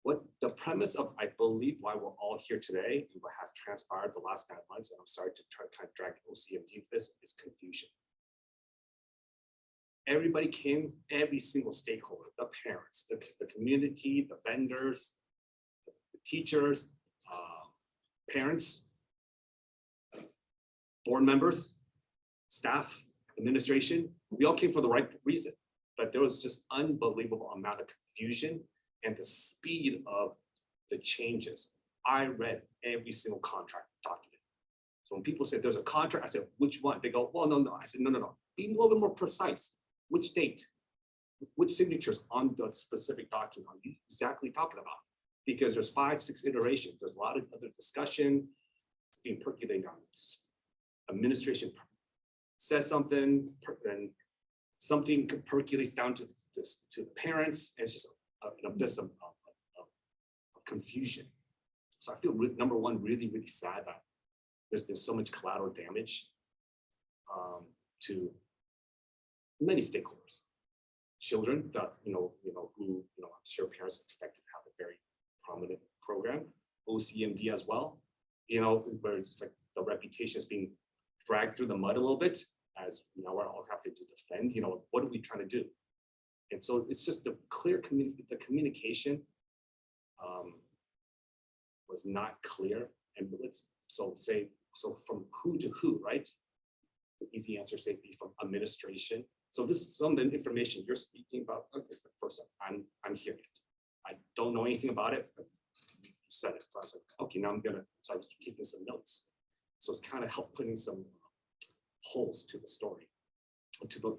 What the premise of, I believe, why we're all here today and what has transpired the last 9 months, and I'm sorry to try to kind of drag OCMD into this, is confusion. Everybody came, every single stakeholder, the parents, the community, the vendors, the teachers, parents, board members, staff, administration, we all came for the right reason, but there was just unbelievable amount of confusion and the speed of the changes. I read every single contract document. So when people say there's a contract, I said, which one? They go, well, no. I said, no. Be a little bit more precise. Which date? Which signatures on the specific document are you exactly talking about? Because there's 5, 6 iterations. There's a lot of other discussion. It's being percolated on. Administration says something, and something percolates down to the parents. And it's just an abyss of confusion. So I feel number one, really, really sad that there's been so much collateral damage to many stakeholders, children that who I'm sure parents expect to have a very prominent program, OCMD as well, where it's like the reputation is being dragged through the mud a little bit, as we're all having to defend, what are we trying to do? And so it's just the clear communication was not clear. And so from who to who, right? The easy answer say be from administration. So this is some of the information you're speaking about. It's the first time I'm hearing it. I don't know anything about it, but you said it. So I was like, okay, now so I was taking some notes. So it's kind of helped putting some holes to the story, to the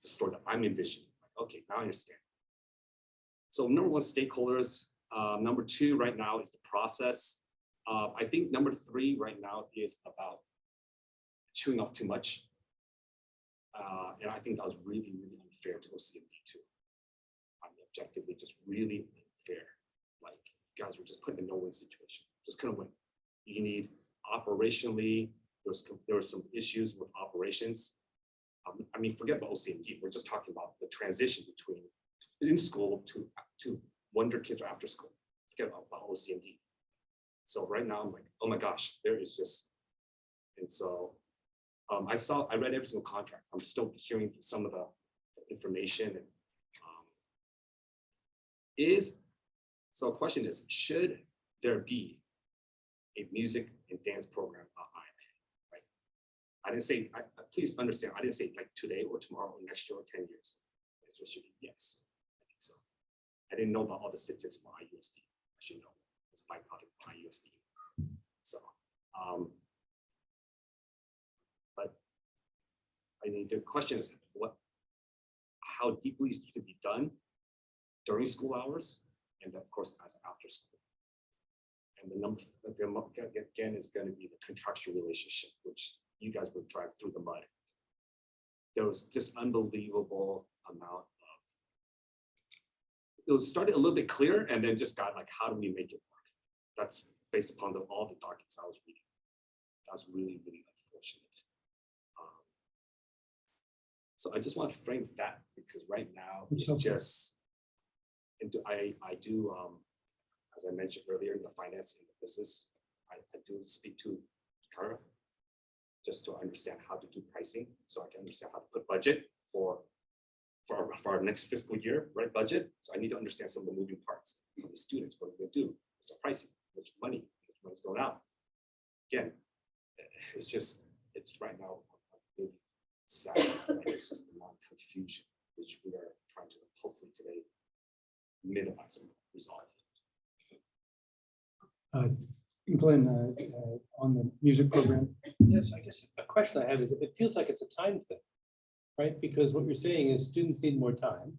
story that I'm envisioning. Like, okay, now I understand. So number one, stakeholders. Number two right now is the process. I think number 3 right now is about chewing off too much. And I think that was really, really unfair to OCMD too. I mean, objectively, just really unfair. Like, you guys were just put in a no-win situation. Just couldn't win. You need operationally, there were some issues with operations. I mean, forget about OCMD. We're just talking about the transition between in school to wonder kids are after school. Forget about OCMD. So right now I'm like, oh my gosh, there is just, and so I read every single contract. I'm still hearing some of the information. And, so the question is, should there be a music and dance program at IIA, right? I didn't say, please understand, I didn't say like today or tomorrow or next year or 10 years. The answer should be yes, I think so. I didn't know about all the statistics for IUSD. I should know, it's a byproduct of IUSD. So, but I mean, the question is how deeply is it to be done during school hours, and of course, as after school. And the number of them again is going to be the contractual relationship, which you guys would drive through the mud. There was just unbelievable amount of, it was started a little bit clear and then just got like, how do we make it work? That's based upon all the documents I was reading. That's really, really unfortunate. So I just want to frame that because right now it's just, and I do, as I mentioned earlier, in the finance and the business, I do speak to Kara just to understand how to do pricing, so I can understand how to put budget for our next fiscal year, right? Budget. So I need to understand some of the moving parts. The students, what are we going to do? What's the pricing? Which money's going out? Again, it's right now really sad. Right? It's just a lot of confusion, which we are trying to hopefully today minimize and resolve. Glenn, on the music program. Yes, I guess a question I have is, it feels like it's a time thing, right? Because what you're saying is students need more time.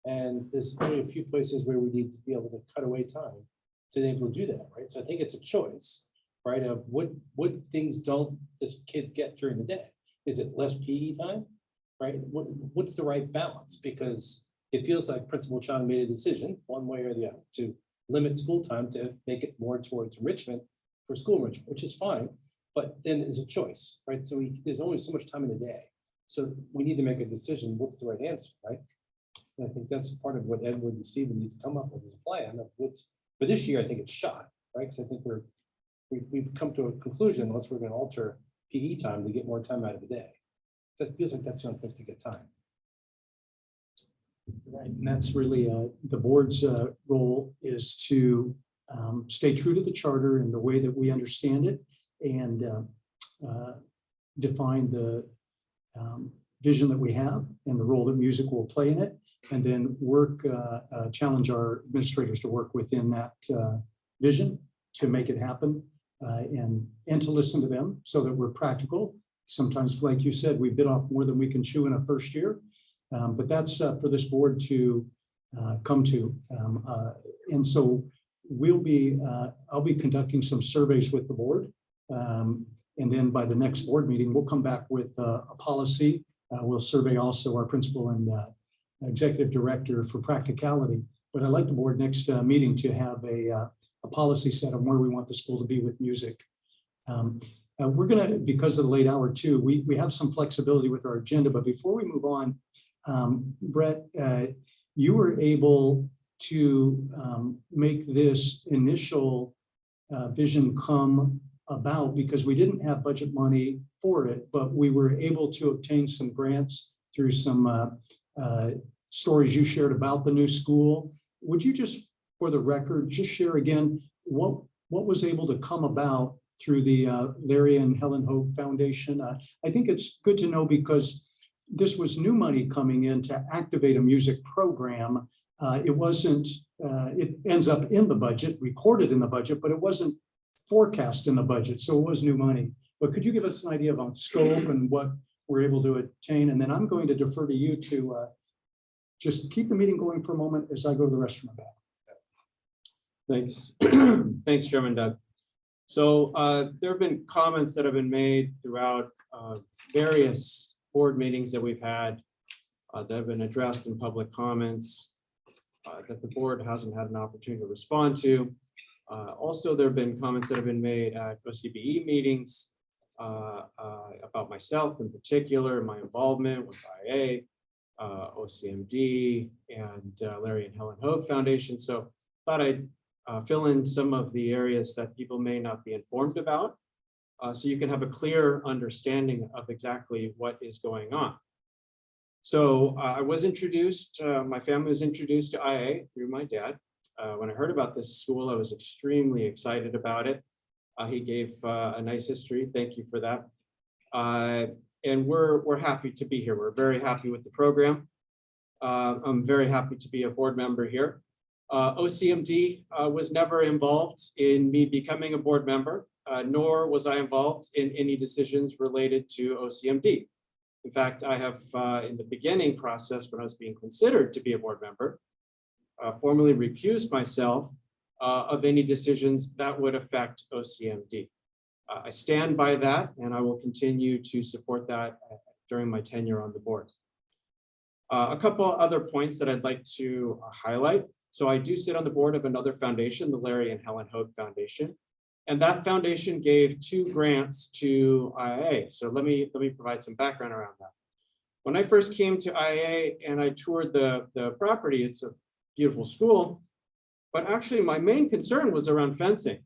And there's only a few places where we need to be able to cut away time to be able to do that, right? So I think it's a choice, right? Of what things don't this kids get during the day? Is it less PE time, right? What's the right balance? Because it feels like Principal Chang made a decision one way or the other to limit school time to make it more towards enrichment for school enrichment, which is fine, but then there's a choice, right? So there's only so much time in the day. So we need to make a decision, what's the right answer, right? And I think that's part of what Edward and Stephen need to come up with as a plan of what's, for this year, I think it's shot, right? Because I think we've come to a conclusion unless we're gonna alter PE time to get more time out of the day. So it feels like that's the only place to get time. Right, and that's really the board's role is to stay true to the charter and the way that we understand it and define the vision that we have and the role that music will play in it, and then work, challenge our administrators to work within that vision to make it happen and to listen to them so that we're practical. Sometimes, like you said, we bit off more than we can chew in a first year. But that's for this board to come to. And so I'll be conducting some surveys with the board. And then by the next board meeting, we'll come back with a policy. We'll survey also our principal and executive director for practicality. But I'd like the board next meeting to have a policy set on where we want the school to be with music. We're gonna, because of the late hour too, we have some flexibility with our agenda, but before we move on, Brett, you were able to make this initial vision come about because we didn't have budget money for it, but we were able to obtain some grants through some stories you shared about the new school. Would you just, for the record, just share again what was able to come about through the Larry and Helen Hogue Foundation? I think it's good to know because this was new money coming in to activate a music program. It wasn't, it ends up in the budget, recorded in the budget, but it wasn't forecast in the budget. So it was new money. But could you give us an idea about scope and what we're able to attain? And then I'm going to defer to you to just keep the meeting going for a moment as I go to the restroom back. Thanks. Thanks, Chairman Doug. So there have been comments that have been made throughout various board meetings that we've had that have been addressed in public comments that the board hasn't had an opportunity to respond to. Also, there have been comments that have been made at OCBE meetings about myself in particular, my involvement with IIA, OCMD, and Larry and Helen Hogue Foundation. So thought I'd fill in some of the areas that people may not be informed about so you can have a clear understanding of exactly what is going on. So I was introduced, my family was introduced to IIA through my dad. When I heard about this school, I was extremely excited about it. He gave a nice history. Thank you for that. And we're happy to be here. We're very happy with the program. I'm very happy to be a board member here. OCMD was never involved in me becoming a board member, nor was I involved in any decisions related to OCMD. In fact, I have, in the beginning process, when I was being considered to be a board member, formally recused myself of any decisions that would affect OCMD. I stand by that, and I will continue to support that during my tenure on the board. A couple other points that I'd like to highlight. So I do sit on the board of another foundation, the Larry and Helen Hogue Foundation, and that foundation gave 2 grants to IIA. So let me provide some background around that. When I first came to IIA and I toured the property, it's a beautiful school, but actually my main concern was around fencing.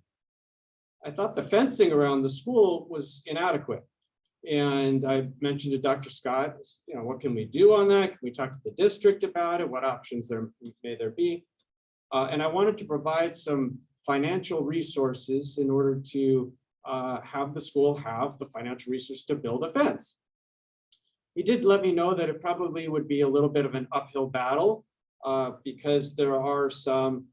I thought the fencing around the school was inadequate. And I mentioned to Dr. Scott, you know, what can we do on that? Can we talk to the district about it? What options may there be? And I wanted to provide some financial resources in order to have the school have the financial resources to build a fence. He did let me know that it probably would be a little bit of an uphill battle because there are some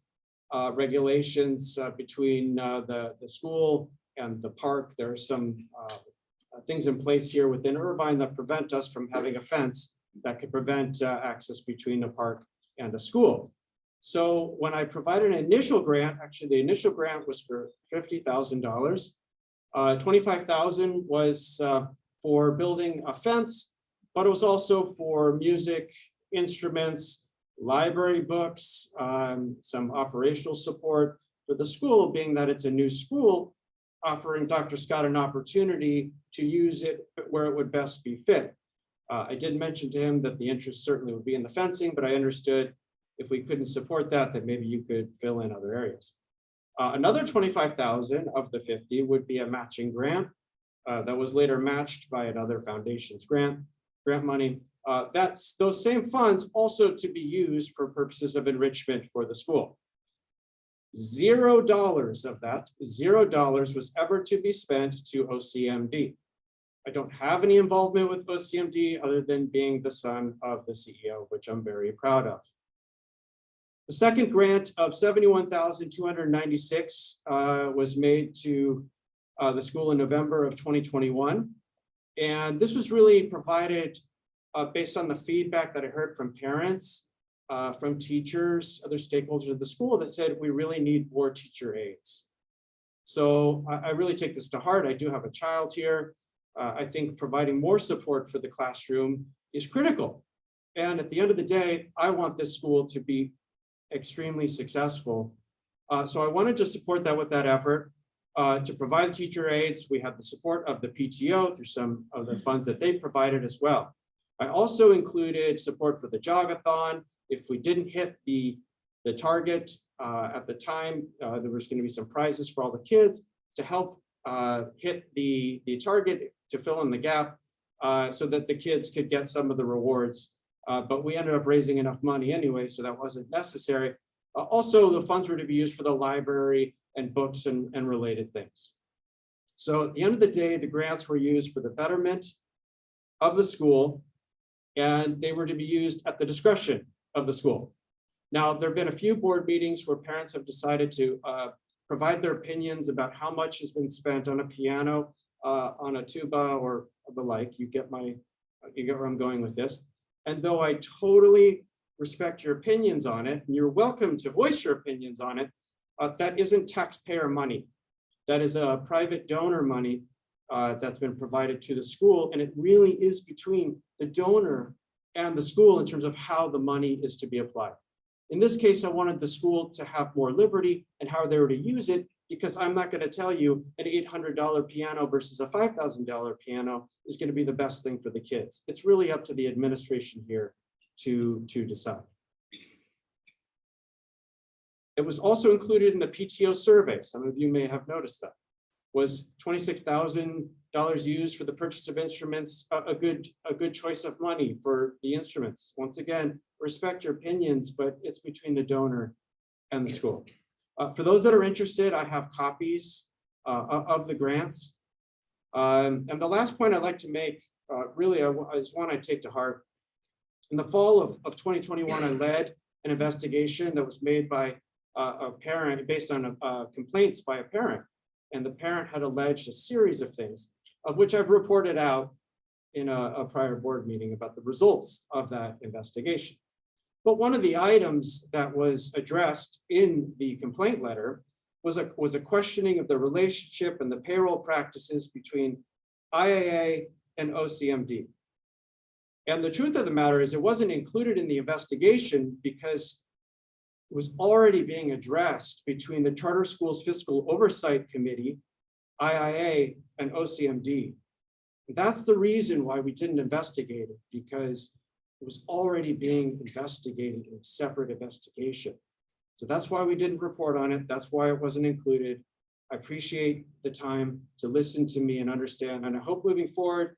regulations between the school and the park. There are some things in place here within Irvine that prevent us from having a fence that could prevent access between the park and a school. So when I provided an initial grant, actually the initial grant was for $50,000. $25,000 was for building a fence, but it was also for music, instruments, library books, some operational support for the school, being that it's a new school, offering Dr. Scott an opportunity to use it where it would best be fit. I did mention to him that the interest certainly would be in the fencing, but I understood if we couldn't support that, that maybe you could fill in other areas. Another $25,000 of the 50 would be a matching grant that was later matched by another foundation's grant money. That's those same funds also to be used for purposes of enrichment for the school. $0 of that, $0 was ever to be spent to OCMD. I don't have any involvement with OCMD other than being the son of the CEO, which I'm very proud of. The second grant of $71,296 was made to the school in November of 2021. And this was really provided based on the feedback that I heard from parents, from teachers, other stakeholders of the school that said, we really need more teacher aides. So I really take this to heart. I do have a child here. I think providing more support for the classroom is critical. And at the end of the day, I want this school to be extremely successful. So I wanted to support that with that effort. To provide teacher aides, we have the support of the PTO through some of the funds that they provided as well. I also included support for the jogathon. If we didn't hit the target at the time, there was going to be some prizes for all the kids to help hit the target to fill in the gap so that the kids could get some of the rewards. But we ended up raising enough money anyway, so that wasn't necessary. Also, the funds were to be used for the library and books and related things. So at the end of the day, the grants were used for the betterment of the school, and they were to be used at the discretion of the school. Now, there have been a few board meetings where parents have decided to provide their opinions about how much has been spent on a piano, on a tuba, or the like. You get where I'm going with this. And though I totally respect your opinions on it, and you're welcome to voice your opinions on it, that isn't taxpayer money. That is a private donor money that's been provided to the school, and it really is between the donor and the school in terms of how the money is to be applied. In this case, I wanted the school to have more liberty and how they were to use it, because I'm not going to tell you an $800 piano versus a $5,000 piano is going to be the best thing for the kids. It's really up to the administration here to decide. It was also included in the PTO survey. Some of you may have noticed that. Was $26,000 used for the purchase of instruments a good choice of money for the instruments? Once again, respect your opinions, but it's between the donor and the school. For those that are interested, I have copies of the grants. And the last point I'd like to make, really is one I take to heart. In the fall of 2021, I led an investigation that was made by a parent based on complaints by a parent. And the parent had alleged a series of things, of which I've reported out in a prior board meeting about the results of that investigation. But one of the items that was addressed in the complaint letter was a questioning of the relationship and the payroll practices between IIA and OCMD. And the truth of the matter is it wasn't included in the investigation because it was already being addressed between the Charter Schools Fiscal Oversight Committee, IIA, and OCMD. That's the reason why we didn't investigate it, because it was already being investigated in a separate investigation. So that's why we didn't report on it. That's why it wasn't included. I appreciate the time to listen to me and understand. And I hope moving forward,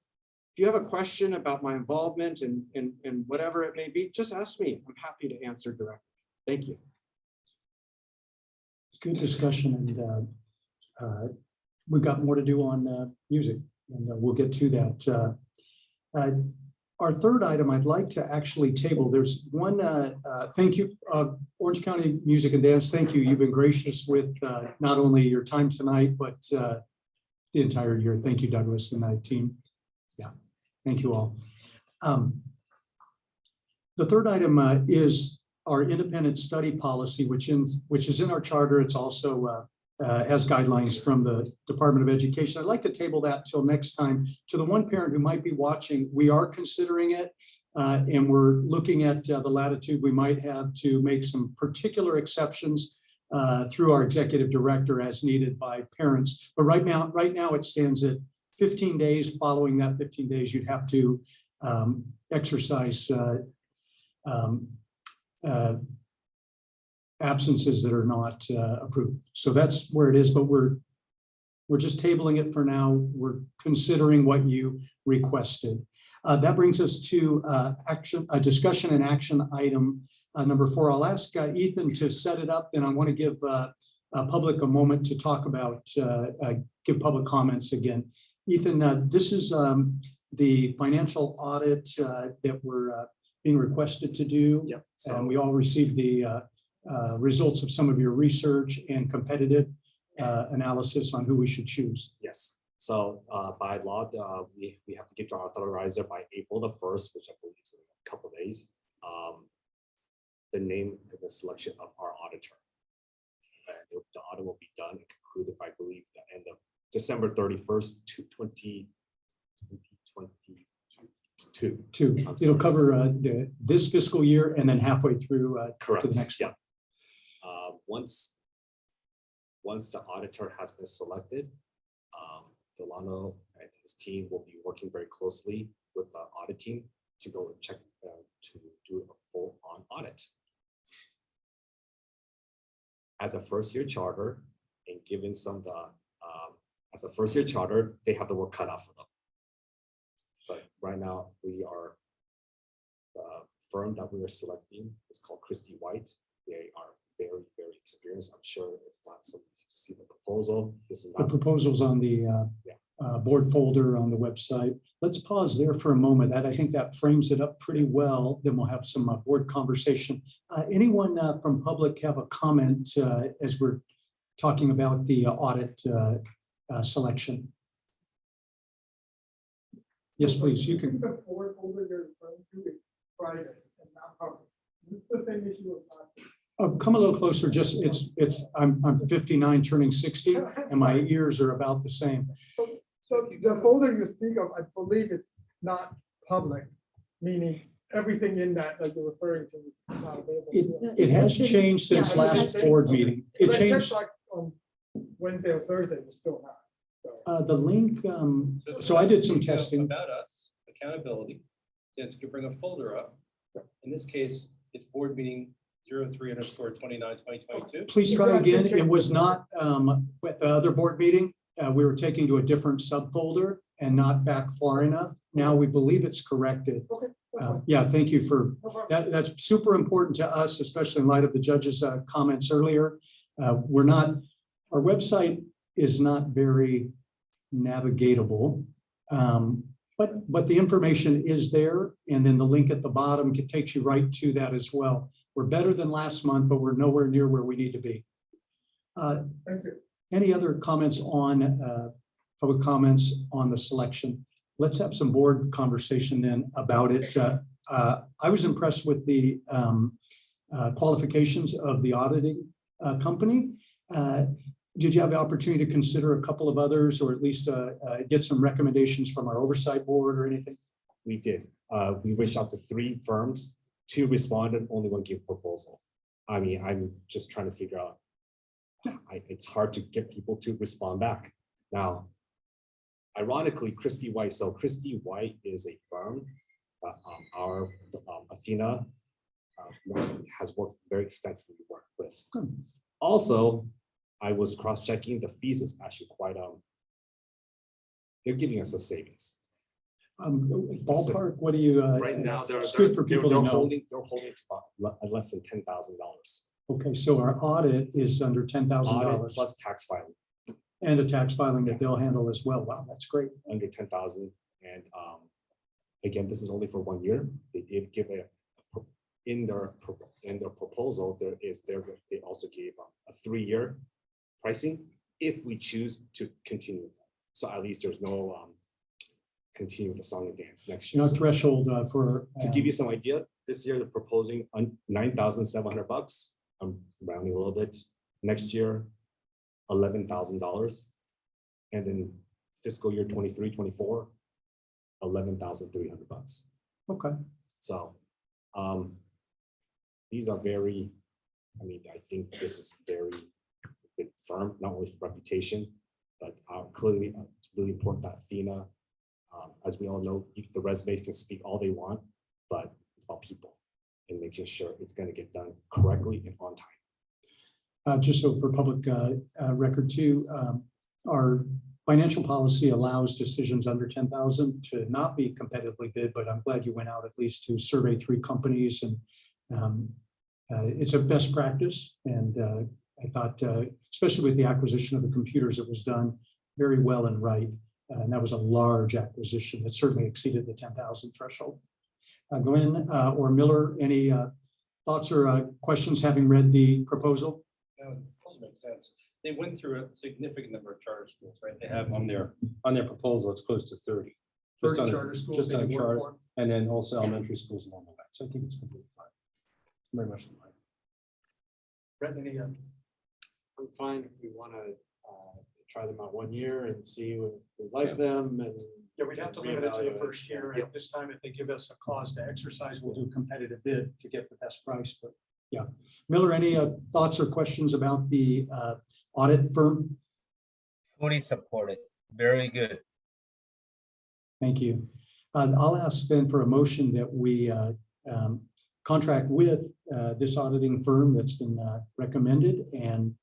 if you have a question about my involvement in whatever it may be, just ask me. I'm happy to answer directly. Thank you. Good discussion, and we've got more to do on music, and we'll get to that. Our third item, I'd like to actually table. There's one, thank you, Orange County Music and Dance. Thank you. You've been gracious with not only your time tonight, but the entire year. Thank you, Douglas and that team. Yeah, thank you all. The third item is our independent study policy, which is in our charter. It's also has guidelines from the Department of Education. I'd like to table that till next time. To the one parent who might be watching, we are considering it, and we're looking at the latitude we might have to make some particular exceptions through our executive director as needed by parents. But right now it stands at 15 days. Following that 15 days, you'd have to exercise absences that are not approved. So that's where it is, but we're just tabling it for now. We're considering what you requested. That brings us to a discussion and action item number 4. I'll ask Ethan to set it up, then I want to give public a moment to talk about, give public comments again. Ethan, this is the financial audit that we're being requested to do. Yep. And we all received the results of some of your research and competitive analysis on who we should choose. Yes. So by law, we have to give our authorizer by April the 1st, which I believe is in a couple of days, the name and the selection of our auditor. And the audit will be done and concluded by, I believe, the end of December 31st, 2022. It'll cover this fiscal year and then halfway through Correct. to the next one. Once the auditor has been selected, Delano and his team will be working very closely with the audit team to go and check to do a full-on audit. As a first-year charter, and given some of the as a first-year charter, they have the work cut out for them. But right now, we are the firm that we are selecting is called Christie White. They are very, very experienced. I'm sure if not, some see the proposal. This is The not proposal's on the board folder on the website. Let's pause there for a moment. I think that frames it up pretty well. Then we'll have some board conversation. Anyone from public have a comment as we're talking about the audit selection? Yes, please. You can. The board folder you're referring to is private and not public. This is the same issue with that. Come a little closer. Just I'm 59 turning 60 and my ears are about the same. So the folder you speak of, I believe it's not public, meaning everything in that you're referring to is not available. It has changed since last board meeting. It But changed. like on Wednesday or Thursday, we're still not. The link, so I did some testing. About us, accountability, then it's gonna bring a folder up. In this case, it's board meeting 03_29/2022. Please try again. It was not with the other board meeting. We were taking to a different subfolder and not back far enough. Now we believe it's corrected. Yeah, thank you for that. That's super important to us, especially in light of the judge's comments earlier. Our website is not very navigatable, but the information is there. And then the link at the bottom takes you right to that as well. We're better than last month, but we're nowhere near where we need to be. Thank you. Any other comments on public comments on the selection? Let's have some board conversation then about it. I was impressed with the qualifications of the auditing company. Did you have the opportunity to consider a couple of others, or at least get some recommendations from our oversight board or anything? We did. We reached out to 3 firms, 2 responded, only 1 gave proposal. I mean, I'm just trying to figure out, it's hard to get people to respond back. Now, ironically, Christie White, so Christie White is a firm that our Athena has worked very extensively with. Also, I was cross-checking, the fees is actually quite, they're giving us a savings. Ballpark, what do you? Right now, it's good for people to know. holding to about less than $10,000. Okay, so our audit is under $10,000 Plus tax filing. and a tax filing that they'll handle as well. Wow, that's great. Under 10,000. And again, this is only for 1 year. They did give in their proposal, they also gave a 3-year pricing if we choose to continue. So at least there's no continue the song and dance next year. No threshold for. To give you some idea, this year they're proposing on $9,700. I'm rounding a little bit. Next year, $11,000. And then fiscal year 23-24, $11,300. Okay. So these are very, I mean, I think this is very good firm, not only for reputation, but clearly it's really important that Athena, as we all know, the resumes can speak all they want, but it's about people and making sure it's going to get done correctly and on time. Just so for public record too, our financial policy allows decisions under 10,000 to not be competitively bid, but I'm glad you went out at least to survey 3 companies, and it's a best practice. And I thought, especially with the acquisition of the computers, it was done very well and right. And that was a large acquisition that certainly exceeded the 10,000 threshold. Glenn or Miller, any thoughts or questions having read the proposal? No, the proposal makes sense. They went through a significant number of charter schools, right? They have on their proposal, it's close to 30. 30 charter schools Just that on a you work chart, for? and then also elementary schools along the way. So I think it's completely fine. Very much in line. Brett, any, I'm fine if we want to try them out 1 year and see if we like them, and Yeah, we'd have to limit it to the first year. At this time, if they give us a clause to exercise, we'll do competitive bid to get the best price. But yeah, Miller, any thoughts or questions about the audit firm? Fully supported. Very good. Thank you. I'll ask then for a motion that we contract with this auditing firm that's been recommended, and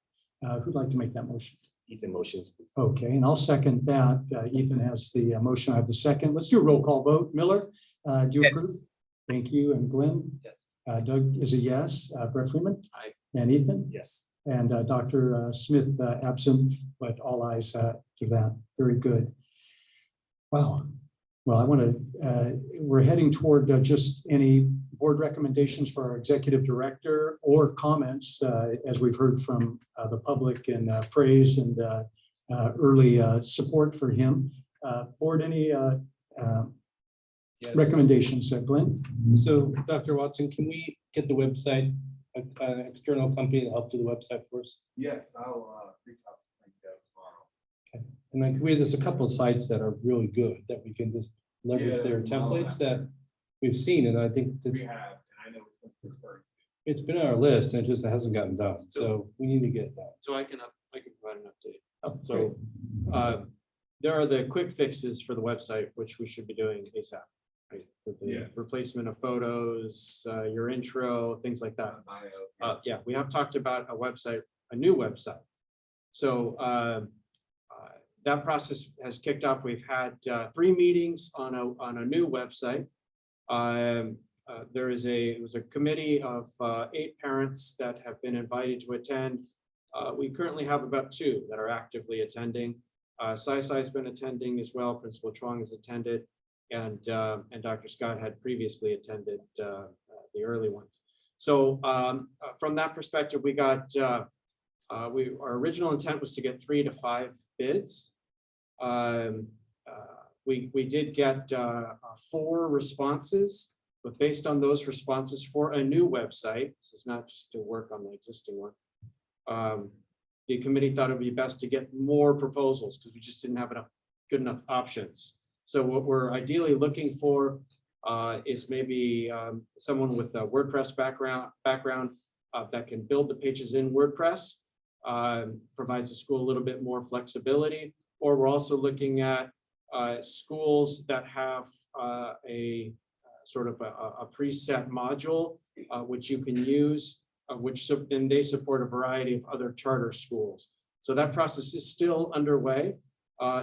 who'd like to make that motion? Ethan motions. Okay, and I'll second that. Ethan has the motion. I have the second. Let's do a roll call vote. Miller, do you approve? Thank you. And Glenn? Yes. Doug is a yes. Brett Freeman? Aye. And Ethan? Yes. And Dr. Smith absent, but all eyes to that. Very good. Wow. Well, I want to, we're heading toward just any board recommendations for our executive director or comments, as we've heard from the public, and praise and early support for him. Board, any recommendations, Glenn? So Dr. Watson, can we get the website, an external company to help do the website for us? Yes, I'll reach out to them tomorrow. Okay. And then there's a couple of sites that are really good that we can just leverage their templates that we've seen, and I think We have, and I know it's Pittsburgh. it's been on our list and it just hasn't gotten done. So we need to get that. so I can provide an update. Oh, So there are the quick fixes for the website, which we should be doing ASAP. Right? With the Yes. replacement of photos, your intro, things like that. Yeah, we have talked about a new website. So that process has kicked off. We've had 3 meetings on a new website. It was a committee of 8 parents that have been invited to attend. We currently have about 2 that are actively attending. Sai-Sai's been attending as well. Principal Chuang has attended, and Dr. Scott had previously attended the early ones. So from that perspective, we got our original intent was to get 3 to 5 bids. We did get 4 responses But based on those responses for a new website, this is not just to work on the existing one. The committee thought it'd be best to get more proposals because we just didn't have good enough options. So what we're ideally looking for is maybe someone with a WordPress background that can build the pages in WordPress, provides the school a little bit more flexibility. Or we're also looking at schools that have a sort of a preset module which you can use, and they support a variety of other charter schools. So that process is still underway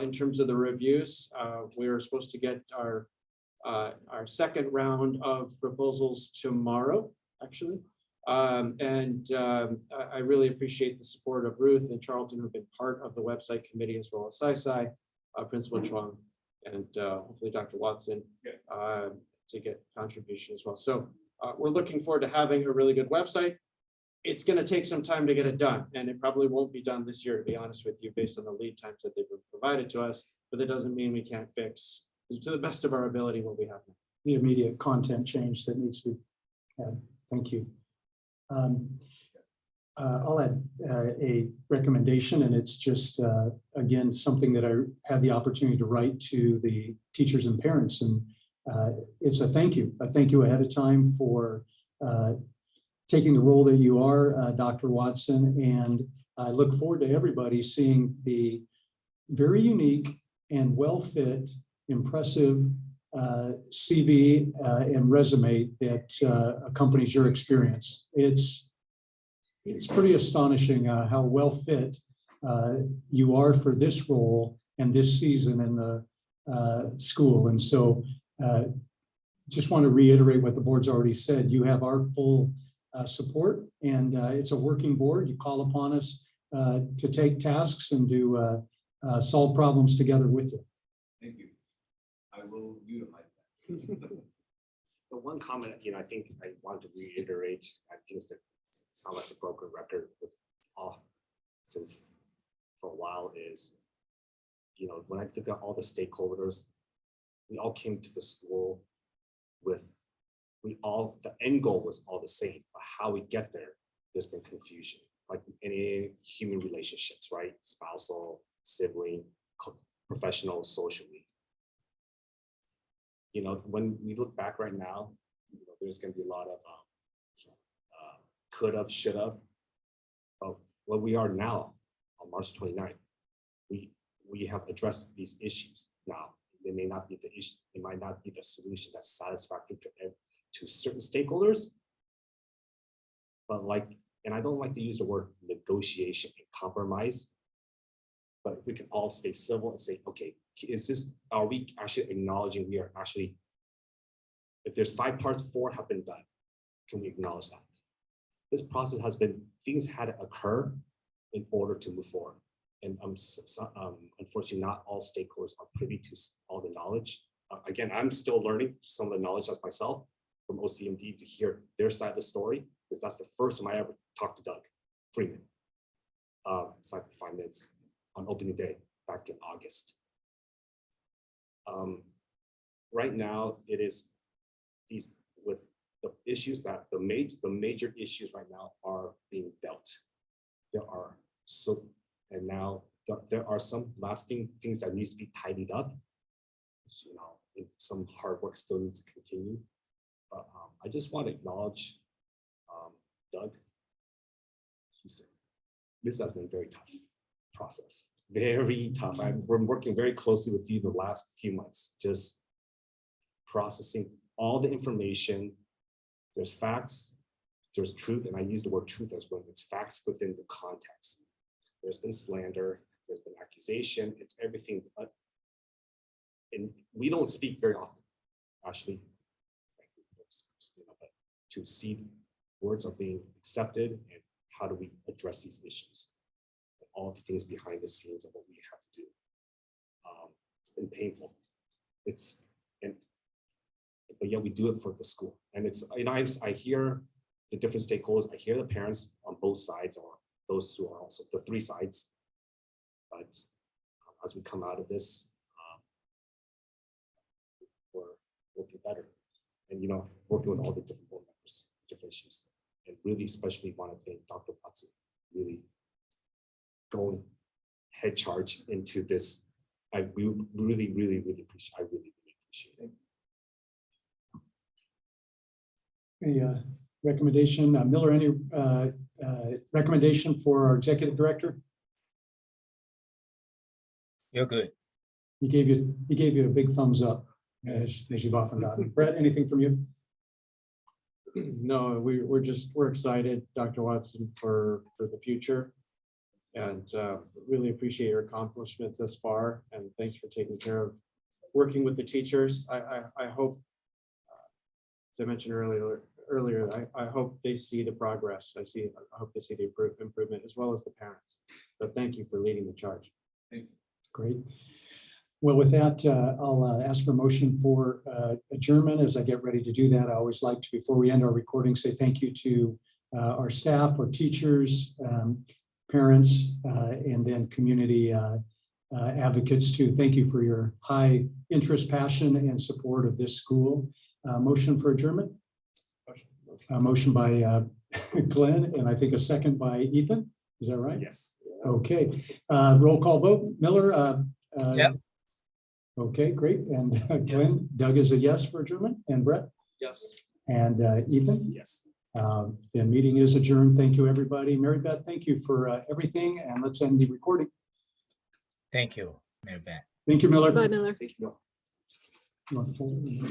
in terms of the reviews. We're supposed to get our second round of proposals tomorrow, actually. I really appreciate the support of Ruth and Charlton, who've been part of the website committee, as well as Sai, Principal Chuang, and hopefully Dr. Watson to get contribution as well. So we're looking forward to having a really good website. It's going to take some time to get it done, and it probably won't be done this year, to be honest with you, based on the lead times that they've provided to us. But that doesn't mean we can't fix, to the best of our ability, what we have now. The immediate content change that needs to be had. Thank you. I'll add a recommendation, and it's just, again, something that I had the opportunity to write to the teachers and parents. And it's a thank you ahead of time for taking the role that you are, Dr. Watson. And I look forward to everybody seeing the very unique and well-fit, impressive CV and resume that accompanies your experience. It's pretty astonishing how well fit you are for this role and this season in the school. And so just want to reiterate what the board's already said. You have our full support, and it's a working board. You call upon us to take tasks and to solve problems together with you. Thank you. I will utilize that. The one comment, I think I want to reiterate, I think it's sound like a broken record with all since for a while is, when I think of all the stakeholders, we all came to the school with, the end goal was all the same, but how we get there, there's been confusion, like any human relationships, right? Spousal, sibling, professional, socially. When we look back right now, there's going to be a lot of could have, should have. But what we are now on March 29th, we have addressed these issues. Now, they may not be the issue, it might not be the solution that's satisfactory to certain stakeholders. But and I don't like to use the word negotiation and compromise. But if we can all stay civil and say, okay, are we actually acknowledging we are actually, if there's 5 parts, 4 have been done, can we acknowledge that? This process has been, things had to occur in order to move forward. And unfortunately, not all stakeholders are privy to all the knowledge. Again, I'm still learning some of the knowledge as myself from OCMD to hear their side of the story, because that's the first time I ever talked to Doug Freeman. It's like 5 minutes on opening day back in August. Right now, it is these with the issues that the major issues right now are being dealt. And now there are some lasting things that needs to be tidied up. Some hard work still needs to continue. But I just want to acknowledge Doug. This has been a very tough process, very tough. I've been working very closely with you the last few months, just processing all the information. There's facts, there's truth, and I use the word truth as well. It's facts within the context. There's been slander, there's been accusation, it's everything. And we don't speak very often, actually. But to see words are being accepted and how do we address these issues? And all the things behind the scenes of what we have to do. It's been painful. But yet we do it for the school. And I hear the different stakeholders, I hear the parents on both sides, or those who are also the 3 sides. But as we come out of this, we'll be better. and, you know, working with all the different board members, different issues. And really especially want to thank Dr. Watson, really going head charge into this. We really, really, really appreciate, I really, really appreciate it. A recommendation, Miller, any recommendation for our executive director? You're good. He gave you a big thumbs up, as you've often gotten. Brett, anything from you? No, we're excited, Dr. Watson, for the future. And really appreciate your accomplishments thus far. And thanks for taking care of working with the teachers. I hope, as I mentioned earlier, I hope they see the progress. I hope they see the improvement as well as the parents. So thank you for leading the charge. Great. Well, with that, I'll ask for a motion for adjournment. As I get ready to do that, I always like to, before we end our recording, say thank you to our staff, our teachers, parents, and then community advocates too. Thank you for your high interest, passion, and support of this school. Motion for adjournment? Motion by Glenn, and I think a second by Ethan. Is that right? Yes. Okay. Roll call vote. Miller? Yep. Okay, great. And Glenn, Doug is a yes for adjournment, and Brett? Yes. And Ethan? Yes. The meeting is adjourned. Thank you, everybody. Mary Beth, thank you for everything, and let's end the recording. Thank you, Mary Beth. Thank you, Miller. Bye, Miller. You want the folder?